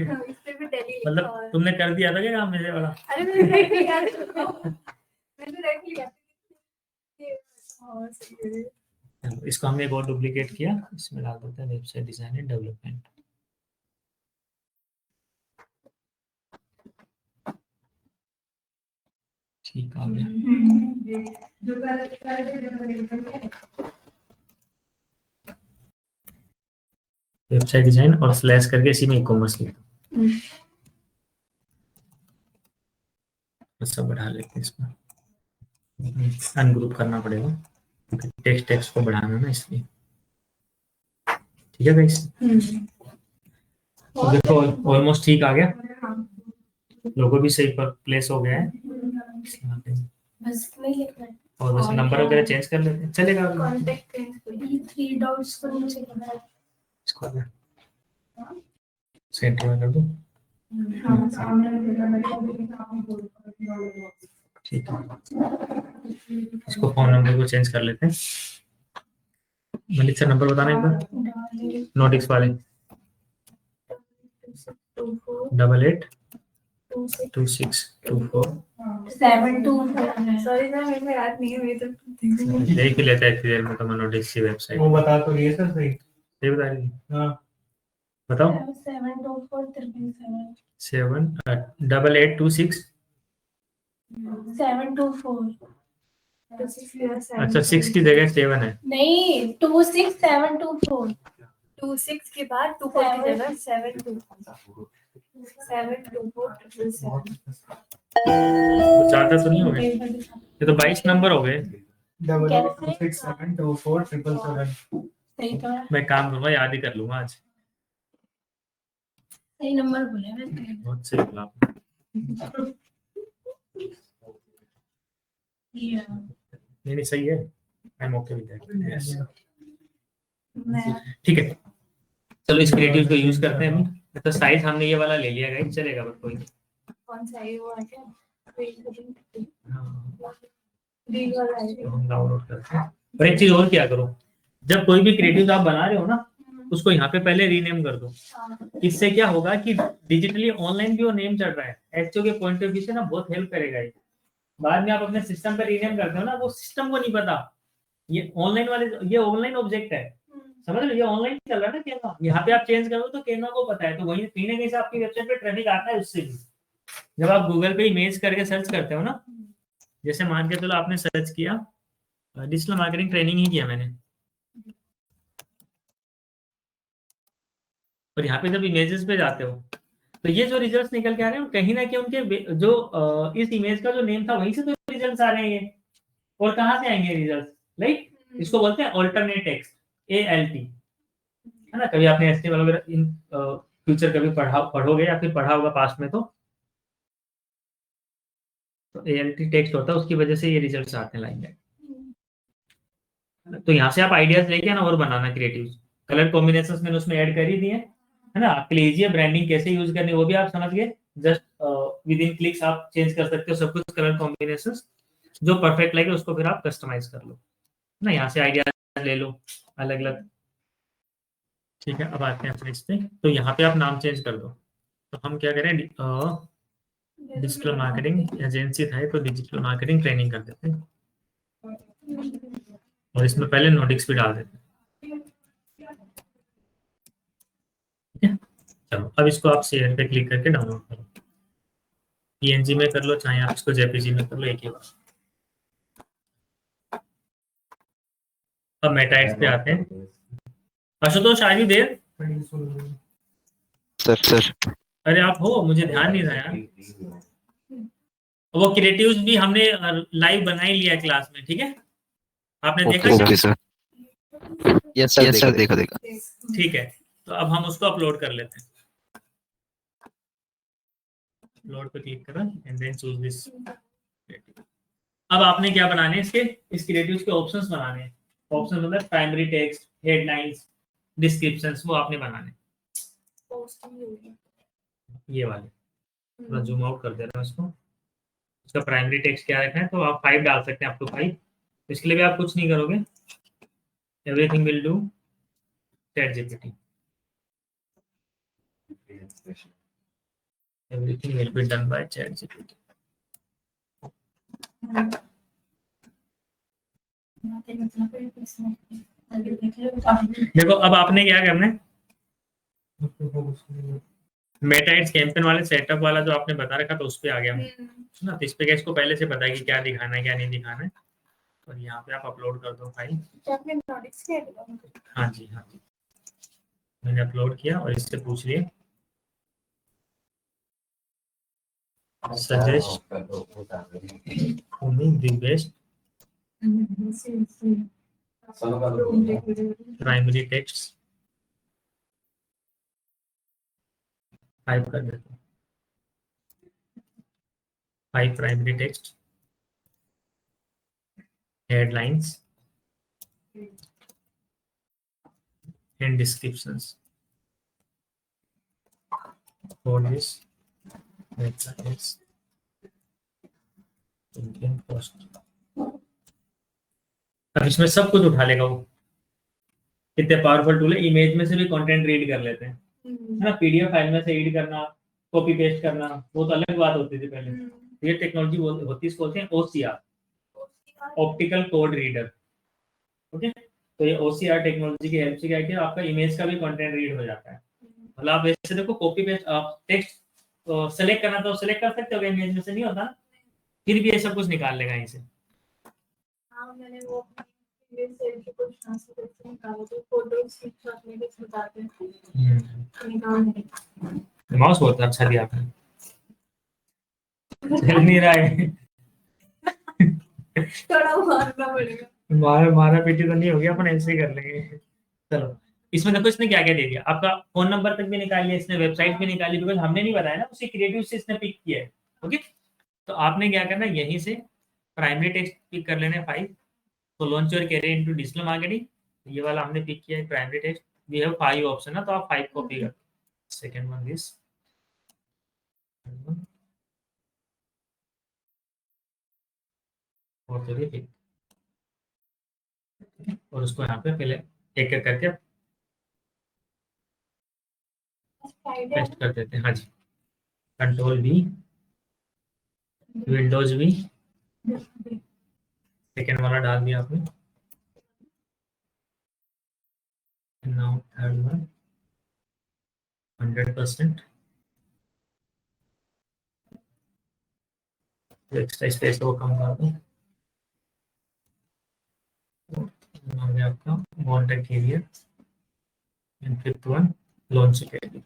पे भी दिल्ली मतलब तुमने कर दिया था क्या काम मेरे वाला? अरे मैंने देख लिया, मैंने देख लिया। चलो, इसको हमने एक और डुप्लीकेट किया, इसमें डाल देते हैं वेबसाइट डिजाइन एंड डेवलपमेंट। ठीक आ गया। वेबसाइट डिजाइन और स्लैश करके इसी में ई कॉमर्स लिखा, सब बढ़ा लेते हैं इसमें, अनग्रुप करना पड़ेगा, टेक्स्ट को बढ़ाना ना इसलिए, ठीक है गाइस। तो देखो ऑलमोस्ट ठीक आ गया, लोगो भी सही पर प्लेस हो गया है, बस नहीं लिखना है। और बस नंबर वगैरह चेंज कर लेते हैं, चलेगा। कॉन्टेक्ट ये 3 डॉट्स को नीचे करना है। इसको सेंटर में कर दो, ठीक है। इसको फोन नंबर को चेंज कर लेते हैं। मलिक सर नंबर बताना एक बार, नोटिक्स वाले 882624 सॉरी सर, मेरे को याद नहीं है, मेरे तो देख ही लेता है इतनी देर में, तो मैं नोटिक्स की वेबसाइट वो बता तो रही है सर सही। सही बता रही है? हाँ बताओ 724 अच्छा 6 की जगह 7 है, नहीं 26724 26 के बाद 24 की जगह 724 ज्यादा तो नहीं हो गए, ये तो 22 नंबर हो गए। 8826724777। सही तो है, मैं काम करूंगा, याद ही कर लूंगा आज, सही नंबर बोले मैंने। बहुत सही बोला आपने। नहीं नहीं सही है, I am okay with that, yes. मैं ठीक है, चलो इस क्रिएटिव को यूज करते हैं हम। तो साइज हमने ये वाला ले लिया गाइस, चलेगा बट कोई नहीं। कौन सा है वो है क्या? हाँ, रील वाला है तो क्या? हम डाउनलोड करते हैं। और एक चीज और क्या करो, जब कोई भी क्रिएटिव आप बना रहे हो ना, उसको यहाँ पे पहले रीनेम कर दो। इससे क्या होगा कि डिजिटली ऑनलाइन भी वो नेम चल रहा है, एचओ के पॉइंट ऑफ व्यू से ना बहुत हेल्प करेगा ये। बाद में आप अपने सिस्टम पे रीनेम करते हो ना, वो सिस्टम को नहीं पता ये ऑनलाइन वाले, ये ऑनलाइन ऑब्जेक्ट है, समझ रहे हो, ये ऑनलाइन चल रहा है ना कैनवा, यहाँ पे आप चेंज करो तो कैनवा को पता है, तो वही कहीं ना कहीं से आपकी वेबसाइट पे ट्रैफिक आता है उससे भी। जब आप गूगल पे इमेज करके सर्च करते हो ना, जैसे मान के चलो आपने सर्च किया डिजिटल मार्केटिंग ट्रेनिंग ही किया मैंने, और यहाँ पे जब इमेजेस पे जाते हो तो ये जो रिजल्ट्स निकल के आ रहे हैं कहीं ना कहीं उनके जो इस इमेज का जो नेम था वहीं से तो रिजल्ट्स आ रहे हैं ये। और कहाँ से आएंगे रिजल्ट्स, लाइक इसको बोलते हैं ऑल्टरनेट टेक्स्ट, ALT, है ना। कभी आपने HTML वगैरह इन फ्यूचर कभी पढ़ोगे या फिर पढ़ा होगा पास्ट में, तो ALT टेक्स्ट होता है, उसकी वजह से ये रिजल्ट्स आते हैं लाइन में। तो यहाँ से आप आइडियाज लेके ना और बनाना क्रिएटिव, कलर कॉम्बिनेशंस मैंने उसमें ऐड कर ही दिए है ना। आपके लिए इजी है, ब्रांडिंग कैसे यूज करनी है वो भी आप समझ गए, जस्ट विद इन क्लिक्स आप चेंज कर सकते हो सब कुछ, कलर कॉम्बिनेशंस जो परफेक्ट लगे उसको फिर आप कस्टमाइज कर लो ना, यहाँ से आइडिया ले लो अलग अलग। ठीक है, अब आते हैं अपने इस पे, तो यहाँ पे आप नाम चेंज कर दो। तो हम क्या करें, डिजिटल मार्केटिंग एजेंसी था तो डिजिटल मार्केटिंग ट्रेनिंग कर देते हैं, और इसमें पहले नोटिक्स भी डाल देते हैं। ठीक है, चलो अब इसको आप शेयर पे क्लिक करके डाउनलोड करो, PNG में कर लो चाहे आप इसको JPG में कर लो, एक ही बात। अब मेटाइट्स पे आते हैं। आशुतोष आ रही देर, सर अरे आप हो, मुझे ध्यान नहीं था यार। वो क्रिएटिव्स भी हमने लाइव बना ही लिया क्लास में, ठीक है, आपने देखा ओके क्या? सर, यस सर देखा। ठीक है, तो अब हम उसको अपलोड कर लेते हैं। अपलोड पे क्लिक करा एंड देन चूज दिस। अब आपने क्या बनाने हैं, इसके इस क्रिएटिव्स के ऑप्शंस बनाने हैं। ऑप्शन मतलब प्राइमरी टेक्स्ट, हेडलाइंस, डिस्क्रिप्शंस, वो आपने बनाने हैं। ये वाले थोड़ा जूम आउट कर दे रहा हूँ इसको। इसका प्राइमरी टेक्स्ट क्या रखना है, तो आप 5 डाल सकते हैं, अप टू 5। इसके लिए भी आप कुछ नहीं करोगे, everything will do ChatGPT, everything will be done by ChatGPT। देखो अब आपने क्या करना है, मेटाइट्स कैंपेन वाले सेटअप वाला जो आपने बता रखा था उस पे आ गया मैं ना, तो इस पे इसको पहले से पता है कि क्या दिखाना है क्या नहीं दिखाना है, और यहाँ पे आप अपलोड कर दो फाइल। हाँ जी हाँ जी, मैंने अपलोड किया और इससे पूछ लिए suggest the best primary text, type कर देते हैं 5 primary text, headlines and descriptions for this websites Indian Post। अब इसमें सब कुछ उठा लेगा वो, कितने पावरफुल टूल है। इमेज में से भी कंटेंट रीड कर लेते हैं, है ना। PDF फाइल में से रीड करना, कॉपी पेस्ट करना, वो तो अलग बात होती थी पहले। ये टेक्नोलॉजी होती है, बोलते हैं OCR, optical code reader. Okay, तो ये OCR टेक्नोलॉजी की हेल्प से क्या है कि आपका इमेज का भी कंटेंट रीड हो जाता है। मतलब आप वैसे देखो कॉपी पेस्ट टेक्स्ट सेलेक्ट करना तो सेलेक्ट कर सकते हो, इमेज में से नहीं होता, फिर भी ये सब कुछ निकाल लेगा यहीं से। हाँ, मैंने वो इमेज से कुछ ट्रांसलेट निकाला, तो फोटो स्क्रीनशॉट लेके बताते हैं निकाल। माउस बहुत अच्छा दिया आपने, चल नहीं रहा है। थोड़ा मारना पड़ेगा, मारा पीटी तो नहीं हो गया, अपन ऐसे ही कर लेंगे। चलो इसमें देखो इसने क्या क्या दे दिया, आपका फोन नंबर तक भी निकाल लिया इसने, वेबसाइट भी निकाली, बिकॉज हमने नहीं बताया ना, उसी क्रिएटिव से इसने पिक किया है। ओके, तो आपने क्या करना है, यहीं से प्राइमरी टेक्स्ट पिक कर लेने 5, तो launch your career into digital marketing, ये वाला हमने पिक किया है primary text. We have 5 option है, तो आप 5 कॉपी कर। सेकंड वन दिस, और तो ये, और उसको यहाँ पे पहले एक एक करके फ्राइडे पेस्ट कर देते हैं। हाँ जी, control V, Windows V, second वाला डाल दिया आपने। Now third one 100%, extra space को कम कर दो। आ गया आपका contact area, and fifth one launch career.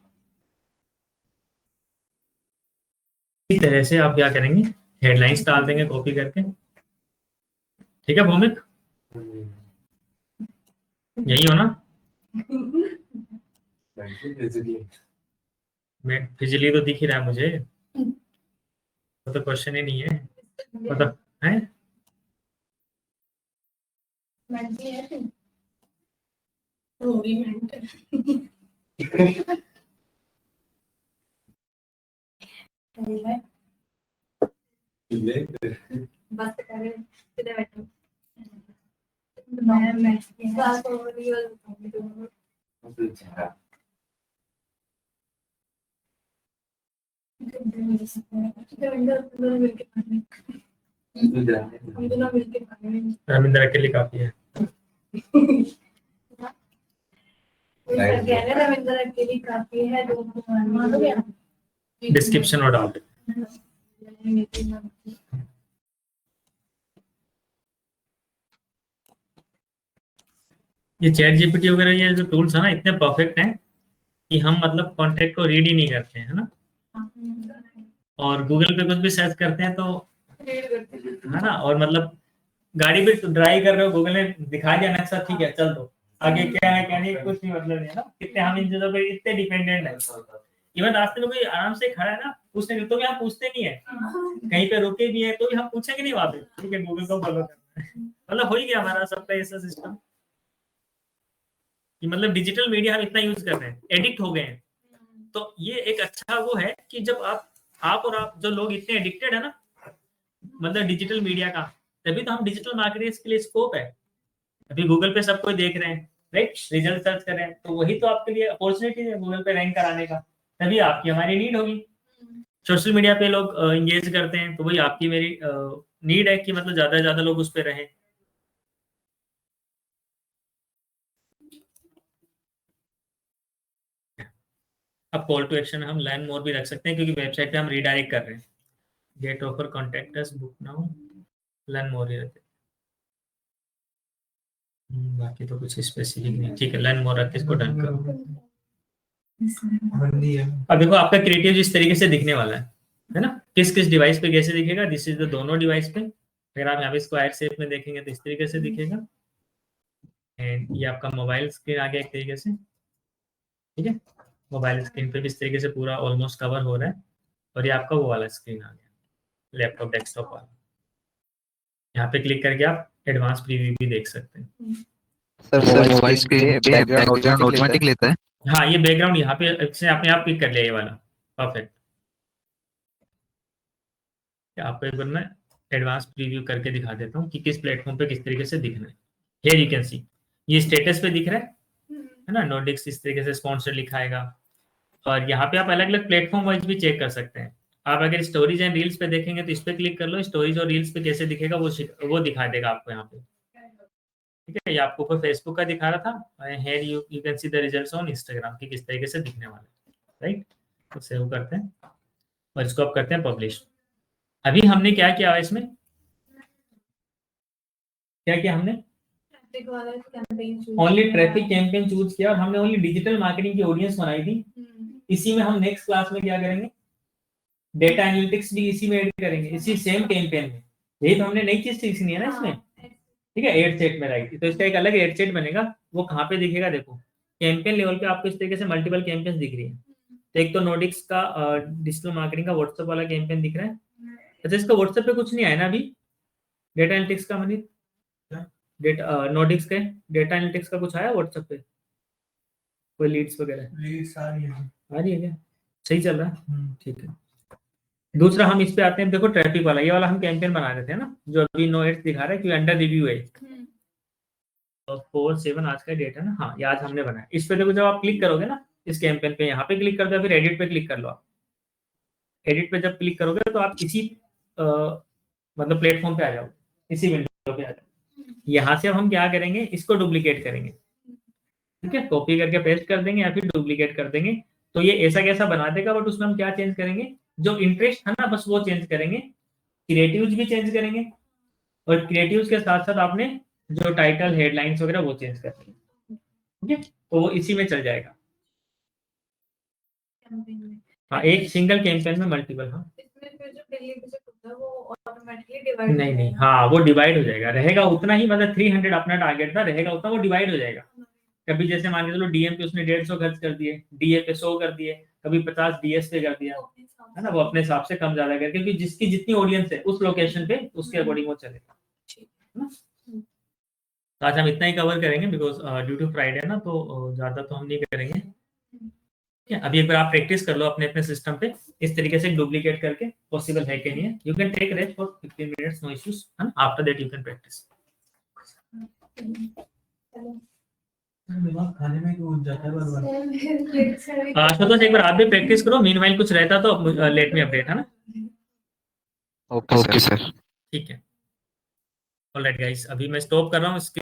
इस तरह से आप क्या करेंगे, हेडलाइंस डाल देंगे कॉपी करके। ठीक है भौमिक, यही हो ना? मैं फिजिली तो दिख ही रहा है मुझे, तो क्वेश्चन ही नहीं है, मतलब है। मंडी है रोरी मेंटल बस करे किधर बैठो मैं क्लास ओवरव्यू बताऊंगी तुमको। हम दोनों मिलके पढ़ेंगे। रविंद्र अकेले काफी है। रविंद्र अकेली काफी है, दो डिस्क्रिप्शन और डाल दे। ये चैट जीपीटी वगैरह ये जो टूल्स है ना, इतने परफेक्ट हैं कि हम मतलब कॉन्टेक्ट को रीड ही नहीं करते हैं, है ना। और गूगल पे कुछ भी सर्च करते हैं तो है ना, और मतलब गाड़ी पे ड्राइव कर रहे हो, गूगल ने दिखा दिया नक्शा, ठीक है चल दो, आगे क्या है क्या नहीं कुछ नहीं मतलब नहीं है ना। कितने हम इन चीजों पे इतने डिपेंडेंट है। इवन रास्ते में कोई आराम से खड़ा है ना, पूछने तो भी हम पूछते नहीं है, कहीं पे रुके भी है तो भी हम पूछेंगे नहीं वहां पे, ठीक है गूगल को फॉलो करना है। मतलब हो ही गया हमारा सबका ऐसा सिस्टम कि मतलब डिजिटल मीडिया हम इतना यूज कर रहे हैं, एडिक्ट हो गए हैं। तो ये एक अच्छा वो है कि जब आप और आप जो लोग इतने एडिक्टेड है ना मतलब डिजिटल मीडिया का, तभी तो हम डिजिटल मार्केटिंग के लिए स्कोप है। अभी गूगल पे सब कोई देख रहे हैं, राइट, रिजल्ट सर्च कर रहे हैं, तो वही तो आपके लिए अपॉर्चुनिटी है गूगल पे रैंक कराने का, तभी आपकी हमारी नीड होगी। सोशल मीडिया पे लोग इंगेज करते हैं, तो वही आपकी मेरी नीड है कि मतलब ज्यादा से ज्यादा लोग उस पर रहें। अब कॉल टू एक्शन हम लर्न मोर भी रख सकते हैं, क्योंकि वेबसाइट पे हम रीडायरेक्ट कर रहे हैं। Get offer, contact us, book now, learn more ही रहते। बाकी तो कुछ स्पेसिफिक नहीं। ठीक है, लर्न मोर रख के इसको डन करो। अब देखो आपका क्रिएटिव जिस तरीके से दिखने वाला है ना, किस किस डिवाइस पे कैसे दिखेगा। दिस इज द दोनों डिवाइस पे। अगर आप यहाँ पे स्क्वायर शेप में देखेंगे तो इस तरीके से दिखेगा, एंड ये आपका मोबाइल स्क्रीन आ गया एक तरीके से, ठीक है। मोबाइल स्क्रीन पे भी इस तरीके से पूरा ऑलमोस्ट कवर हो रहा है, और ये आपका वो वाला स्क्रीन आ गया, लैपटॉप डेस्कटॉप वाला। यहाँ पे क्लिक करके आप एडवांस प्रीव्यू भी देख सकते हैं। Sir mobile screen background automatic लेता है। हाँ, ये बैकग्राउंड यहाँ पे इसने अपने आप पिक कर लिया, ये वाला परफेक्ट। आपको एक बार मैं एडवांस प्रीव्यू करके दिखा देता हूँ कि किस प्लेटफॉर्म पे किस तरीके से दिखना है। हियर यू कैन सी, ये स्टेटस पे दिख रहा है ना, नोटिक्स इस तरीके से स्पॉन्सर लिखाएगा। और यहाँ पे आप अलग अलग प्लेटफॉर्म वाइज भी चेक कर सकते हैं। आप अगर स्टोरीज एंड रील्स पे देखेंगे तो इस पे क्लिक कर लो, स्टोरीज और रील्स पे कैसे दिखेगा वो दिखा देगा आपको यहाँ पे, ठीक है। ये आपको ऊपर फेसबुक का दिखा रहा था, here you can see the results on Instagram की किस तरीके से दिखने वाले, राइट। तो सेव करते हैं और इसको आप करते हैं पब्लिश। अभी हमने क्या किया है इसमें, क्या किया हमने, ओनली ट्रैफिक कैंपेन चूज किया, और हमने ओनली डिजिटल मार्केटिंग की ऑडियंस बनाई थी। इसी में हम नेक्स्ट क्लास में क्या करेंगे, डेटा एनालिटिक्स भी इसी में ऐड करेंगे, इसी सेम कैंपेन में। यही तो हमने नई चीज सीखनी है ना इसमें, ठीक है। एड सेट में राइट, तो इसका एक अलग एड सेट बनेगा। वो कहाँ पे दिखेगा, देखो कैंपेन लेवल पे आपको इस तरीके से मल्टीपल कैंपेन दिख रही है। तो एक तो नोटिक्स का डिजिटल मार्केटिंग का व्हाट्सएप वाला कैंपेन दिख रहा है। अच्छा, इसका व्हाट्सएप पे कुछ नहीं आया ना अभी, डेटा एनालिटिक्स का मनी नोडिक्स के डेटा एनालिटिक्स का कुछ आया व्हाट्सएप पे, कोई लीड्स वगैरह लीड्स आ रही है। आ रही है क्या? सही चल रहा है, ठीक है। दूसरा हम इस पे आते हैं, देखो ट्रैफिक वाला, ये वाला हम कैंपेन बना रहे थे ना, जो अभी नो एड्स दिखा रहा है कि अंडर रिव्यू है। 4/7 आज का डेट है ना, हाँ ये आज हमने बनाया। इस पे देखो जब आप क्लिक करोगे ना इस कैंपेन पे, यहाँ पे क्लिक कर दो, फिर एडिट पे क्लिक कर लो। आप एडिट पे जब क्लिक करोगे तो आप इसी मतलब प्लेटफॉर्म पे आ जाओ, इसी विंडो पे आ जाओ। यहाँ से अब हम क्या करेंगे, इसको डुप्लीकेट करेंगे, ठीक है, कॉपी करके पेस्ट कर देंगे या फिर डुप्लीकेट कर देंगे। तो ये ऐसा कैसा बना देगा, बट उसमें हम क्या चेंज करेंगे, जो इंटरेस्ट है ना बस वो चेंज करेंगे, क्रिएटिव्स भी चेंज करेंगे, और क्रिएटिव्स के साथ साथ आपने जो टाइटल हेडलाइंस वगैरह वो चेंज करेंगे, ठीक है, तो वो इसी में चल जाएगा। कैंपेन में हाँ, एक सिंगल कैंपेन में मल्टीपल। हाँ इसमें फिर जो डेली विजिट होता है वो ऑटोमेटिकली डिवाइड नहीं नहीं, हाँ वो डिवाइड हो जाएगा, रहेगा उतना ही, मतलब 300 अपना टारगेट था, रहेगा उतना, वो डिवाइड हो जाएगा। कभी जैसे मान के चलो डीएम पे उसने 150 खर्च कर दिए, डीए पे 100 कर दिए, कभी 50 डीएस पे कर दिया, है ना, वो अपने हिसाब से कम ज्यादा करके, क्योंकि जिसकी जितनी ऑडियंस है उस लोकेशन पे उसके अकॉर्डिंग वो चलेगा, है ना। तो आज हम इतना ही कवर करेंगे, बिकॉज ड्यू टू फ्राइडे ना, तो ज्यादा तो हम नहीं करेंगे, ठीक है। अभी एक बार आप प्रैक्टिस कर लो अपने अपने सिस्टम पे, इस तरीके से डुप्लीकेट करके, पॉसिबल है कि नहीं है। You can take rest for 15 minutes, no issues, है ना, after that you can practise. दिमाग खाने में क्यों जाता है बार-बार। आशुतोष एक बार आप भी प्रैक्टिस करो, मीनवाइल कुछ रहता तो लेट मी अपडेट, है ना। Okay sir. ठीक है, ऑलराइट गाइस, अभी मैं स्टॉप कर रहा हूँ इसके